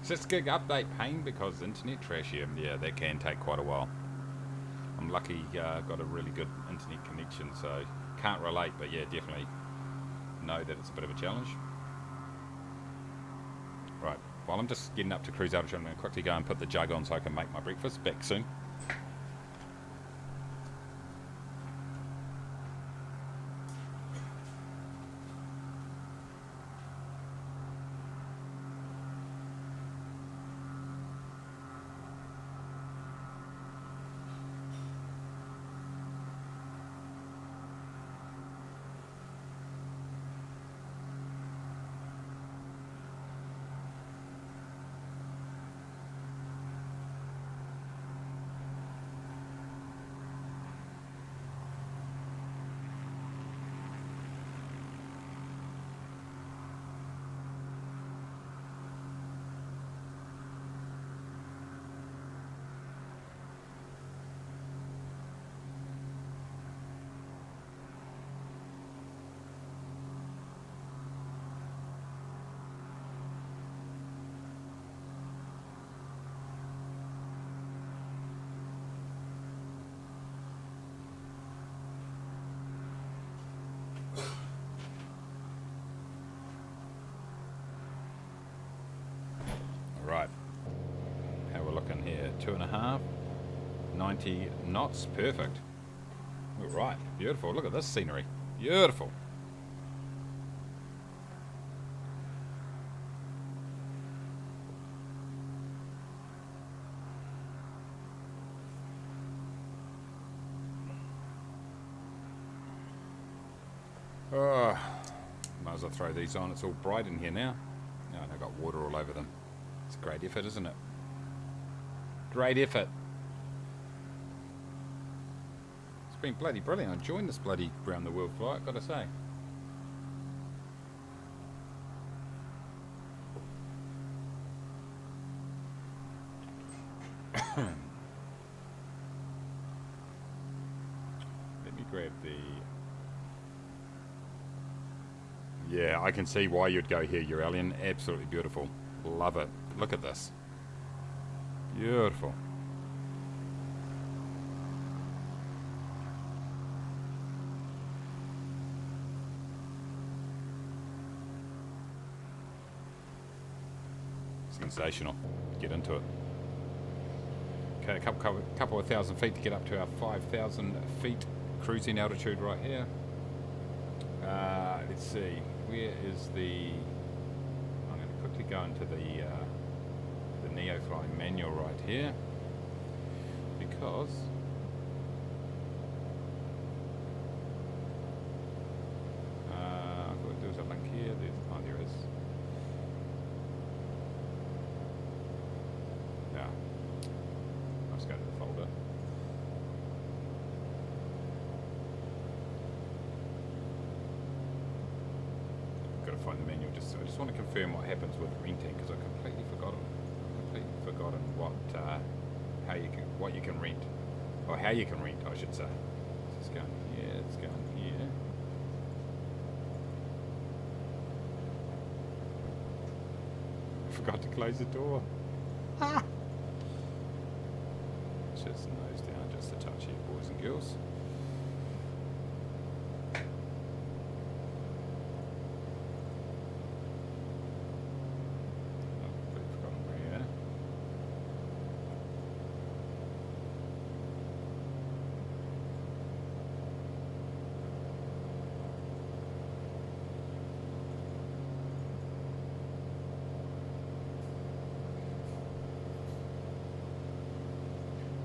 6 gig update pain because internet trash here. Yeah, that can take quite a while. I'm lucky got a really good internet connection, so can't relate, but yeah, definitely know that it's a bit of a challenge. Right, while I'm just getting up to cruise altitude, I'm going to quickly go and put the jug on so I can make my breakfast. Back soon. half. 90 knots, perfect. All right, beautiful. Look at this scenery. Beautiful. Oh, might as well throw these on. It's all bright in here now. Oh, and I've got water all over them. It's a great effort, isn't it? Great effort. It's been bloody brilliant. I'm enjoying this bloody round the world flight, gotta say. Let me grab the... Yeah, I can see why you'd go here, your alien. Absolutely beautiful. Love it. Look at this. Beautiful. Sensational. Get into it. Okay, a couple of thousand feet to get up to our 5,000 feet cruising altitude right here. Let's see. Where is the... I'm going to quickly go into the Neofly manual right here, because I thought there was a link here. There is. Yeah. Let's go to the folder. Got to find the manual. I just want to confirm what happens with renting, because I've completely forgotten what what you can rent, or how you can rent, I should say. It's going here. It's going here. I forgot to close the door. Ha! Just the nose down, just a touch here, boys and girls.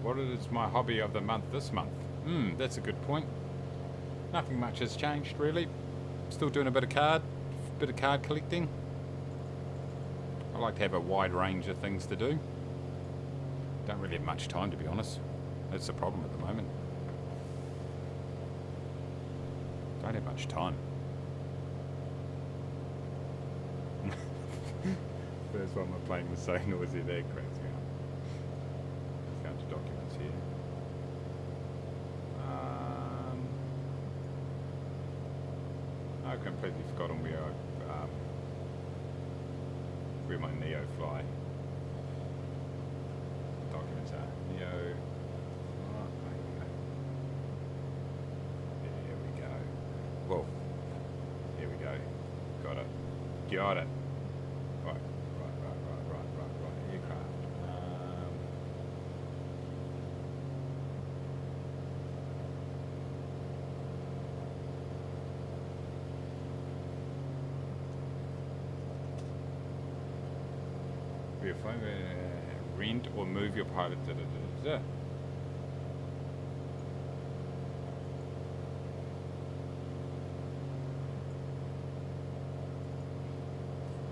What is my hobby of the month this month? That's a good point. Nothing much has changed really. Still doing a bit of card collecting. I like to have a wide range of things to do. Don't really have much time, to be honest. That's the problem at the moment. Don't have much time. First one we're playing was so noisy there, cracks me up. Let's go into documents here. I've completely forgotten where my Neofly documents are. There we go. Whoa. Here we go. Got it. Got it. Right. Aircraft. Rent or move your pilot.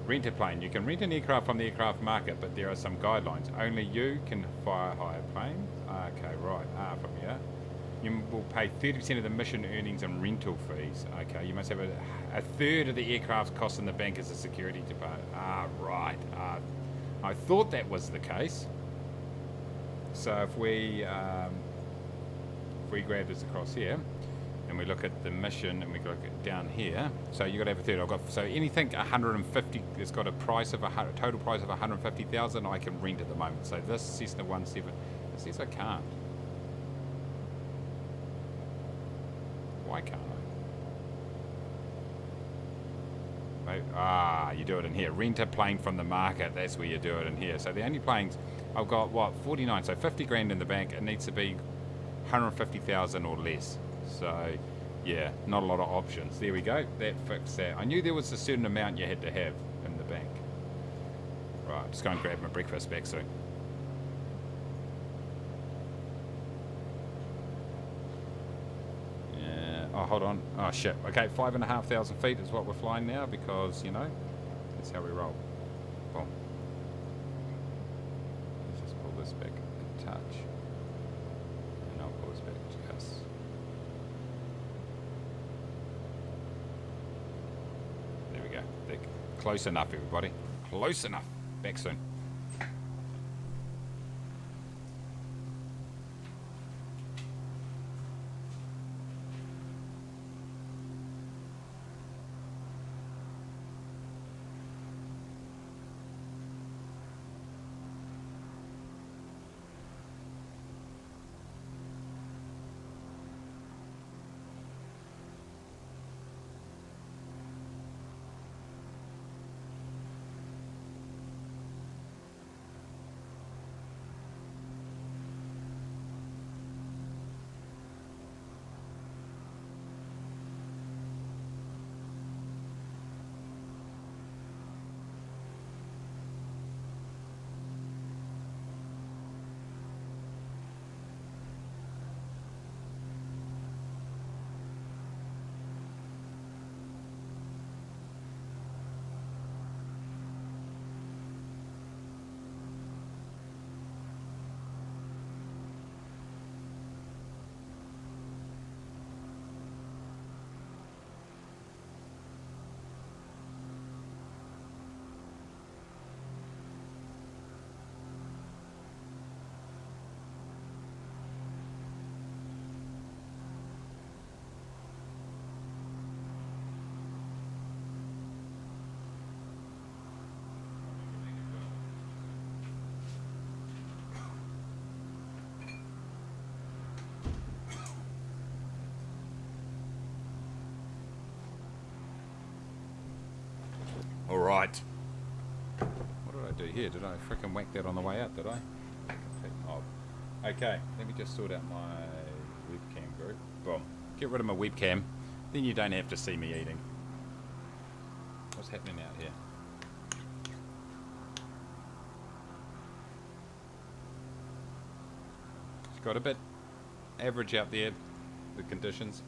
Rent a plane. You can rent an aircraft from the aircraft market, but there are some guidelines. Only you can hire planes. Okay, right. From here. You will pay 30% of the mission earnings and rental fees. Okay, you must have a third of the aircraft's cost in the bank as a security deposit. Right. I thought that was the case. So if we grab this across here, and we look at the mission, and we look at down here, so you got to have a third. So anything 150, it's got a price of a total price of 150,000. I can rent at the moment. So this Cessna 17, it says I can't. Why can't I? You do it in here. Rent a plane from the market. That's where you do it in here. So the only planes I've got, what, 49. So 50 grand in the bank. It needs to be 150,000 or less. So yeah, not a lot of options. There we go. That fixed that. I knew there was a certain amount you had to have in the bank. Right, just go and grab my breakfast back soon. Oh, hold on. Oh, shit. Okay, 5,500 feet is what we're flying now because, you know, that's how we roll. Boom. Let's just pull this back a touch. And I'll pull this back just. There we go. Close enough, everybody. Close enough. Back soon. All right. What did I do here? Did I frickin' whack that on the way out, did I? Okay, let me just sort out my webcam group. Boom. Get rid of my webcam. Then you don't have to see me eating. What's happening out here? It's got a bit average out there, the conditions.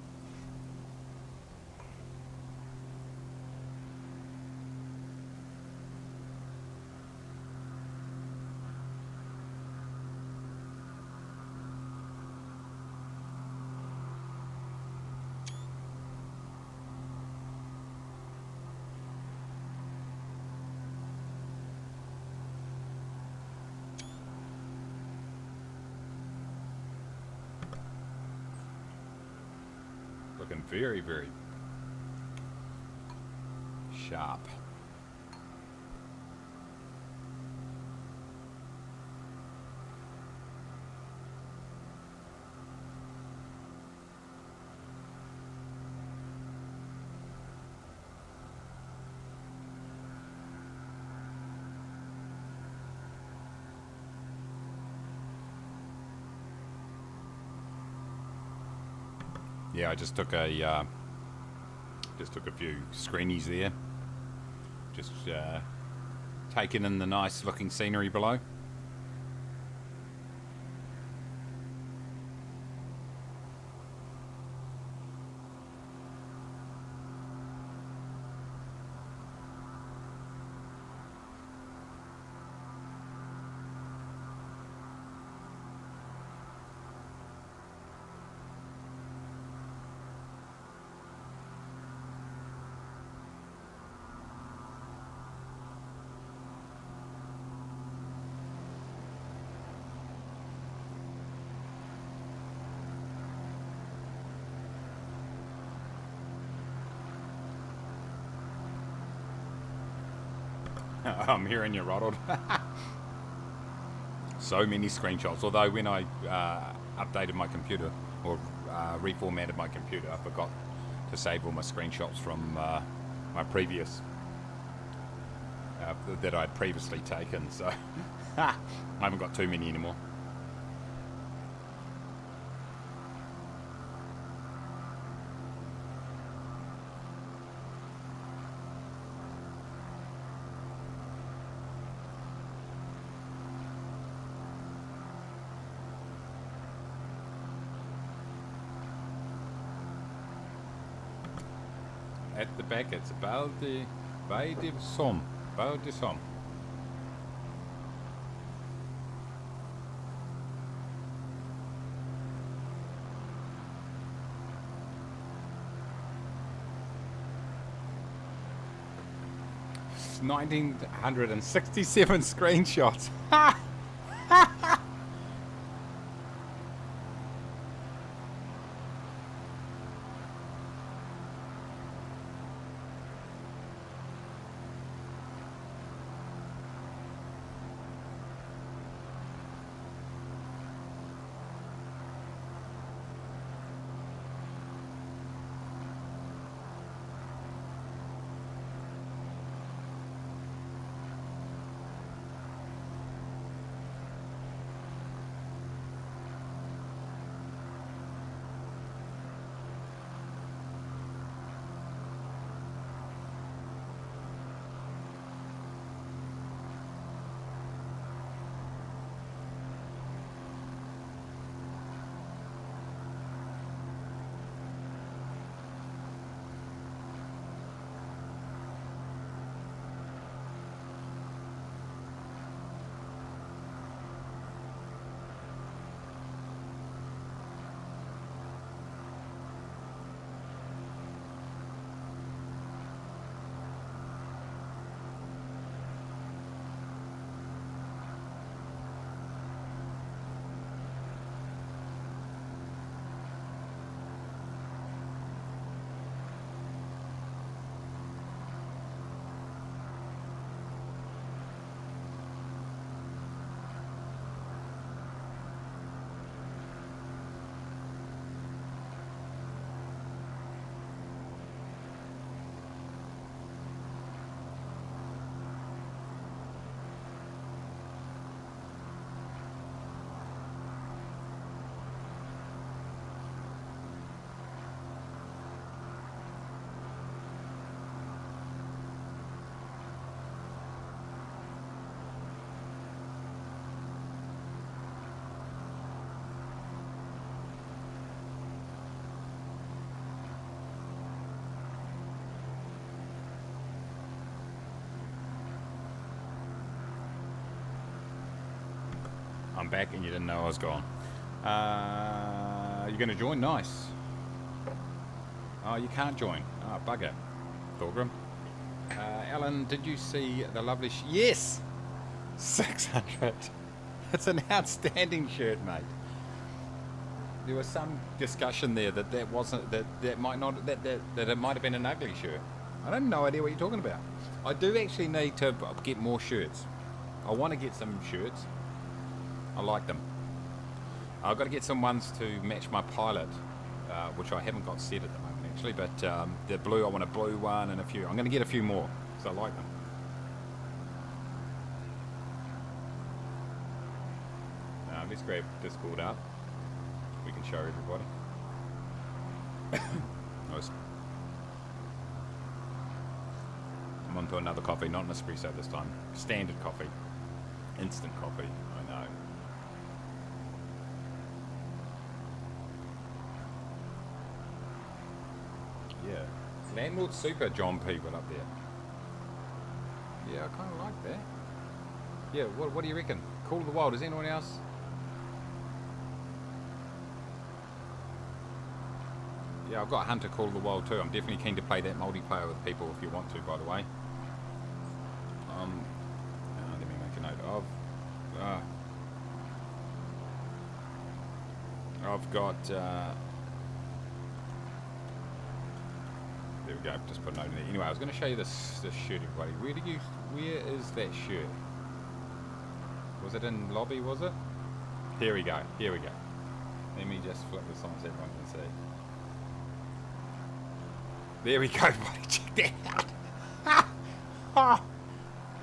Looking very, very sharp. Yeah, I just took a few screenies there. Just taking in the nice looking scenery below. I'm hearing you, Ronald. So many screenshots. Although when I updated my computer or reformatted my computer, I forgot to save all my screenshots from my previous that I'd previously taken, so I haven't got too many anymore. At the back, it's Val de Somme. Val de Somme. It's 1967 screenshots. I'm back and you didn't know I was gone. You're going to join? Nice. Oh, you can't join. Oh, bugger. Thorgrim. Alan, did you see the lovely... Yes! 600. It's an outstanding shirt, mate. There was some discussion there that wasn't... That might not... That it might have been an ugly shirt. I have no idea what you're talking about. I do actually need to get more shirts. I want to get some shirts. I like them. I've got to get some ones to match my pilot, which I haven't got set at the moment actually, but the blue, I want a blue one and a few. I'm going to get a few more, because I like them. Let's grab Discord up. We can show everybody. I'm on to another coffee, not an espresso this time. Standard coffee. Instant coffee, I know. Yeah. Landlord Super John P went up there. Yeah, I kind of like that. Yeah, what do you reckon? Call of the Wild, is anyone else? Yeah, I've got Hunter Call of the Wild too. I'm definitely keen to play that multiplayer with people if you want to, by the way. Let me make a note of... I've got... there we go, just put a note in there. Anyway, I was going to show you this shirt, everybody. Where is that shirt? Was it in lobby, was it? Here we go, here we go. Let me just flip this on so everyone can see. There we go, buddy. Check that out.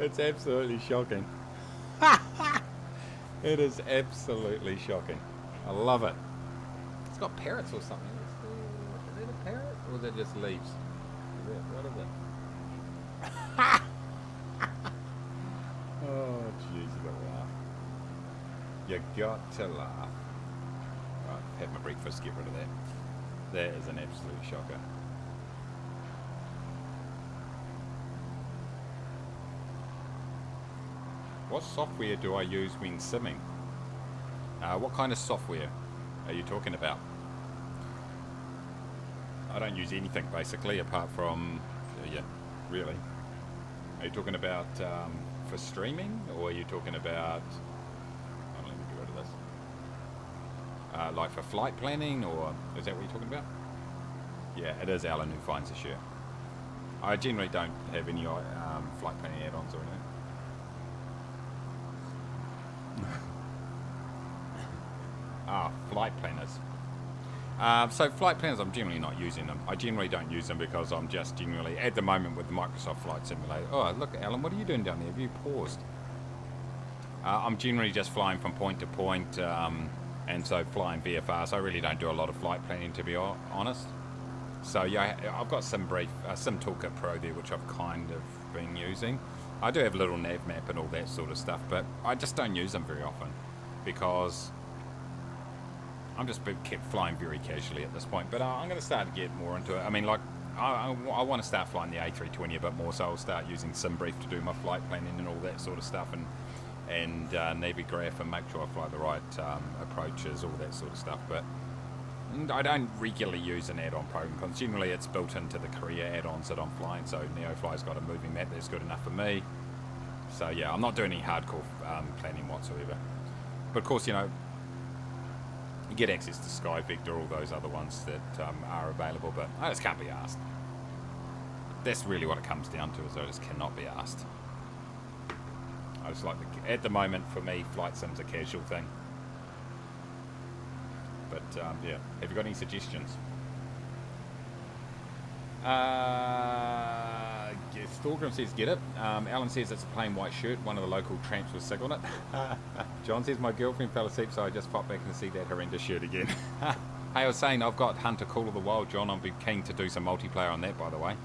It's absolutely shocking. It is absolutely shocking. I love it. It's got parrots or something. Is it a parrot or is it just leaves? What is it? Oh, jeez, you gotta laugh. You got to laugh. Right, I've had my breakfast, get rid of that. That is an absolute shocker. What software do I use when simming? What kind of software are you talking about? I don't use anything basically apart from, yeah, really. Are you talking about for streaming, or are you talking about, oh, let me get rid of this. Like for flight planning, or is that what you're talking about? Yeah, it is Alan who finds the shirt. I generally don't have any flight planning add-ons or anything. Flight planners. So flight planners, I'm generally not using them. I generally don't use them because I'm just generally, at the moment with the Microsoft Flight Simulator. Oh, look, Alan, what are you doing down there? Have you paused? I'm generally just flying from point to point, and so flying VFR, so I really don't do a lot of flight planning, to be honest. So yeah, I've got some Toolkit Pro there, which I've kind of been using. I do have a little nav map and all that sort of stuff, but I just don't use them very often because I'm just kept flying very casually at this point. But I'm going to start to get more into it. I mean, like, I want to start flying the A320 a bit more, so I'll start using SimBrief to do my flight planning and all that sort of stuff, and Navigraph, and make sure I fly the right approaches, all that sort of stuff. But I don't regularly use an add-on program because generally it's built into the career add-ons that I'm flying. So Neofly's got a moving map that's good enough for me. So yeah, I'm not doing any hardcore planning whatsoever. But of course, you know, you get access to SkyVector, all those other ones that are available, but I just can't be asked. That's really what it comes down to, is I just cannot be asked. I just like at the moment, for me, flight sim's a casual thing. But yeah, have you got any suggestions? Storgrim says get it. Alan says it's a plain white shirt. One of the local tramps was sick on it. John says my girlfriend fell asleep, so I just popped back and see that horrendous shirt again. Hey, I was saying I've got Hunter Call of the Wild, John. I'll be keen to do some multiplayer on that, by the way.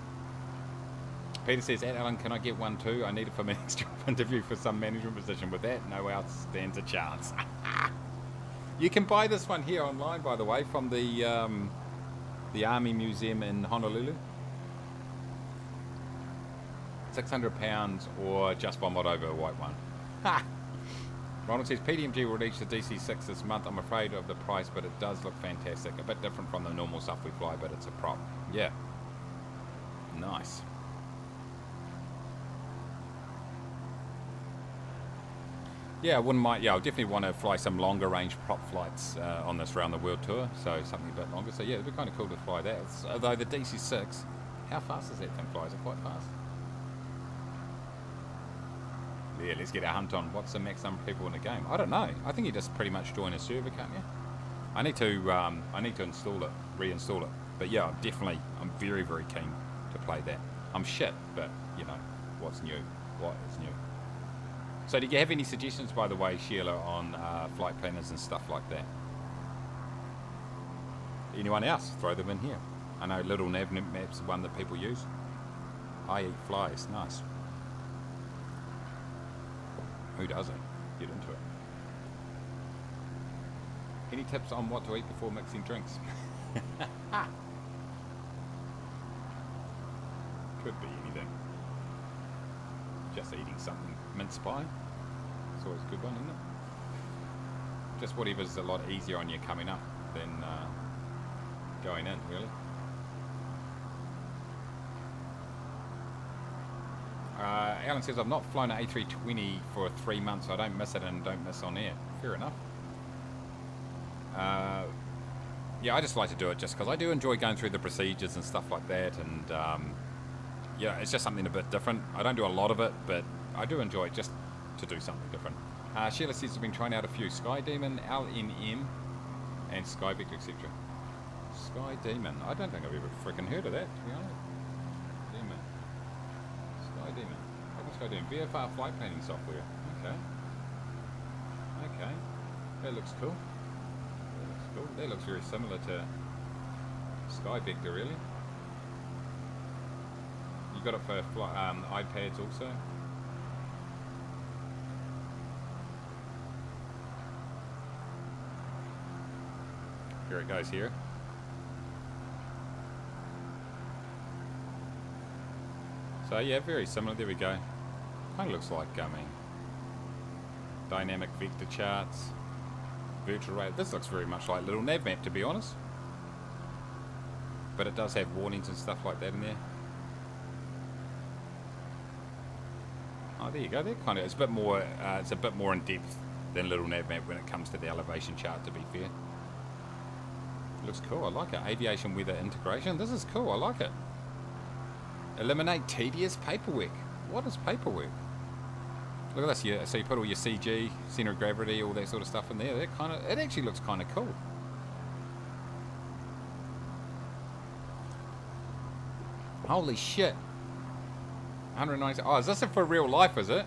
Peter says, Alan, can I get one too? I need it for my next job interview for some management position. With that, no one else stands a chance. You can buy this one here online, by the way, from the Army Museum in Honolulu. £600 or just one mod over a white one. Ha! Ronald says PDMG will reach the DC6 this month. I'm afraid of the price, but it does look fantastic. A bit different from the normal stuff we fly, but it's a prop. Yeah. Nice. Yeah, I wouldn't mind. Yeah, I definitely want to fly some longer range prop flights on this round the world tour. So something a bit longer. So yeah, it'd be kind of cool to fly that. Although the DC6, how fast does that thing fly? Is it quite fast? Yeah, let's get our hunt on. What's the max number of people in the game? I don't know. I think you just pretty much join a server, can't you? I need to install it, reinstall it. But yeah, I'm very, very keen to play that. I'm shit, but you know, what's new? What is new? So did you have any suggestions, by the way, Sheila, on flight planners and stuff like that? Anyone else? Throw them in here. I know Little Nav Map's one that people use. I eat flies. Nice. Who doesn't? Get into it. Any tips on what to eat before mixing drinks? Could be anything. Just eating something. Mince pie. It's always a good one, isn't it? Just whatever's a lot easier on you coming up than going in, really. Alan says, I've not flown an A320 for 3 months, so I don't miss it and don't miss on air. Fair enough. Yeah, I just like to do it just because I do enjoy going through the procedures and stuff like that, and yeah, it's just something a bit different. I don't do a lot of it, but I do enjoy it just to do something different. Sheila says she's been trying out a few. Sky Demon, LMM, and SkyVector, etc. Sky Demon. I don't think I've ever freaking heard of that, to be honest. Demon. Sky Demon. I can Skydimming VFR flight planning software. Okay. Okay. That looks cool. That looks cool. That looks very similar to Sky Vector, really. You got it for iPads also. Here it goes here. So yeah, very similar. There we go. Kind of looks like, I mean, dynamic vector charts, virtual rate. This looks very much like little nav map, to be honest. But it does have warnings and stuff like that in there. Oh, there you go. They're kind of, it's a bit more in depth than little nav map when it comes to the elevation chart, to be fair. Looks cool. I like it. Aviation weather integration. This is cool. I like it. Eliminate tedious paperwork. What is paperwork? Look at this. Yeah. So you put all your CG, center of gravity, all that sort of stuff in there. It actually looks kind of cool. Holy shit. 190. Oh, is this for real life, is it? It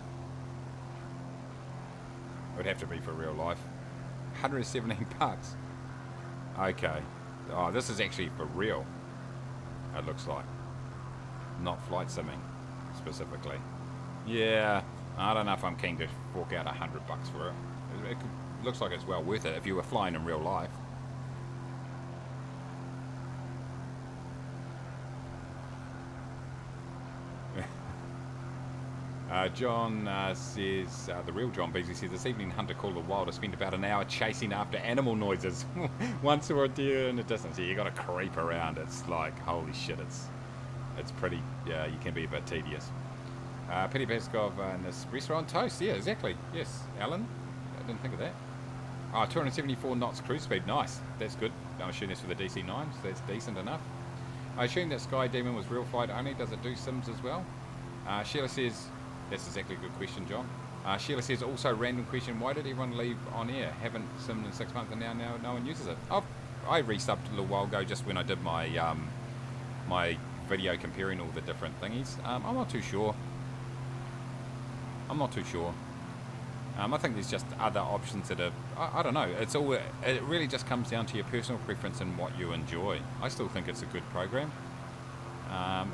would have to be for real life. 117 bucks. Okay. Oh, this is actually for real. It looks like. Not flight simming, specifically. Yeah. I don't know if I'm keen to fork out $100 for it. It looks like it's well worth it if you were flying in real life. John says, the real John Beasley says, this evening Hunter called the wild. I spent about an hour chasing after animal noises. Once saw a deer in the distance. Yeah, you got to creep around. It's like, holy shit, it's pretty, yeah, you can be a bit tedious. Petty Peskov and this restaurant toast. Yeah, exactly. Yes, Alan. I didn't think of that. 274 knots cruise speed. Nice. That's good. I'm assuming that's for the DC-9, so that's decent enough. I assume that Sky Demon was real flight only. Does it do sims as well? Sheila says, that's exactly a good question, John. Sheila says, also random question, why did everyone leave on air? Haven't simmed in 6 months and now no one uses it. I resubbed a little while ago just when I did my my video comparing all the different thingies. I'm not too sure. I think there's just other options that are, I don't know. It really just comes down to your personal preference and what you enjoy. I still think it's a good program.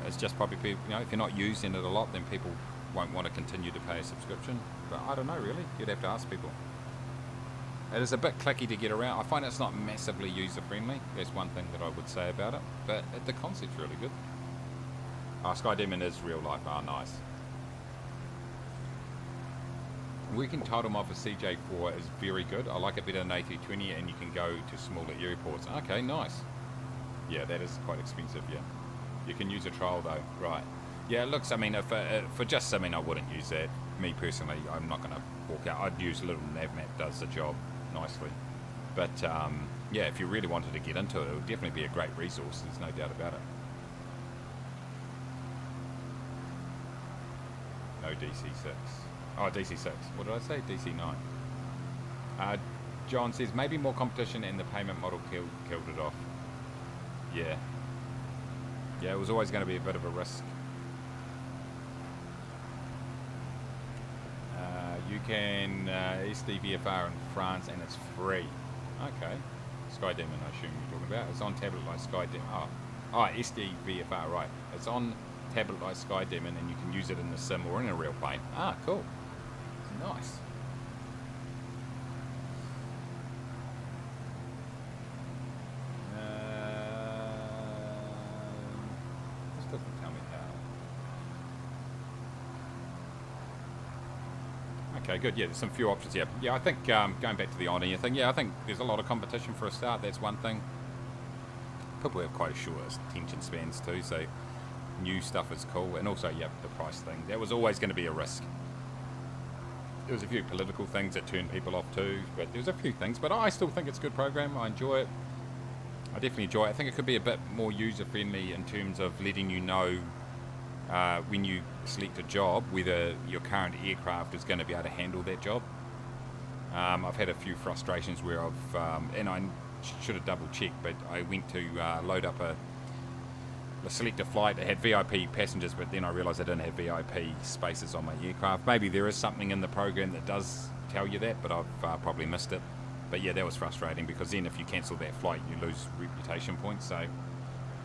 It's just probably people, if you're not using it a lot, then people won't want to continue to pay a subscription. But I don't know, really. You'd have to ask people. It is a bit clicky to get around. I find it's not massively user-friendly. That's one thing that I would say about it. But the concept's really good. Sky Demon is real life. Nice. Working title mod for CJ4 is very good. I like it better than A320, and you can go to smaller airports. Okay, nice. Yeah, that is quite expensive, yeah. You can use a trial, though. Right. Yeah, it looks, I mean, for just simming, I wouldn't use that. Me, personally, I'm not going to walk out. I'd use a little nav map, does the job nicely. But, yeah, if you really wanted to get into it, it would definitely be a great resource. There's no doubt about it. No DC6. Oh, DC6. What did I say? DC9. John says, maybe more competition and the payment model killed it off. Yeah. Yeah, it was always going to be a bit of a risk. You can SDVFR in France and it's free. Okay. Sky Demon, I assume you're talking about. It's on tablet like Sky Demon. Oh, SDVFR, right. It's on tablet like Sky Demon and you can use it in the sim or in a real plane. Cool. Nice. This doesn't tell me how. Okay, good. Yeah, there's some few options here. Yeah, I think going back to the on-air thing, yeah, I think there's a lot of competition for a start. That's one thing. People have quite a short attention spans too, so new stuff is cool. And also, yeah, the price thing. That was always going to be a risk. There was a few political things that turned people off too, but there's a few things. But I still think it's a good program. I enjoy it. I definitely enjoy it. I think it could be a bit more user-friendly in terms of letting you know when you select a job whether your current aircraft is going to be able to handle that job. I've had a few frustrations where I've, and I should have double-checked, but I went to load up select a flight that had VIP passengers, but then I realised I didn't have VIP spaces on my aircraft. Maybe there is something in the program that does tell you that, but I've probably missed it. But yeah, that was frustrating, because then if you cancel that flight, you lose reputation points. So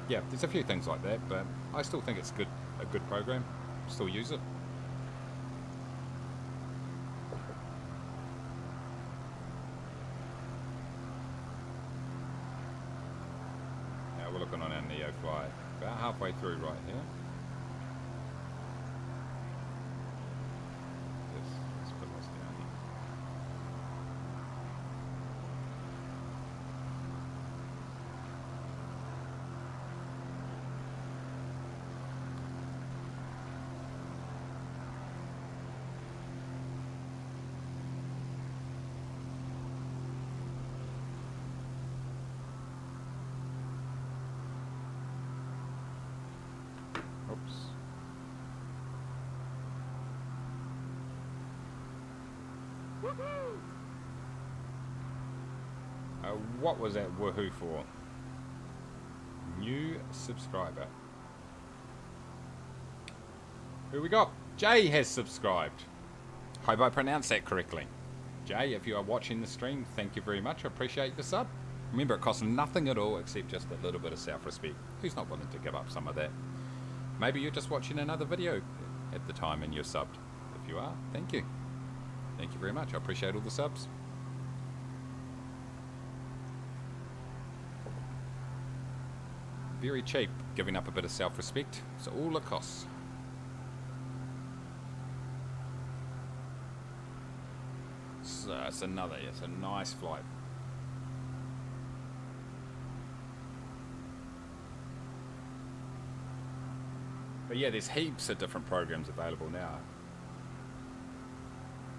yeah, there's a few things like that, but I still think it's a good program. Still use it. We're looking on our Neofly, about halfway through right here. Let's put this down here. Oops. What was that woohoo for? New subscriber. Who we got? Jay has subscribed. Hope I pronounced that correctly. Jay, if you are watching the stream, thank you very much. I appreciate the sub. Remember, it costs nothing at all except just a little bit of self-respect. Who's not willing to give up some of that? Maybe you're just watching another video at the time and you're subbed. If you are, thank you. Thank you very much. I appreciate all the subs. Very cheap, giving up a bit of self-respect. It's all it costs. So it's a nice flight. But yeah, there's heaps of different programs available now.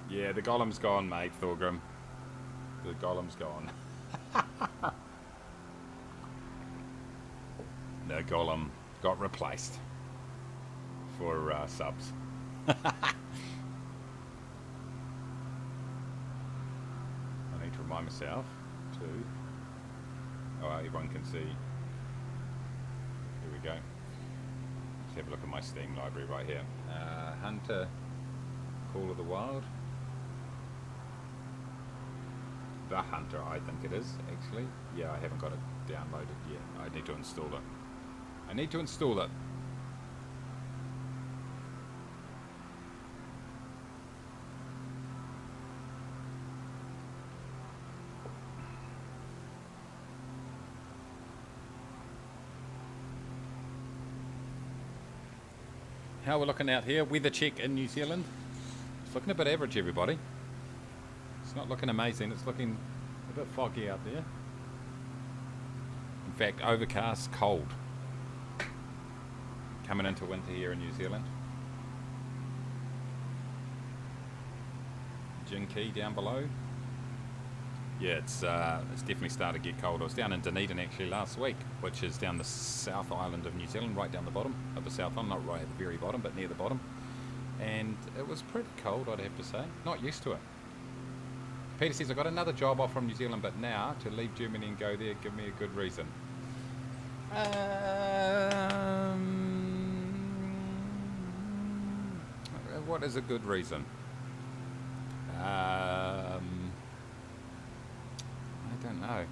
Yeah, the golem's gone, mate, Thorgrim. The golem's gone. The golem got replaced for subs. I need to remind myself to... Oh, everyone can see. Here we go. Let's have a look at my Steam library right here. Hunter, Call of the Wild. The Hunter, I think it is, actually. Yeah, I haven't got it downloaded yet. I need to install it. I need to install it. How we're looking out here, weather check in New Zealand. It's looking a bit average, everybody. It's not looking amazing, it's looking a bit foggy out there. In fact, overcast, cold. Coming into winter here in New Zealand. Jinky down below. Yeah, it's definitely started to get cold. I was down in Dunedin actually last week, which is down the South Island of New Zealand, right down the bottom of the South Island, not right at the very bottom, but near the bottom. And it was pretty cold, I'd have to say. Not used to it. Peter says, I got another job off from New Zealand, but now to leave Germany and go there, give me a good reason. What is a good reason? I don't know.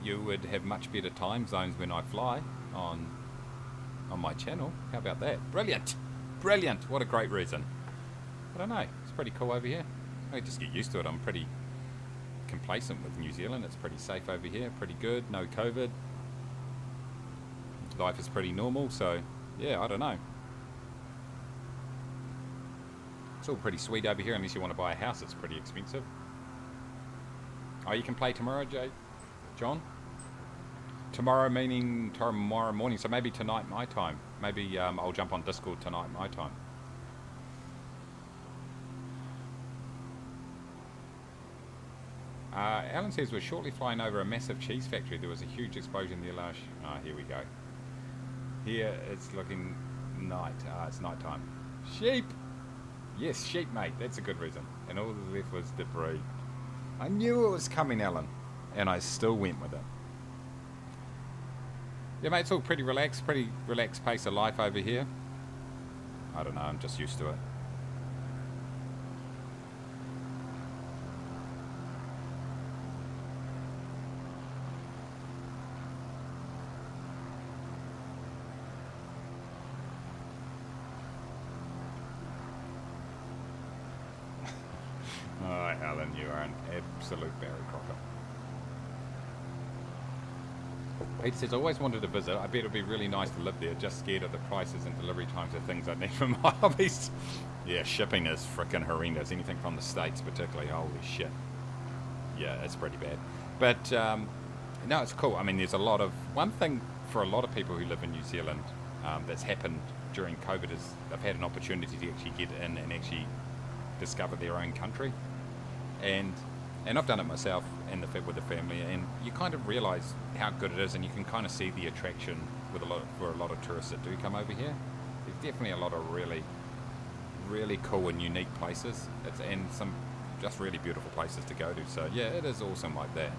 You would have much better time zones when I fly on my channel. How about that? Brilliant. Brilliant. What a great reason. I don't know. It's pretty cool over here. I just get used to it. I'm pretty complacent with New Zealand. It's pretty safe over here. Pretty good. No COVID. Life is pretty normal. So, yeah, I don't know. It's all pretty sweet over here unless you want to buy a house. It's pretty expensive. Oh, you can play tomorrow, John? Tomorrow meaning tomorrow morning. So maybe tonight my time. Maybe I'll jump on Discord tonight my time. Alan says we're shortly flying over a massive cheese factory. There was a huge explosion there last... Ah, here we go. Here it's looking night. It's night time. Sheep! Yes, sheep, mate. That's a good reason. And all that left was debris. I knew it was coming, Alan. And I still went with it. Yeah, mate, it's all pretty relaxed pace of life over here. I don't know, I'm just used to it. Oh, Alan, you are an absolute Barry Crocker. Peter says, I always wanted to visit. I bet it would be really nice to live there. Just scared of the prices and delivery times of things I need for my hobbies. Yeah, shipping is freaking horrendous. Anything from the States particularly. Holy shit. Yeah, it's pretty bad. But, no, it's cool. I mean, there's a lot of... One thing for a lot of people who live in New Zealand that's happened during COVID is they've had an opportunity to actually get in and actually discover their own country. And I've done it myself with the family, and you kind of realise how good it is, and you can kind of see the attraction for a lot of tourists that do come over here. There's definitely a lot of really, really cool and unique places, and some just really beautiful places to go to. So yeah, it is awesome like that.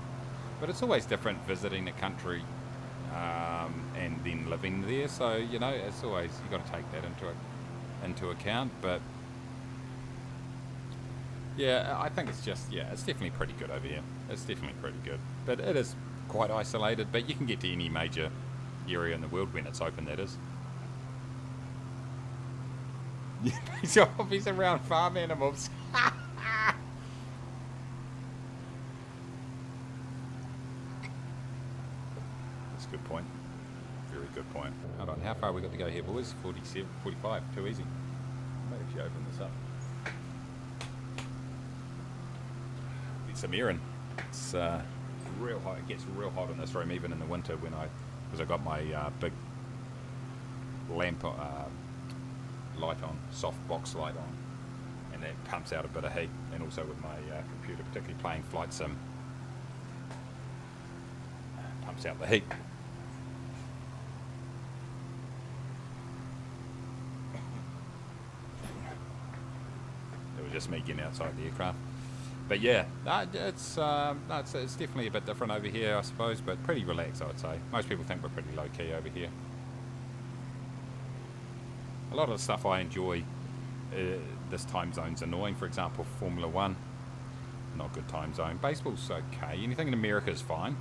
But it's always different visiting a country and then living there. So you know, it's always you've got to take that into account. But yeah, I think it's definitely pretty good over here. It's definitely pretty good. But it is quite isolated, but you can get to any major area in the world when it's open, that is. Yeah, he's hobbies around farm animals. That's a good point. Very good point. Hold on, how far have we got to go here, boys? 47, 45, too easy. I might actually open this up. Some air in. It's real hot. It gets real hot in this room, even in the winter because I got my big lamp light on, soft box light on, and that pumps out a bit of heat. And also with my computer, particularly playing Flight Sim, pumps out the heat. It was just me getting outside the aircraft. But yeah, it's definitely a bit different over here, I suppose, but pretty relaxed, I would say. Most people think we're pretty low-key over here. A lot of the stuff I enjoy, this time zone's annoying. For example, Formula 1, not good time zone. Baseball's okay. Anything in America is fine.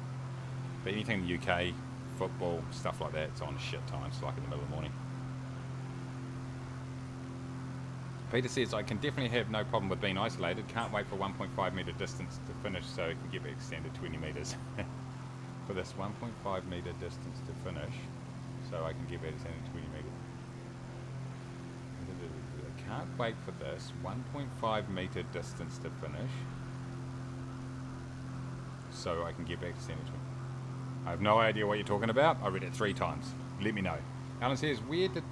But anything in the UK, football, stuff like that, it's on shit times, like in the middle of the morning. Peter says, I can definitely have no problem with being isolated. Can't wait for 1.5 metre distance to finish so it can get extended 20 metres. For this 1.5 metre distance to finish so I can get extended 20 metres. Can't wait for this 1.5 metre distance to finish so I can get back extended 20. I have no idea what you're talking about. I read it 3 times. Let me know. Alan says, where did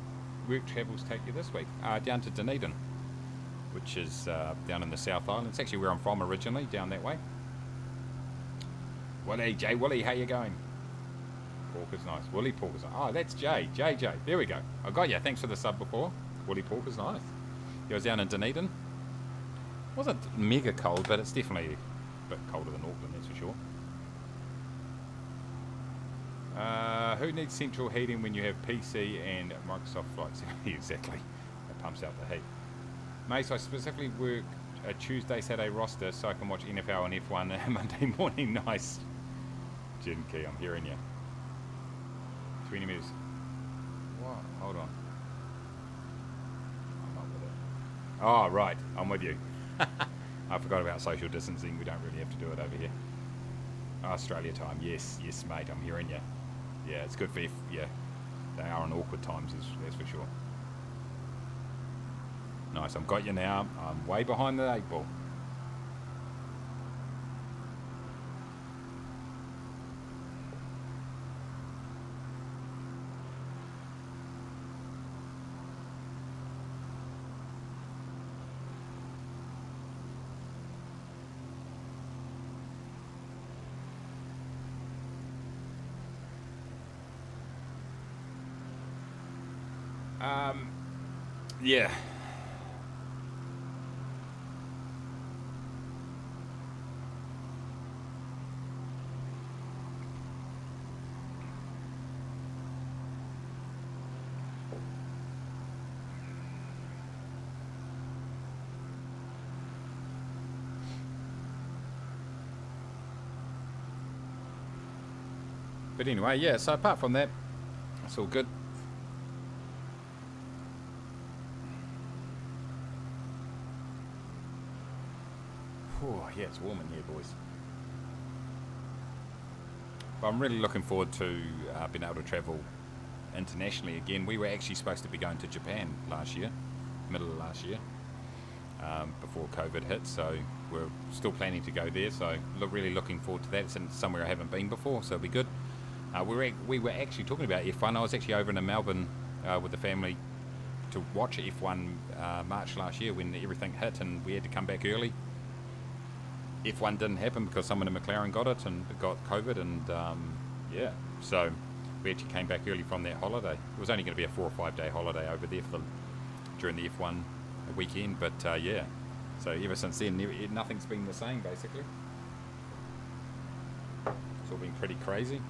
work travels take you this week? Down to Dunedin, which is down in the South Island. It's actually where I'm from originally, down that way. Willie, Jay Willie, how you going? Pork is nice. Willie Pork is nice. Oh, that's Jay. Jay. There we go. I got you. Thanks for the sub before. Willie Pork is nice. He was down in Dunedin. Wasn't mega cold, but it's definitely a bit colder than Auckland, that's for sure. Who needs central heating when you have PC and Microsoft flights? Exactly. It pumps out the heat. Mace, I specifically work a Tuesday, Saturday roster so I can watch NFL and F1 Monday morning. Nice. Jim Key, I'm hearing you. 20 metres. What? Hold on. I'm not with it. Oh, right. I'm with you. I forgot about social distancing. We don't really have to do it over here. Australia time. Yes, mate. I'm hearing you. Yeah, it's good for you. Yeah, they are on awkward times, that's for sure. Nice. I've got you now. I'm way behind the 8 ball. Yeah. But anyway, yeah, so apart from that, it's all good. Oh, yeah, it's warm in here, boys. But I'm really looking forward to being able to travel internationally again. We were actually supposed to be going to Japan last year, middle of last year, before COVID hit, so we're still planning to go there, so really looking forward to that. It's somewhere I haven't been before, so it'll be good. We were actually talking about F1. I was actually over in Melbourne with the family to watch F1 March last year when everything hit and we had to come back early. F1 didn't happen because someone in McLaren got it and got COVID, and yeah, so we actually came back early from that holiday. It was only going to be a 4 or 5 day holiday over there during the F1 weekend, but yeah, so ever since then nothing's been the same basically. It's all been pretty crazy.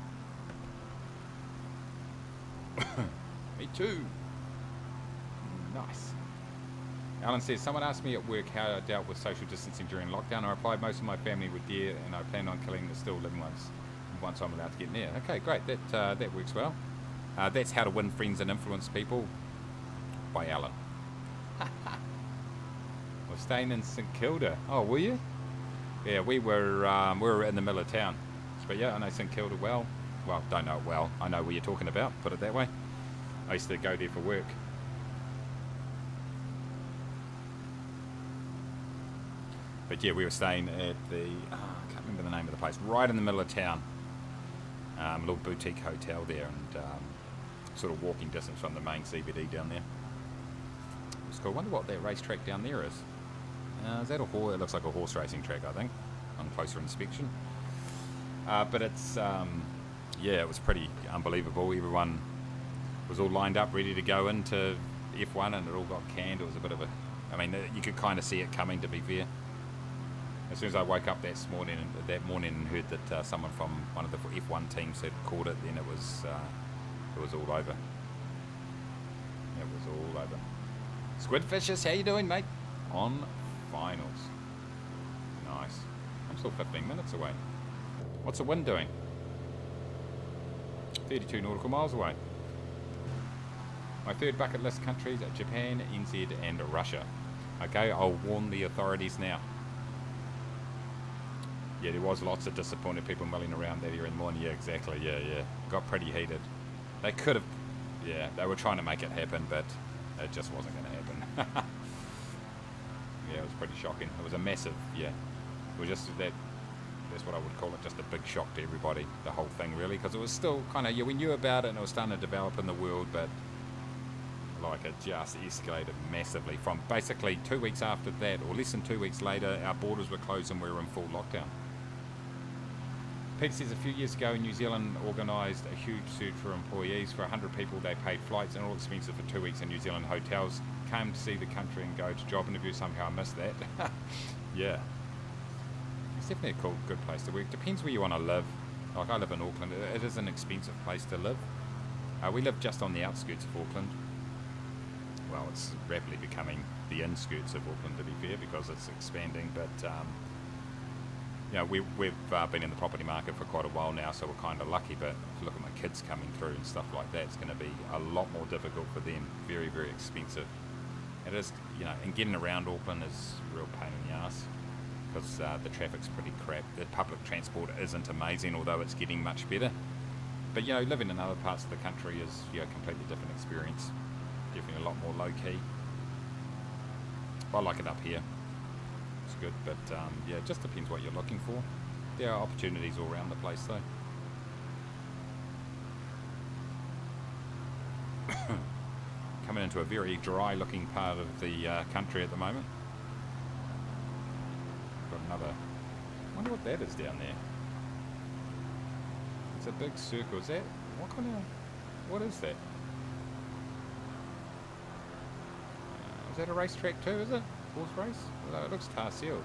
Me too. Nice. Alan says, someone asked me at work how I dealt with social distancing during lockdown. I replied, most of my family were dear and I plan on killing the still living ones once I'm allowed to get near. Okay, great. That works well. That's How to Win Friends and Influence People by Alan. We're staying in St Kilda. Oh, were you? Yeah, we were in the middle of town. But yeah, I know St Kilda well. Well, don't know it well. I know what you're talking about, put it that way. I used to go there for work. But yeah, we were staying at the, I can't remember the name of the place, right in the middle of town. A little boutique hotel there, and sort of walking distance from the main CBD down there. It's cool. I wonder what that racetrack down there is. Is that a horse? It looks like a horse racing track, I think, on closer inspection. But it's, yeah, it was pretty unbelievable. Everyone was all lined up, ready to go into F1, and it all got canned. It was a bit of a, I mean, you could kind of see it coming, to be fair. As soon as I woke up that morning and heard that someone from one of the F1 teams had caught it, then it was all over. It was all over. Squidfishes, how you doing, mate? On finals. Nice. I'm still 15 minutes away. What's the wind doing? 32 nautical miles away. My third bucket list countries are Japan, NZ and Russia. Okay, I'll warn the authorities now. Yeah, there was lots of disappointed people milling around that area in the morning. Yeah, exactly. Yeah. Got pretty heated. They could have, yeah, they were trying to make it happen, but it just wasn't going to happen. Yeah, it was pretty shocking. It was a massive, yeah. It was just that's what I would call it, just a big shock to everybody, the whole thing really, because it was still kind of, yeah, we knew about it and it was starting to develop in the world, but like it just escalated massively from basically 2 weeks after that, or less than 2 weeks later, our borders were closed and we were in full lockdown. Peter says a few years ago, New Zealand organised a huge search for employees. For 100 people, they paid flights and all expenses for 2 weeks in New Zealand hotels. Came to see the country and go to job interviews. Somehow I missed that. Yeah. It's definitely a cool, good place to work. Depends where you want to live. Like I live in Auckland. It is an expensive place to live. We live just on the outskirts of Auckland. Well, it's rapidly becoming the inskirts of Auckland, to be fair, because it's expanding, but you know, we've been in the property market for quite a while now, so we're kind of lucky, but if you look at my kids coming through and stuff like that, it's going to be a lot more difficult for them. Very, very expensive. It is, you know, and getting around Auckland is a real pain in the ass because the traffic's pretty crap. The public transport isn't amazing, although it's getting much better. But, you know, living in other parts of the country is, you know, a completely different experience. Definitely a lot more low-key. I like it up here. It's good, but yeah, it just depends what you're looking for. There are opportunities all around the place, though. Coming into a very dry-looking part of the country at the moment. Got another. I wonder what that is down there. It's a big circle. Is that what kind of? What is that? Is that a racetrack too? Is it horse race? Well, it looks tar sealed.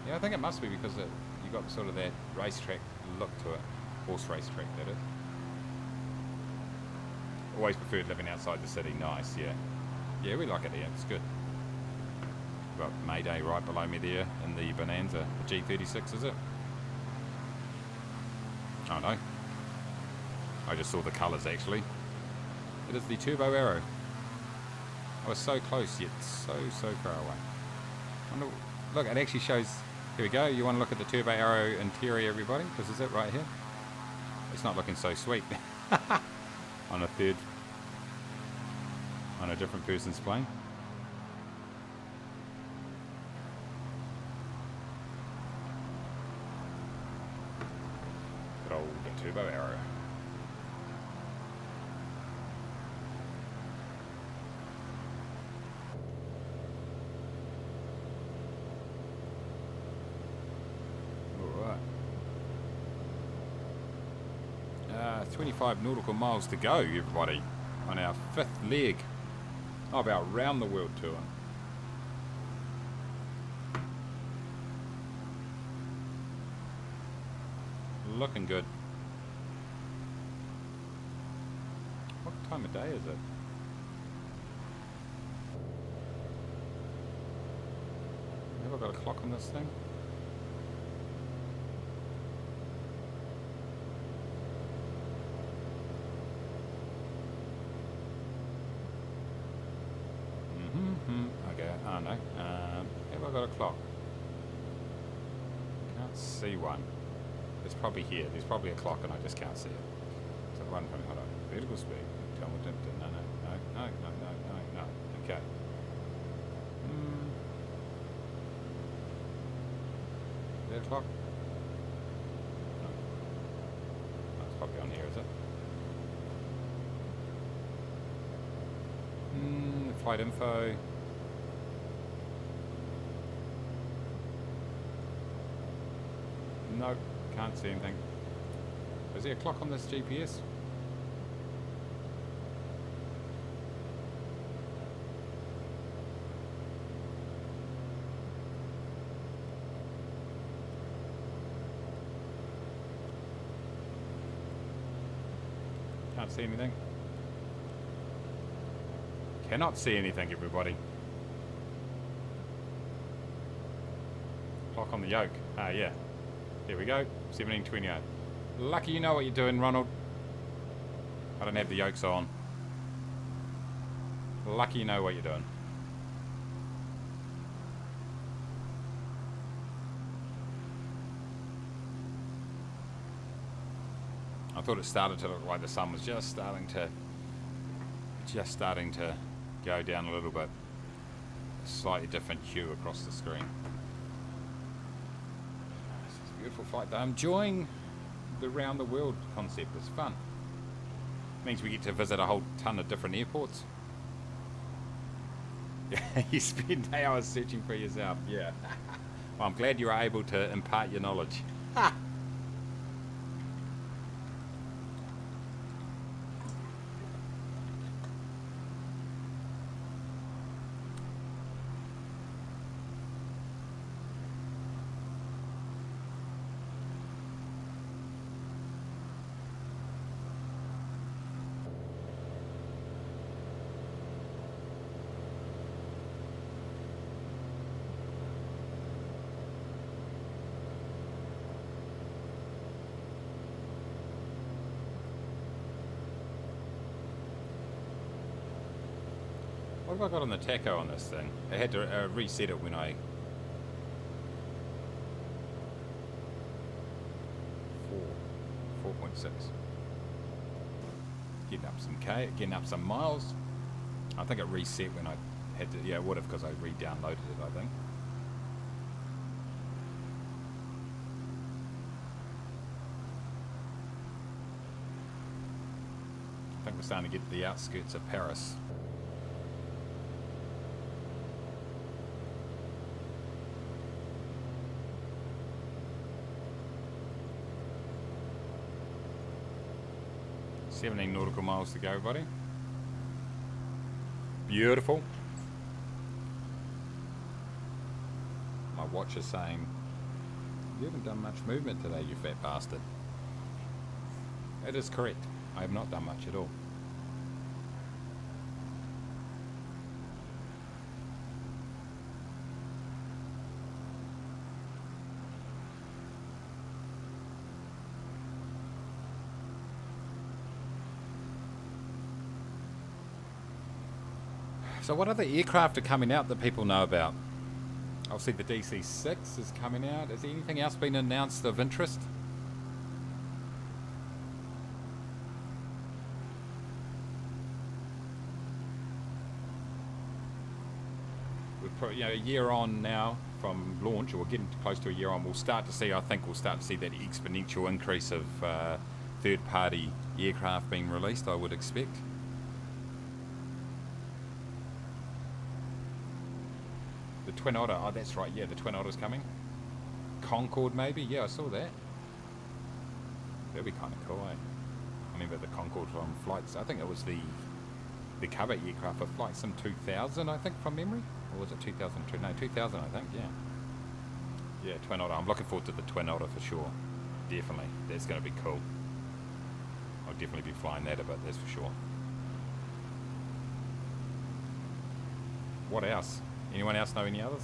Yeah, I think it must be because you got sort of that racetrack look to it. Horse racetrack, that is. Always preferred living outside the city. Nice, yeah. Yeah, we like it here. It's good. We've got Mayday right below me there in the Bonanza. The G36, is it? Oh no. I just saw the colours actually. It is the Turbo Arrow. I was so close yet so far away. Look, it actually shows. Here we go. You want to look at the Turbo Arrow interior, everybody? This is it right here. It's not looking so sweet on a different person's plane. Good old Turbo Arrow. Alright. 25 nautical miles to go, everybody, on our 5th leg of our round the world tour. Looking good. What time of day is it? Have I got a clock on this thing? Okay, oh no. Have I got a clock? Can't see one. It's probably here. There's probably a clock and I just can't see it. So one from, hold on. Vertical speed. No. Okay. Is there a clock? No. Oh, it's probably on here, is it? Flight info. No, can't see anything. Is there a clock on this GPS? Can't see anything. Cannot see anything, everybody. Clock on the yoke. Ah, yeah. There we go. 17:28. Lucky you know what you're doing, Ronald. I don't have the yokes on. Lucky you know what you're doing. I thought it started to look like the sun was just starting to go down a little bit. A slightly different hue across the screen. This is a beautiful flight though. I'm enjoying the round the world concept. It's fun. Means we get to visit a whole ton of different airports. You spend hours searching for yourself. Yeah. Well, I'm glad you were able to impart your knowledge. What have I got on the tacho on this thing? I had to reset it when I... 4.6. Getting up some miles. I think it reset when I had to... Yeah, it would have because I re-downloaded it, I think. I think we're starting to get to the outskirts of Paris. $17 nautical miles to go, buddy. Beautiful. My watch is saying, you haven't done much movement today, you fat bastard. That is correct. I have not done much at all. So what other aircraft are coming out that people know about? Obviously the DC-6 is coming out. Has anything else been announced of interest? We're probably, a year on now from launch, or we're getting close to a year on. I think we'll start to see that exponential increase of third-party aircraft being released, I would expect. The Twin Otter, oh that's right, yeah, the Twin Otter's coming. Concorde maybe, yeah, I saw that. That'd be kind of cool, eh? I remember the Concorde from flights, I think it was the cover aircraft for Flight Sim 2000, I think, from memory. Or was it 2002? No, 2000, I think, yeah. Yeah, Twin Otter, I'm looking forward to the Twin Otter for sure. Definitely, that's going to be cool. I'll definitely be flying that a bit, that's for sure. What else? Anyone else know any others?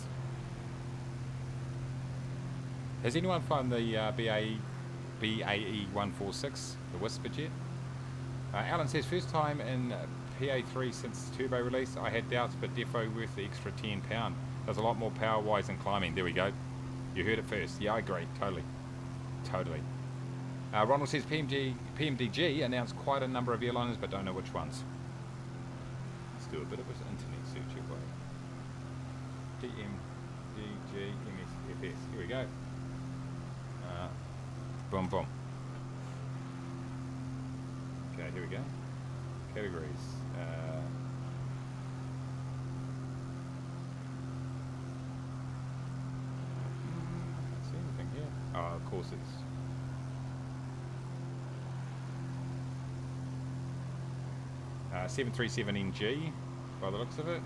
Has anyone flown the BAE 146, the Whisper jet? Alan says, first time in PA3 since turbo release. I had doubts, but defo worth the extra £10. Does a lot more power-wise than climbing. There we go. You heard it first. Yeah, I agree. Totally. Ronald says, PMDG announced quite a number of airliners, but don't know which ones. Let's do a bit of an internet search here. PMDG msfs. Here we go. Boom, boom. Okay, here we go. Categories. Can't see anything here. Oh, of course it's. Uh, 737NG, by the looks of it.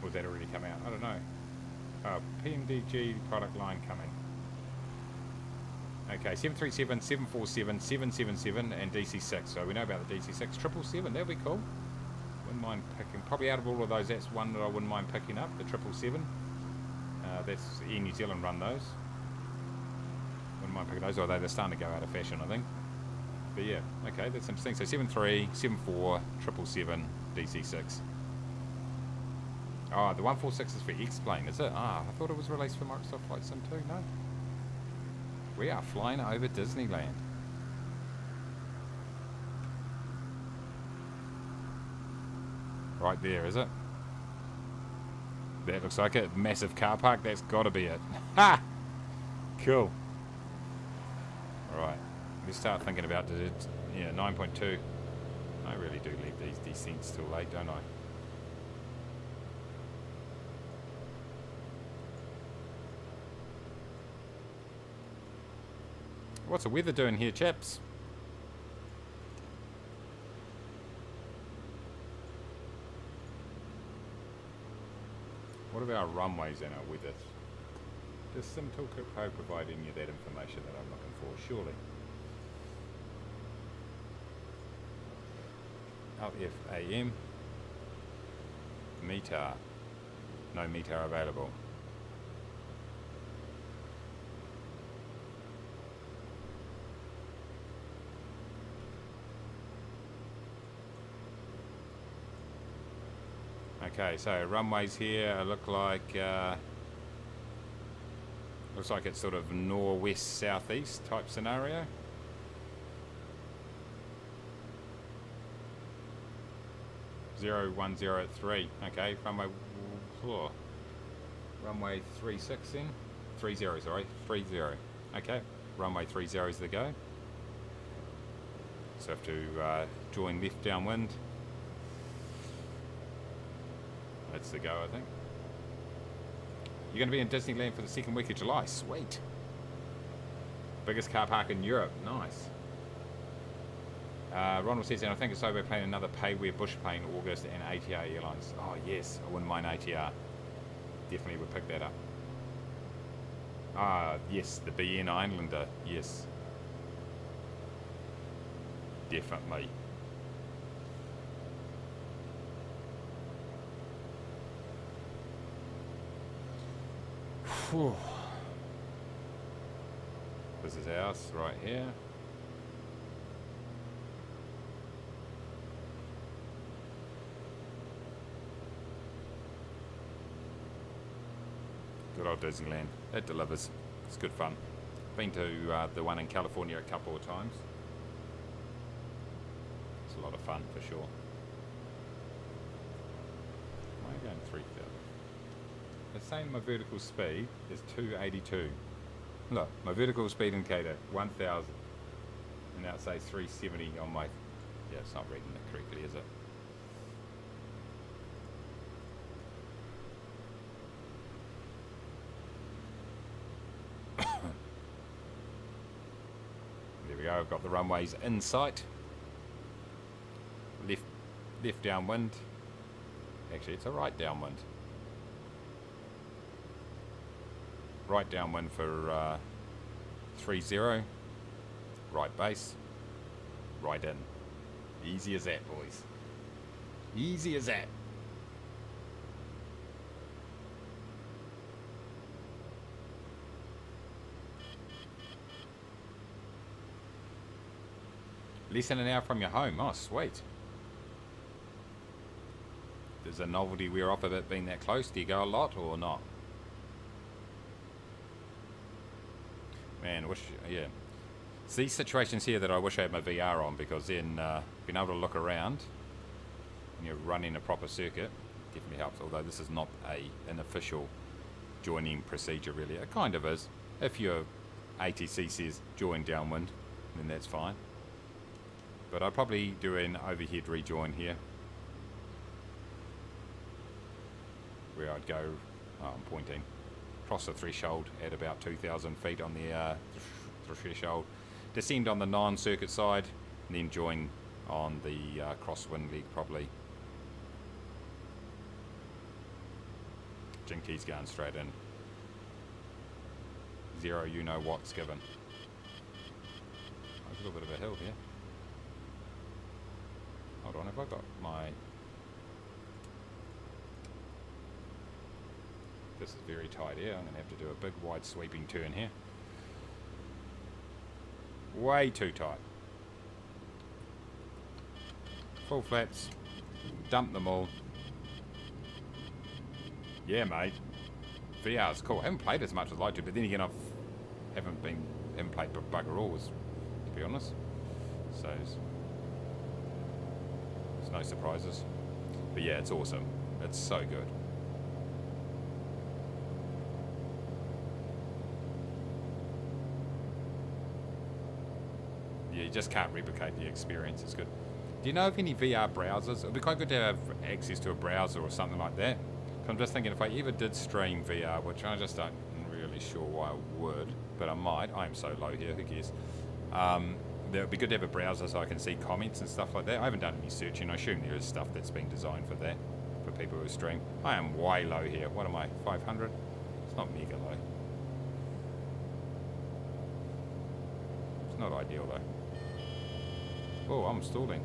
Was that already come out? I don't know. PMDG product line coming. Okay, 737, 747, 777 and DC-6. So we know about the DC-6. 777, that'll be cool. Wouldn't mind picking. Probably out of all of those, that's one that I wouldn't mind picking up. The 777. That's Air New Zealand run those. Wouldn't mind picking those, although they're starting to go out of fashion, I think. But yeah, okay, that's interesting. So 73, 74, 777, DC-6. Oh, the 146 is for X-Plane, is it? Ah, I thought it was released for Microsoft Flight Sim 2. No. We are flying over Disneyland. Right there, is it? That looks like it. Massive car park, that's got to be it. Ha! Cool. Alright, let's start thinking about it. Yeah, 9.2. I really do leave these descents till late, don't I? What's the weather doing here, chaps? What about our runways and our weather? Does Sim Toolkit Pro provide any of that information that I'm looking for? Surely. LFAM. METAR. No METAR available. Okay, so runways here look like looks like it's sort of northwest southeast type scenario. Zero 103. Okay, runway 36 in 30. Sorry, 30. Okay, runway 30 is the go. So have to join left downwind. That's the go, I think. You're going to be in Disneyland for the second week of July. Sweet. Biggest car park in Europe. Nice. Ronald says, and I think it's over planning another Payware Bush plane August and ATR Airlines. Oh, yes. I wouldn't mind ATR. Definitely would pick that up. Ah, yes. The BN Islander. Yes. Definitely. Whew. This is ours right here. Good old Disneyland. It delivers. It's good fun. Been to the one in California a couple of times. It's a lot of fun for sure. Why am I going 3,000? It's saying my vertical speed is 282. Look, my vertical speed indicator 1,000. And now it says 370 on my... Yeah, it's not reading it correctly, is it? There we go, I've got the runways in sight. Left downwind. Actually, it's a right downwind. Right downwind for 30. Right base. Right in. Easy as that, boys. Easy as that. Less than an hour from your home. Oh, sweet. There's a novelty we're off of it being that close. Do you go a lot or not? Man, wish, yeah. It's these situations here that I wish I had my VR on, because then being able to look around when you're running a proper circuit definitely helps. Although this is not an official joining procedure really. It kind of is. If your ATC says join downwind, then that's fine. But I'd probably do an overhead rejoin here, where I'd go, I'm pointing, cross the threshold at about 2,000 feet on the threshold, descend on the non-circuit side, and then join on the crosswind leg probably. Jinky's going straight in. 0, you know what's given. There's a little bit of a hill here. Hold on, have I got my... This is very tight here. I'm going to have to do a big wide sweeping turn here. Way too tight. Full flaps. Dump them all. Yeah, mate. VR's cool. I haven't played as much as I'd like to, but then again, I haven't played bugger all, to be honest. So there's no surprises. But yeah, it's awesome. It's so good. Yeah, you just can't replicate the experience. It's good. Do you know of any VR browsers? It would be quite good to have access to a browser or something like that. I'm just thinking if I ever did stream VR, which I just don't really sure why I would, but I might. I am so low here, who cares? It would be good to have a browser so I can see comments and stuff like that. I haven't done any searching. I assume there is stuff that's been designed for that, for people who stream. I am way low here. What am I, 500? It's not mega low. It's not ideal though. Oh, I'm stalling.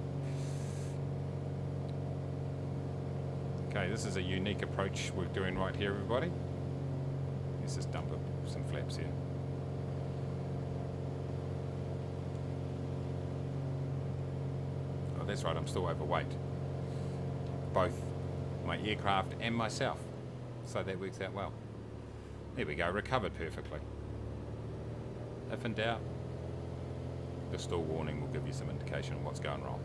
Okay, this is a unique approach we're doing right here, everybody. Let's just dump some flaps here. Oh, that's right, I'm still overweight. Both my aircraft and myself. So that works out well. There we go, recovered perfectly. If in doubt, the stall warning will give you some indication of what's going wrong.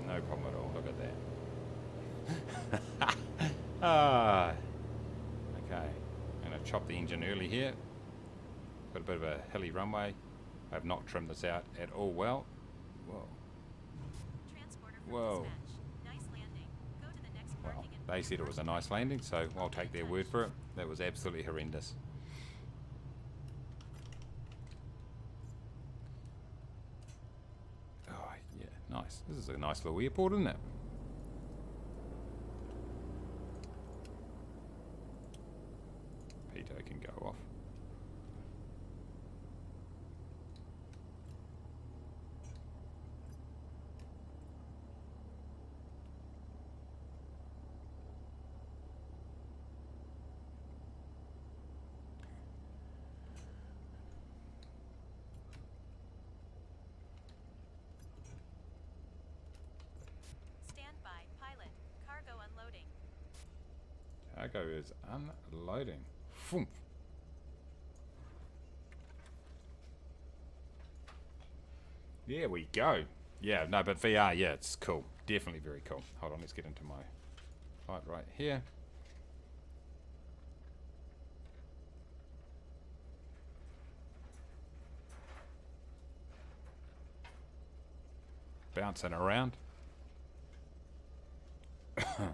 No problem at all, look at that. Okay, I'm going to chop the engine early here. Got a bit of a hilly runway. I have not trimmed this out at all well. Whoa. Whoa. Nice landing. Go to the next Well, parking and they said it was a nice landing, so I'll take their word for it. That was absolutely horrendous. Oh, yeah, nice. This is a nice little airport, isn't it? Peter can go off. is unloading. Phoom. There we go. Yeah, no, but VR, yeah, it's cool. Definitely very cool. Hold on, let's get into my flight right here. Bouncing around. Come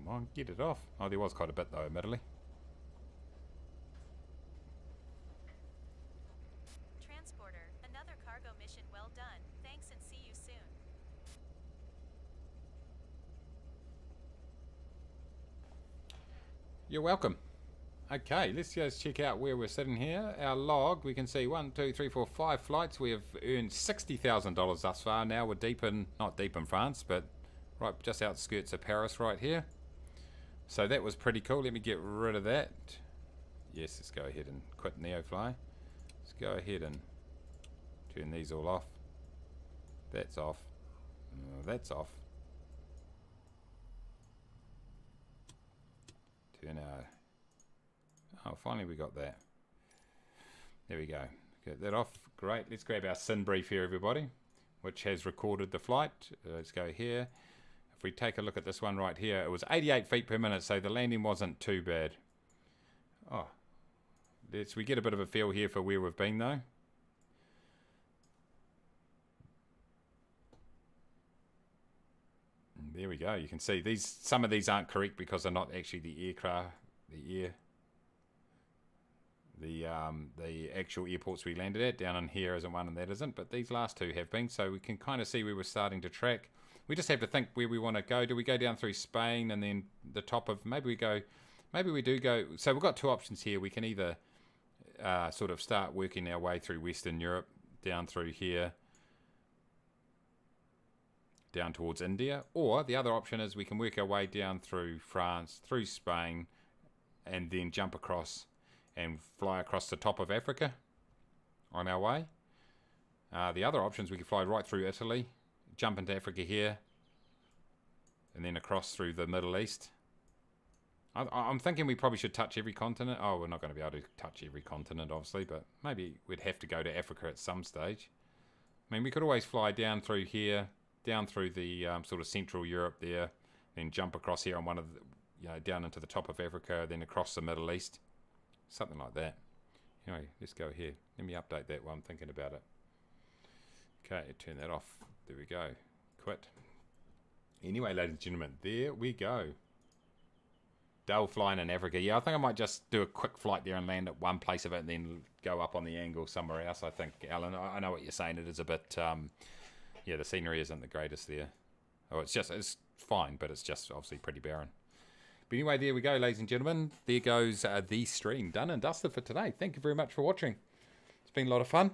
on, get it off. Oh, there was quite a bit though, admittedly. Transporter, another cargo mission well done. Thanks and see you soon. You're welcome. Okay, let's just check out where we're sitting here. Our log, we can see 1, 2, 3, 4, 5 flights. We have earned $60,000 thus far. Now we're deep in, not deep in France, but right just outskirts of Paris right here. So that was pretty cool. Let me get rid of that. Yes, let's go ahead and quit Neofly. Let's go ahead and turn these all off. That's off. That's off. Turn our... Oh, finally we got that. There we go. Get that off. Great. Let's grab our SYN brief here, everybody, which has recorded the flight. Let's go here. If we take a look at this one right here, it was 88 feet per minute, so the landing wasn't too bad. Oh, we get a bit of a feel here for where we've been, though. There we go. You can see these. Some of these aren't correct because they're not actually the aircraft, the actual airports we landed at. Down in here isn't one and that isn't, but these last two have been, so we can kind of see where we're starting to track. We just have to think where we want to go. Do we go down through Spain and then the top of, maybe we do go, so we've got two options here. We can either sort of start working our way through Western Europe, down through here, down towards India, or the other option is we can work our way down through France, through Spain, and then jump across and fly across the top of Africa on our way. The other options, we can fly right through Italy, jump into Africa here, and then across through the Middle East. I'm thinking we probably should touch every continent. Oh, we're not going to be able to touch every continent, obviously, but maybe we'd have to go to Africa at some stage. I mean, we could always fly down through here, down through the sort of Central Europe there, then jump across here on one of the, down into the top of Africa, then across the Middle East. Something like that. Anyway, let's go here. Let me update that while I'm thinking about it. Okay, turn that off. There we go. Quit. Anyway, ladies and gentlemen, there we go. Dull flying in Africa. Yeah, I think I might just do a quick flight there and land at one place of it and then go up on the angle somewhere else, I think, Alan. I know what you're saying. It is a bit, yeah, the scenery isn't the greatest there. Oh, it's fine, but it's just obviously pretty barren. But anyway, there we go, ladies and gentlemen. There goes the stream. Done and dusted for today. Thank you very much for watching. It's been a lot of fun.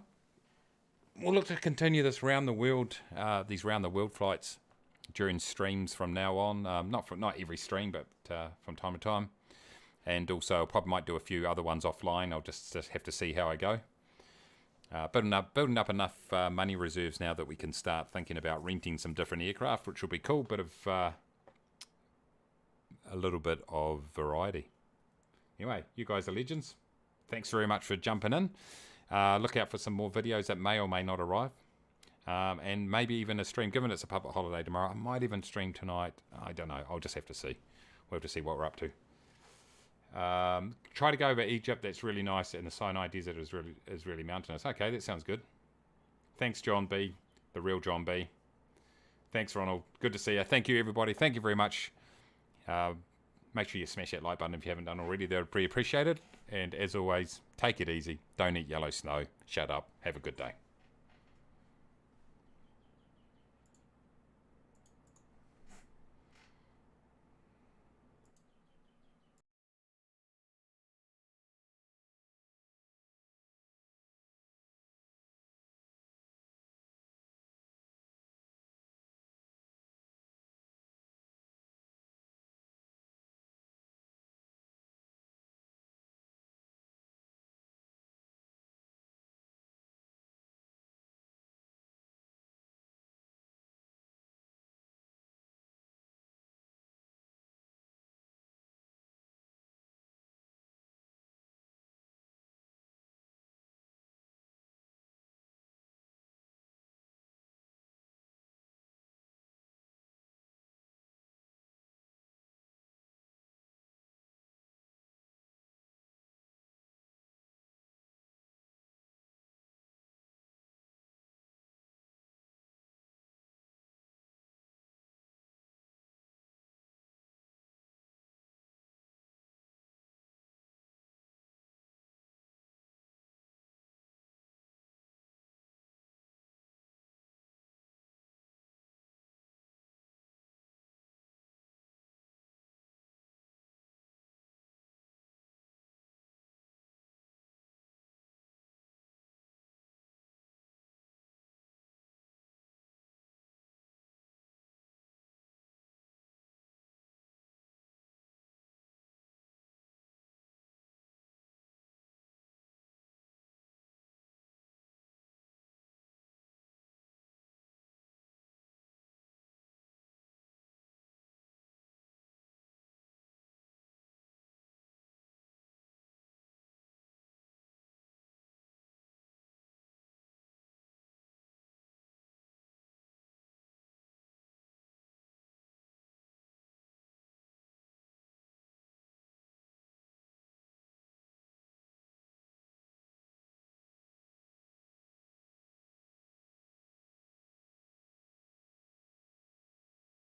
We'll look to continue this round the world, these round the world flights during streams from now on. Not every stream, but from time to time. And also, I probably might do a few other ones offline. I'll just have to see how I go. Building up enough money reserves now that we can start thinking about renting some different aircraft, which will be cool. Bit of a little bit of variety. Anyway, you guys are legends. Thanks very much for jumping in. Look out for some more videos that may or may not arrive. And maybe even a stream, given it's a public holiday tomorrow. I might even stream tonight. I don't know. I'll just have to see. We'll have to see what we're up to. Try to go over Egypt. That's really nice. And the Sinai Desert is really mountainous. Okay, that sounds good. Thanks, John B. The real John B. Thanks, Ronald. Good to see you. Thank you, everybody. Thank you very much. Make sure you smash that like button if you haven't done already. That would be appreciated. And as always, take it easy. Don't eat yellow snow. Shut up. Have a good day.